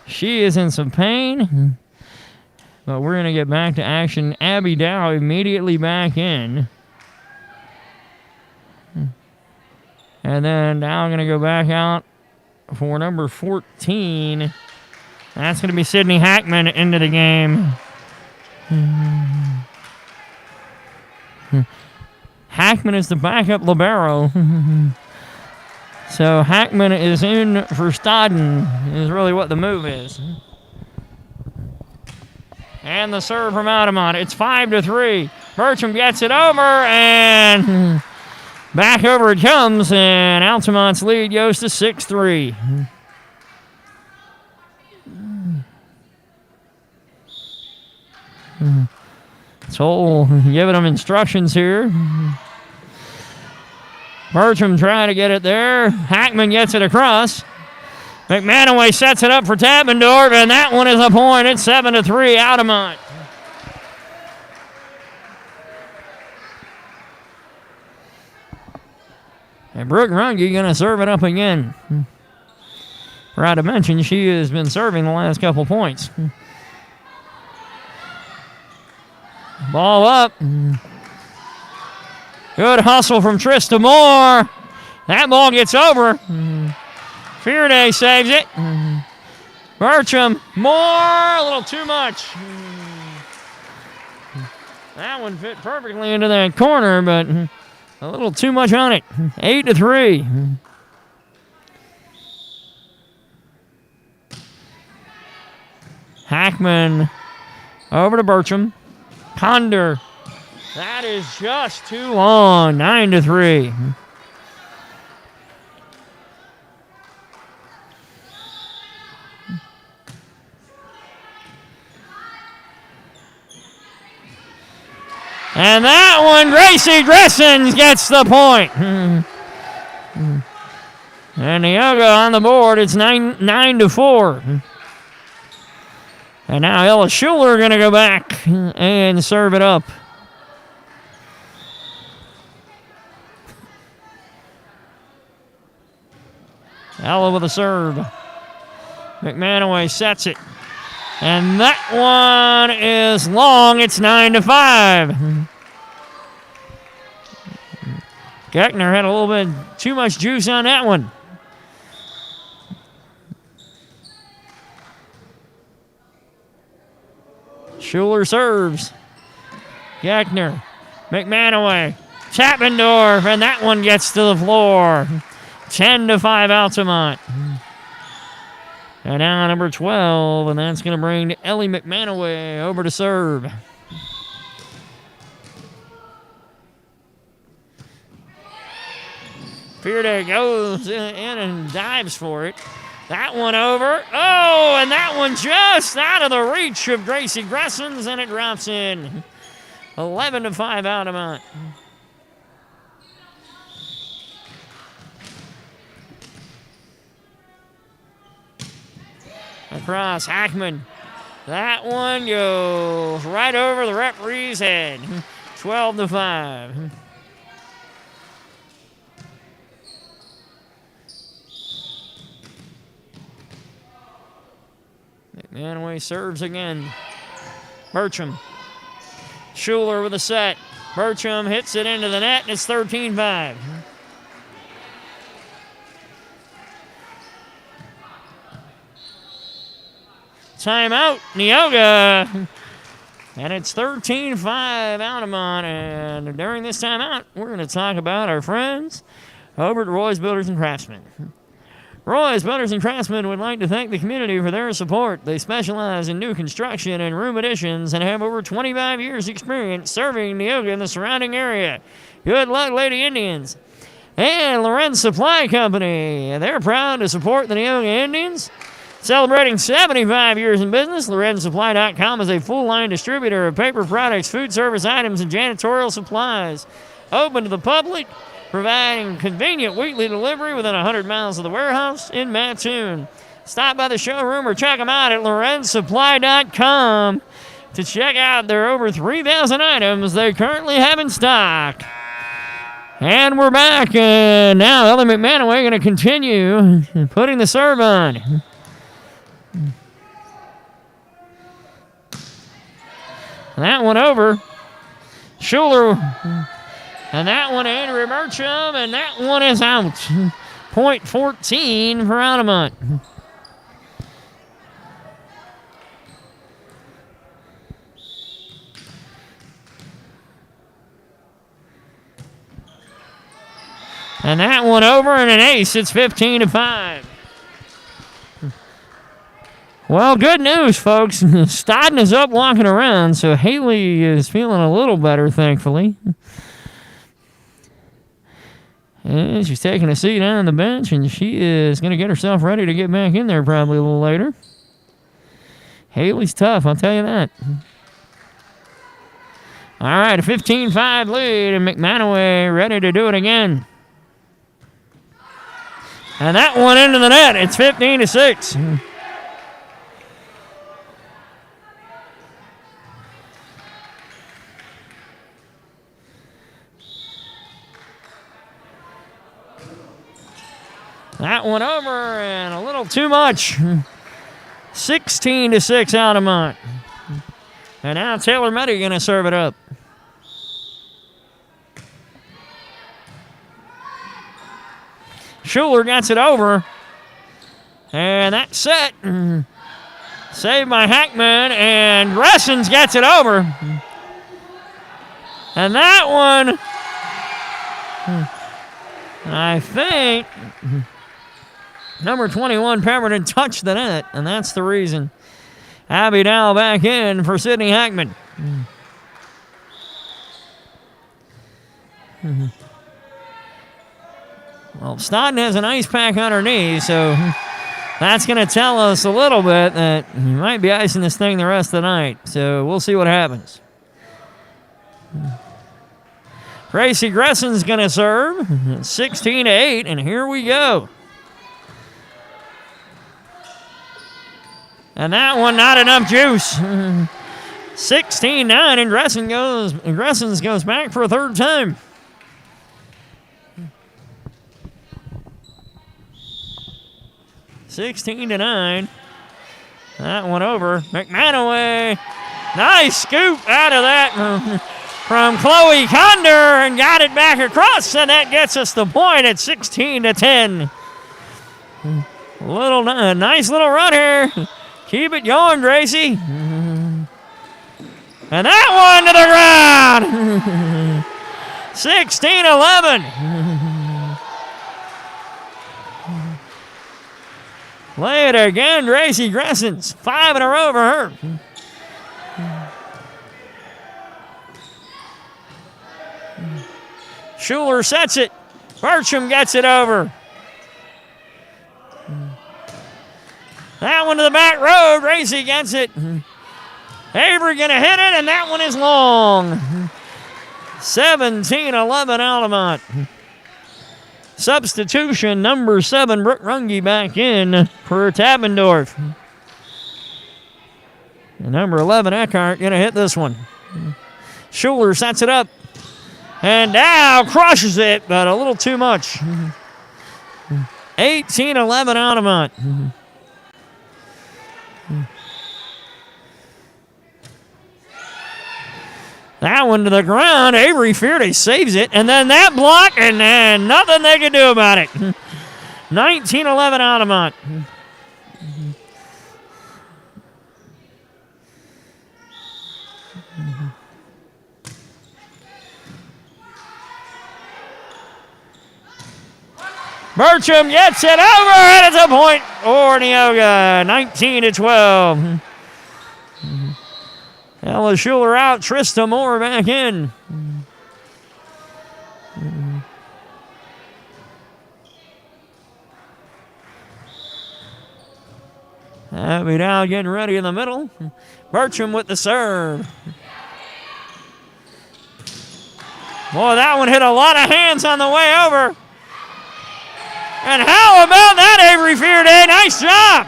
She is in some pain. But we're going to get back to action. Abby Dow immediately back in. And then Dow going to go back out for number 14. That's going to be Sydney Hackman into the game. Hackman is the backup libero. So Hackman is in for Stodden is really what the move is. And the serve from Altamont. It's 5-3. Bertram gets it over and back over it comes, and Altamont's lead goes to 6-3. So giving them instructions here. Bertram trying to get it there. Hackman gets it across. McManaway sets it up for Tappendorf, and that one is a point. It's 7-3, Altamont. And Brooke Runge going to serve it up again. Forgot to mention she has been serving the last couple points. Ball up. Good hustle from Trista Moore. That ball gets over. Fearday saves it. Bertram, Moore, a little too much. That one fit perfectly into that corner, but a little too much on it. 8-3. Hackman over to Bertram. Ponder. That is just too long. 9-3. And that one, Gracie Gressens gets the point. And Neoga on the board. It's 9-4. And now Ella Schuler going to go back and serve it up. Ella with a serve. McManaway sets it. And that one is long. It's 9-5. Geckner had a little bit too much juice on that one. Schuler serves. Geckner. McManaway. Tappendorf. And that one gets to the floor. 10-5 Altamont. And now number 12, and that's going to bring Ellie McManaway over to serve. Fearday goes in and dives for it. That one over. Oh, and that one just out of the reach of Gracie Gressens, and it drops in. 11-5 Altamont. Across Hackman. That one goes right over the referee's head. 12-5. McManaway serves again. Bertram. Schuler with a set. Bertram hits it into the net, and it's 13-5. Timeout, Neoga. And it's 13-5 Altamont. And during this timeout, we're going to talk about our friends over at Roy's Builders and Craftsmen. Roy's Builders and Craftsmen would like to thank the community for their support. They specialize in new construction and room additions and have over 25 years experience serving Neoga and the surrounding area. Good luck, Lady Indians. And Lorenz Supply Company. They're proud to support the Neoga Indians. Celebrating 75 years in business, LorenzSupply.com is a full-line distributor of paper products, food service items, and janitorial supplies. Open to the public, providing convenient weekly delivery within 100 miles of the warehouse in Mattoon. Stop by the showroom or check them out at LorenzSupply.com to check out their over 3,000 items they currently have in stock. And we're back. And now Ellie McManaway going to continue putting the serve on. That one over. Schuler. And that one, Andrea Mercham. And that one is out. Point 14 for Altamont. And that one over and an ace. It's 15-5. Well, good news, folks. Stodden is up walking around, so Haley is feeling a little better, thankfully. And she's taking a seat on the bench, and she is going to get herself ready to get back in there probably a little later. Haley's tough, I'll tell you that. All right, a 15-5 lead, and McManaway ready to do it again. And that one into the net. It's 15-6. That one over and a little too much. 16-6 Altamont. And now Taylor Meddy going to serve it up. Schuler gets it over. And that's set. Saved by Hackman. And Gressens gets it over. And that one, I think, number 21, Pemberton touched the net. And that's the reason. Abby Dow back in for Sydney Hackman. Well, Stodden has an ice pack on her knee, so that's going to tell us a little bit that he might be icing this thing the rest of the night. So we'll see what happens. Gracie Gresson's going to serve. 16-8, and here we go. And that one, not enough juice. 16-9, and Gressons goes back for a third time. (16-9). That one over. McManaway. Nice scoop out of that from Chloe Conder and got it back across, and that gets us the point at 16-10. Nice little run here. Keep it going, Gracie. And that one to the ground. 16-11. Play it again, Gracie Gressens. 5 in a row for her. Schuler sets it. Bertram gets it over. That one to the back row. Gracie gets it. Avery going to hit it, and that one is long. 17-11 Altamont. Substitution, number 7, Brooke Runge back in for Tabendorf. And number 11, Eckhart, going to hit this one. Schuler sets it up. And Dow crushes it, but a little too much. 18-11 Altamont. That one to the ground. Avery Fearday saves it. And then that block, and then nothing they can do about it. 19-11 Altamont. Bertram gets it over, and it's a point for Neoga. 19-12. Ella Schuler out, Trista Moore back in. Abby Dow getting ready in the middle. Bertram with the serve. Boy, that one hit a lot of hands on the way over. And how about that, Avery Fearday? Nice job.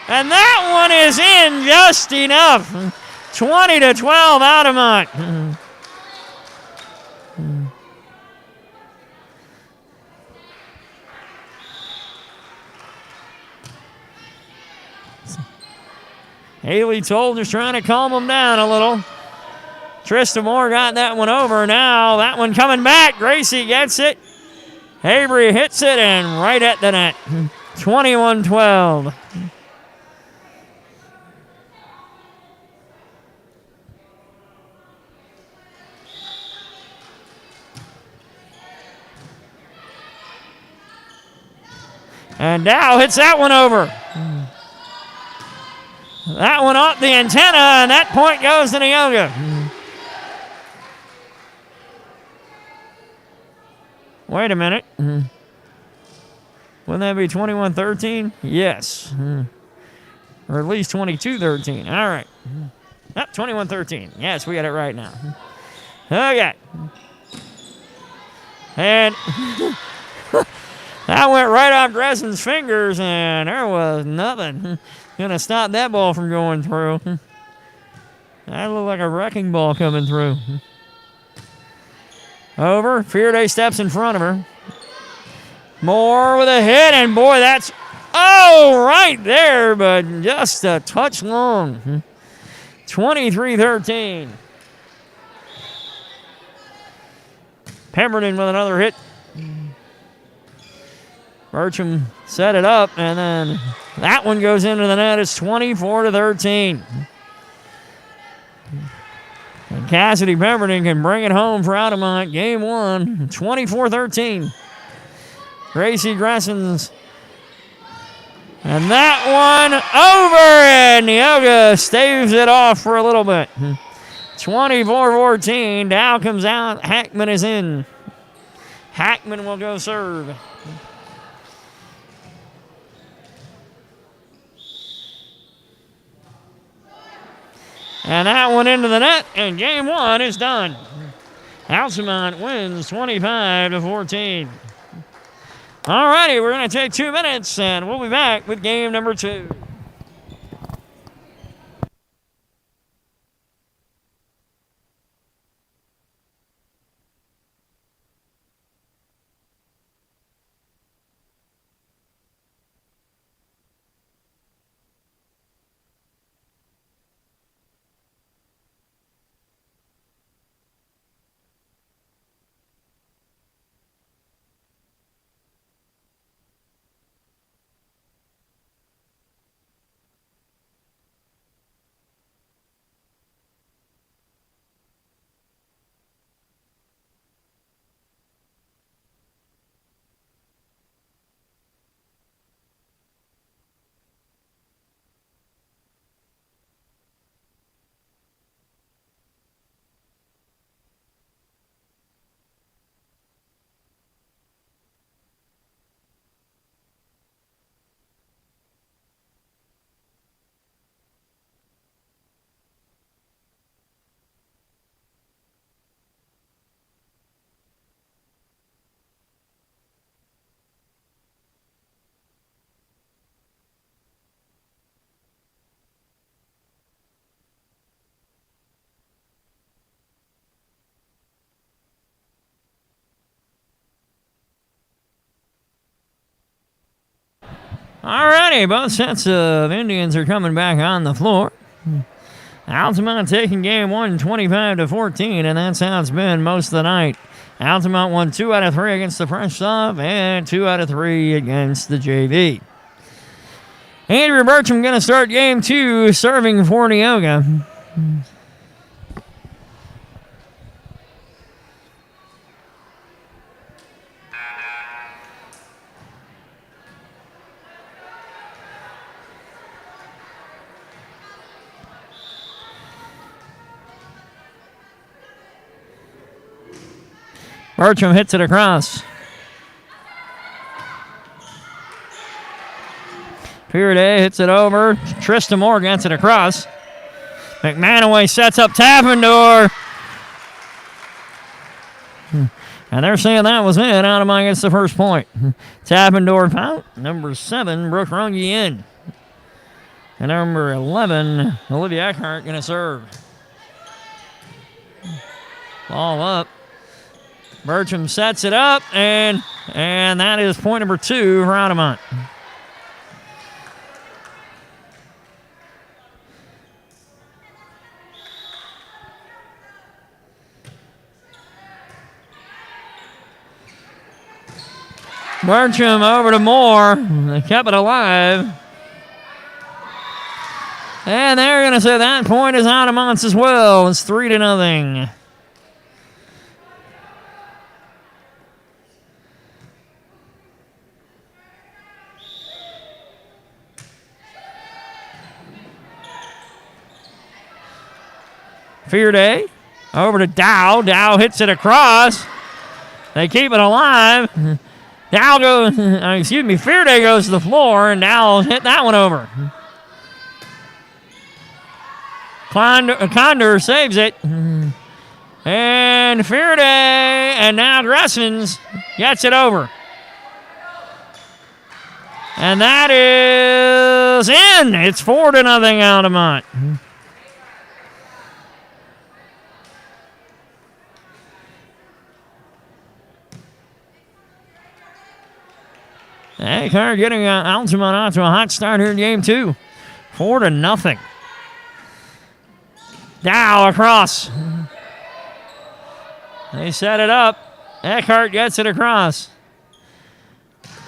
And that one is in just enough. 20-12 Altamont. Haley Toll just trying to calm them down a little. Trista Moore got that one over. Now that one coming back. Gracie gets it. Avery hits it and right at the net. 21-12. And Dow hits that one over. That one off the antenna, and that point goes to Neoga. Wait a minute. Wouldn't that be 21-13? Yes. Or at least 22-13. All right. Yep, 21-13. Yes, we got it right now. Okay. And that went right off Gresson's fingers, and there was nothing gonna stop that ball from going through. That looked like a wrecking ball coming through. Over. Fearday steps in front of her. Moore with a hit, and boy, that's right there, but just a touch long. 23-13. Pemberton with another hit. Bertram set it up, and then that one goes into the net. It's 24-13. And Cassidy Pemberton can bring it home for Altamont. Game 1, 24-13. Gracie Gressons. And that one over, and Neoga staves it off for a little bit. 24-14. Dow comes out. Hackman is in. Hackman will go serve. And that one into the net, and game 1 is done. Altamont wins 25-14. All righty, we're going to take 2 minutes, and we'll be back with game number 2. All righty, both sets of Indians are coming back on the floor. Altamont taking game 1 25-14, and that's how it's been most of the night. Altamont won 2 out of 3 against the Fresh Sub and 2 out of 3 against the JV. Andrew Bertram going to start game 2 serving for Neoga. Bertram hits it across. Fearday hits it over. Trista Moore gets it across. McManaway sets up Tappendor. And they're saying that was it. Altamont gets the first point. Tappendor out. Number 7, Brooke Runge in. And number 11, Olivia Eckhart going to serve. Ball up. Bertram sets it up, and that is point number 2 for Altamont. Bertram over to Moore. They kept it alive. And they're going to say that point is Altamont's as well. It's 3-0. Fearday over to Dow. Dow hits it across. They keep it alive. Dow goes, Fearday goes to the floor, and Dow hit that one over. Condor saves it. And Fearday, and now Gressens gets it over. And that is in. It's 4-0 Altamont. Eckhart getting Altamont out to a hot start here in game 2. 4-0. Dow across. They set it up. Eckhart gets it across.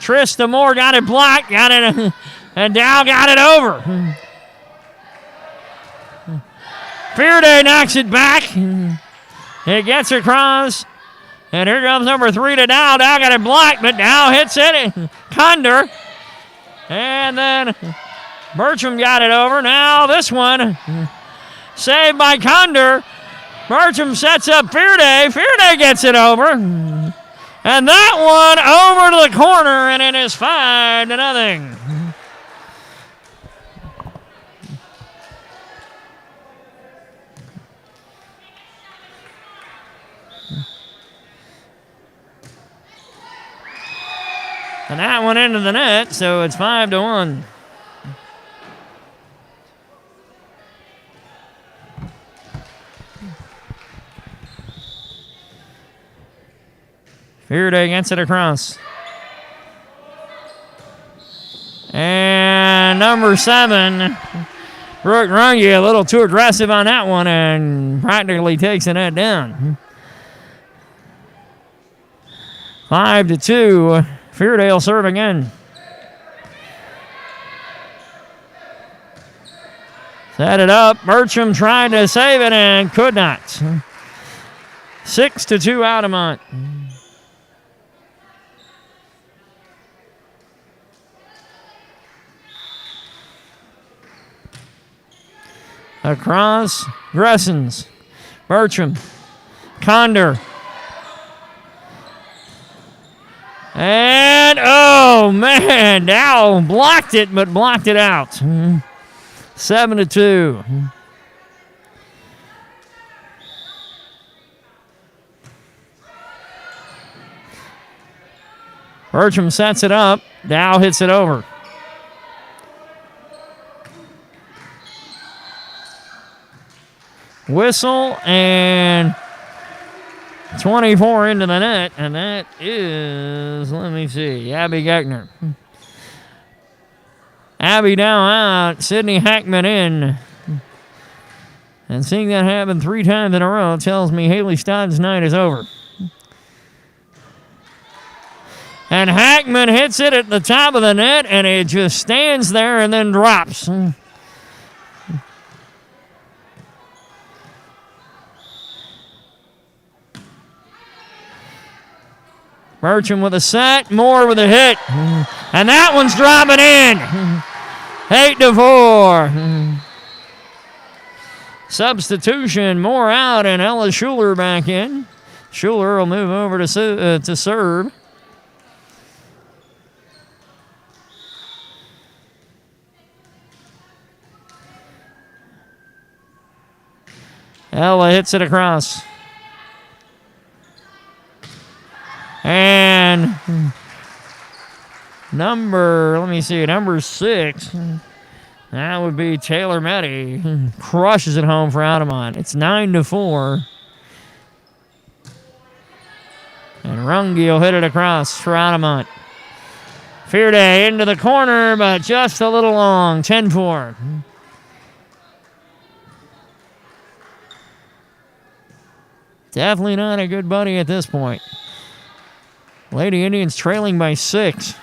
Trista Moore got it blocked, got it, and Dow got it over. Fearday knocks it back. It gets across. And here comes number 3 to Dow. Dow got it blocked, but Dow hits it. Condor. And then Bertram got it over. Now this one. Saved by Condor. Bertram sets up Fearday. Fearday gets it over. And that one over to the corner, and it is 5-0. And that one into the net, so it's 5-1. Fearday gets it across. And number 7, Brooke Runge, a little too aggressive on that one and practically takes the net down. 5-2. Fearday will serve again. Set it up. Bertram tried to save it and could not. 6-2 Altamont. Across. Gressens. Bertram. Condor. And, oh, man, Dow blocked it, but blocked it out. 7-2. Bertram sets it up. Dow hits it over. Whistle and 24 into the net, and that is, let me see, Abby Geckner. Abby Dow out, Sydney Hackman in. And seeing that happen 3 times in a row tells me Haley Stodd's night is over. And Hackman hits it at the top of the net, and it just stands there and then drops. Bertram with a set, Moore with a hit. And that one's dropping in. 8-4. Substitution, Moore out, and Ella Schuler back in. Schuler will move over to serve. Ella hits it across. And number 6, that would be Taylor Meddy. Crushes it home for Altamont. It's 9-4. And Runge will hit it across for Altamont. Fearday into the corner, but just a little long. 10-4. Definitely not a good buddy at this point. Lady Indians trailing by 6.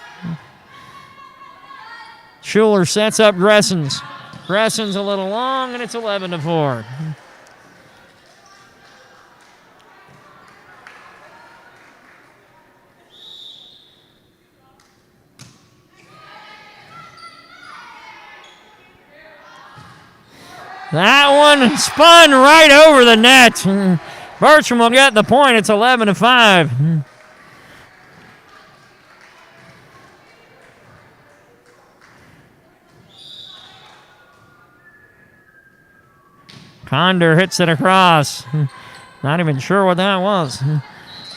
Schuler sets up Gressens. Gressens a little long, and it's 11-4. That one spun right over the net. Bertram will get the point. It's 11-5. Condor hits it across. Not even sure what that was.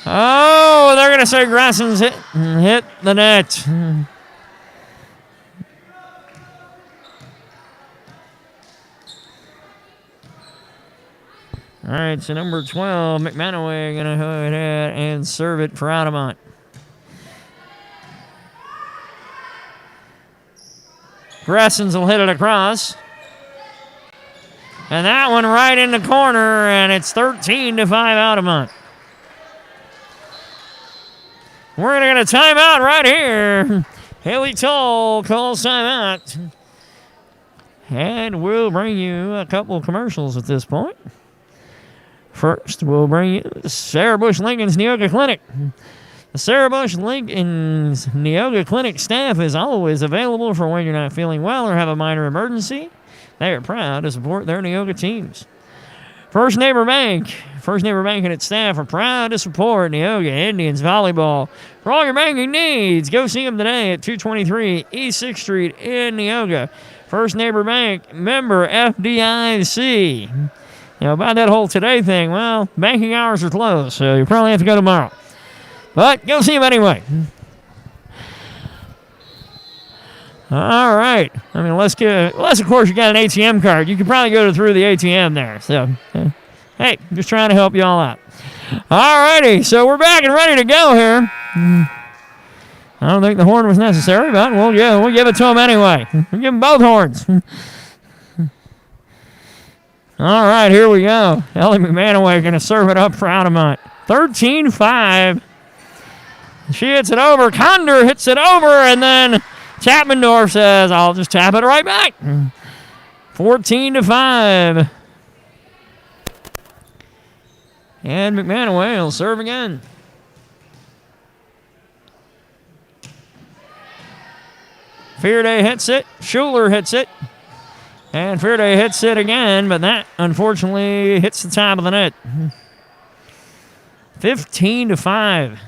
Oh, they're going to say Gressens hit the net. All right, so number 12, McManaway, going to go ahead and serve it for Altamont. Gressens will hit it across. And that one right in the corner, and it's 13-5 Altamont. We're going to get a timeout right here. Haley Toll calls timeout. And we'll bring you a couple of commercials at this point. First, we'll bring you Sarah Bush Lincoln's Neoga Clinic. The Sarah Bush Lincoln's Neoga Clinic staff is always available for when you're not feeling well or have a minor emergency. They are proud to support their Neoga teams. First Neighbor Bank and its staff are proud to support Neoga Indians Volleyball. For all your banking needs, go see them today at 223 East 6th Street in Neoga. First Neighbor Bank, member FDIC. You know, about that whole today thing, well, banking hours are closed, so you probably have to go tomorrow. But go see them anyway. All right. I mean, unless of course you got an ATM card, you could probably go through the ATM there. So, hey, just trying to help you all out. All righty. So we're back and ready to go here. I don't think the horn was necessary, but we'll give it to them anyway. We'll give them both horns. All right, here we go. Ellie McManaway going to serve it up for Altamont. 13-5. She hits it over. Condor hits it over, and then Chapmandorf says, I'll just tap it right back. 14-5. And McManaway will serve again. Fearday hits it. Schuler hits it. And Fearday hits it again, but that unfortunately hits the top of the net. 15-5.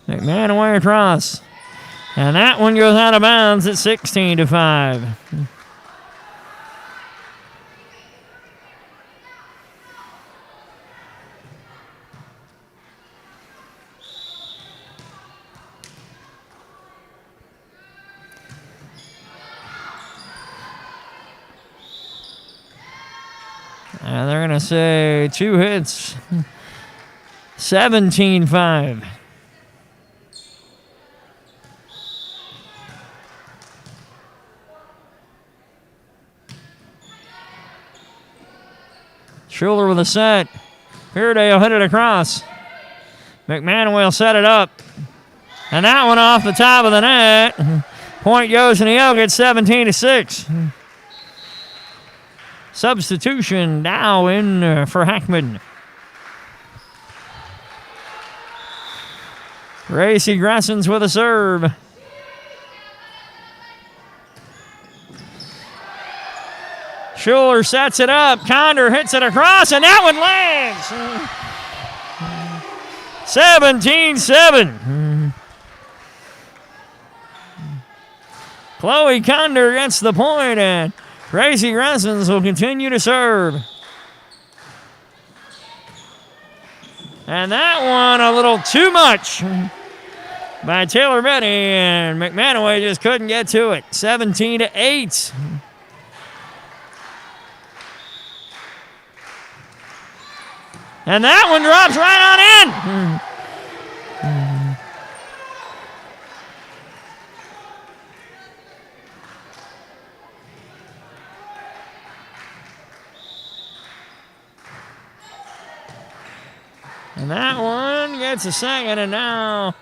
McManaway across. And that one goes out of bounds at 16-5. And they're going to say 2 hits. 17-5. Schuler with a set. Fearday will hit it across. McManaway will set it up. And that one off the top of the net. Point goes to Neoga at 17-6. Substitution now in for Hackman. Gracie Gressens with a serve. Schuler sets it up. Condor hits it across, and that one lands. 17-7. Chloe Condor gets the point, and Gracie Gressens will continue to serve. And that one a little too much by Taylor Betty, and McManaway just couldn't get to it. 17-8. And that one drops right on in. And that one gets a second, and now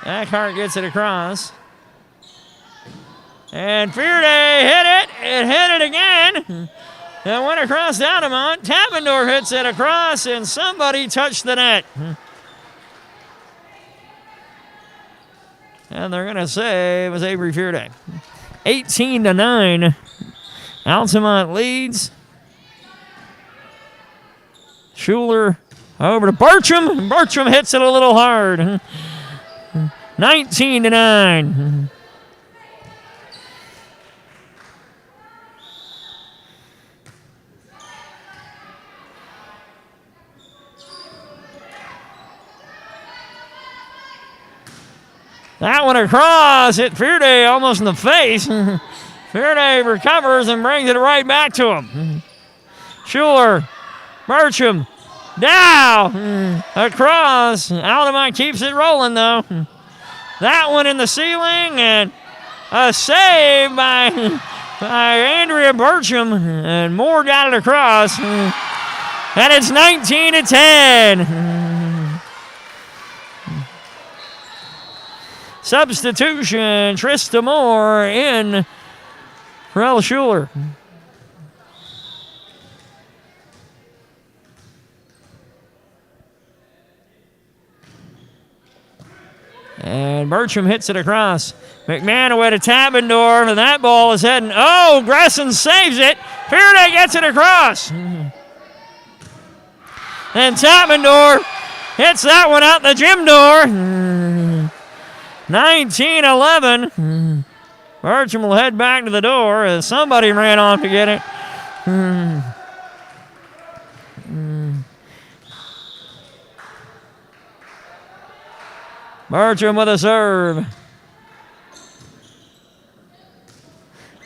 Eckhart gets it across. And Fearday hit it. It hit it again. It went across Altamont. Tappendorf hits it across, and somebody touched the net. And they're going to say it was Avery Fearday. 18-9. Altamont leads. Schuler over to Bertram. Bertram hits it a little hard. 19-9. That one across, hit Fearday almost in the face. Fearday recovers and brings it right back to him. Schuler, Bertram, down, across. Altamont keeps it rolling, though. That one in the ceiling, and a save by Andrea Bertram, and Moore got it across. And it's 19-10. Substitution, Trista Moore in for Ella Schuler. And Bertram hits it across. McManaway to Tappendorf, and that ball is heading. Oh, Gresson saves it. Fearday gets it across. And Tappendorf hits that one out the gym door. 19-11. Bertram will head back to the door as somebody ran off to get it. Bertram with a serve.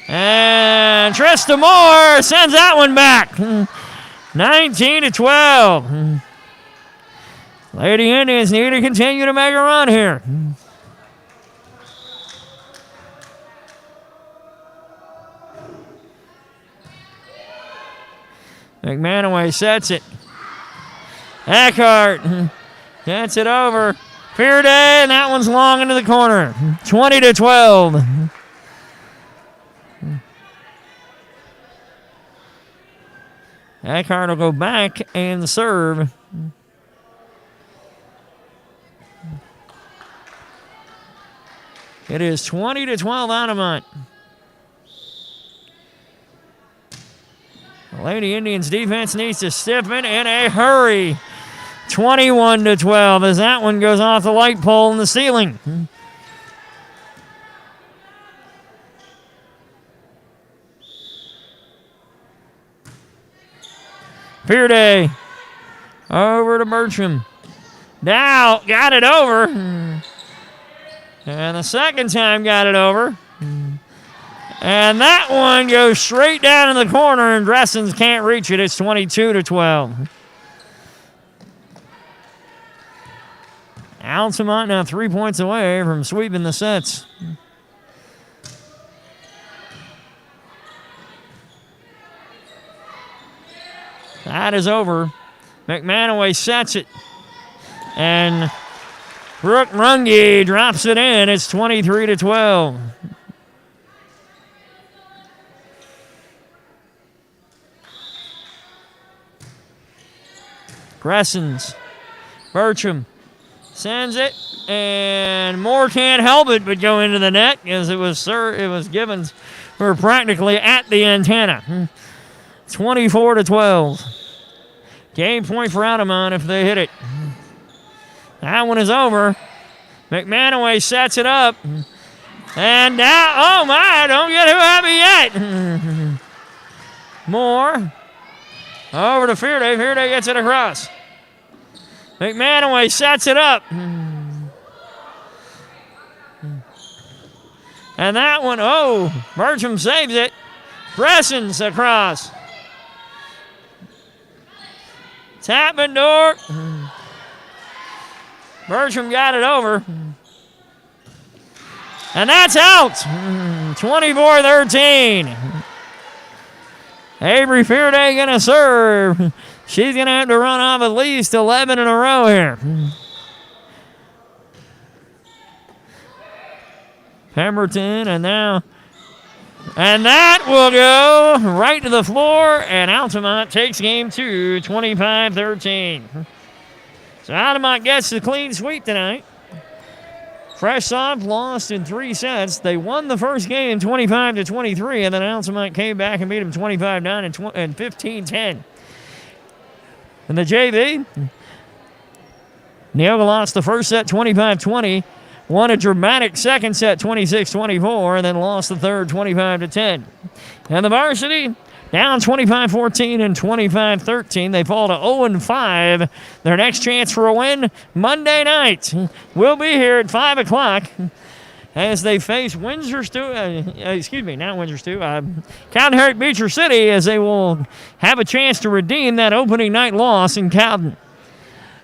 And Trista Moore sends that one back. 19-12. Lady Indians need to continue to make a run here. McManaway sets it. Eckhart gets it over. Fearday, and that one's long into the corner. 20-12. Eckhart will go back and serve. It is 20-12 Altamont. The Lady Indians defense needs to stiffen in a hurry. 21-12 as that one goes off the light pole in the ceiling. Fearday over to Bertram. Now got it over. And the second time got it over. And that one goes straight down in the corner, and Gressons can't reach it. It's 22-12. Altamont now 3 points away from sweeping the sets. That is over. McManaway sets it. And Brooke Runge drops it in. It's 23-12. Gressons. Bertram sends it, and Moore can't help it but go into the net as it was given for practically at the antenna. 24-12. Game point for Altamont if they hit it. That one is over. McManaway sets it up. And now, oh my, don't get too happy yet. Moore over to Fearday. Fearday gets it across. McManaway sets it up. And that one, oh, Bertram saves it. Gressons across. Tappendorf. Bertram got it over. And that's out. 24-13. Avery Fairday going to serve. She's going to have to run off at least 11 in a row here. Pemberton, and that will go right to the floor, and Altamont takes game 2, 25-13. So Altamont gets the clean sweep tonight. Fresh Soft lost in 3 sets. They won the first game 25-23, and then Altamont came back and beat them 25-9 and 15-10. In the JV, Neoga lost the first set 25-20. Won a dramatic second set, 26-24, and then lost the third, 25-10. And the varsity, down 25-14 and 25-13. They fall to 0-5. Their next chance for a win, Monday night. We'll be here at 5 o'clock as they face Cowden Herrick Beecher City, as they will have a chance to redeem that opening night loss in Cowden.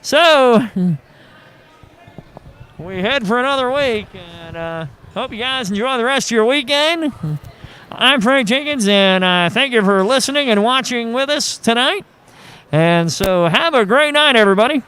So we head for another week, and hope you guys enjoy the rest of your weekend. I'm Frank Jenkins, and thank you for listening and watching with us tonight. And so have a great night, everybody.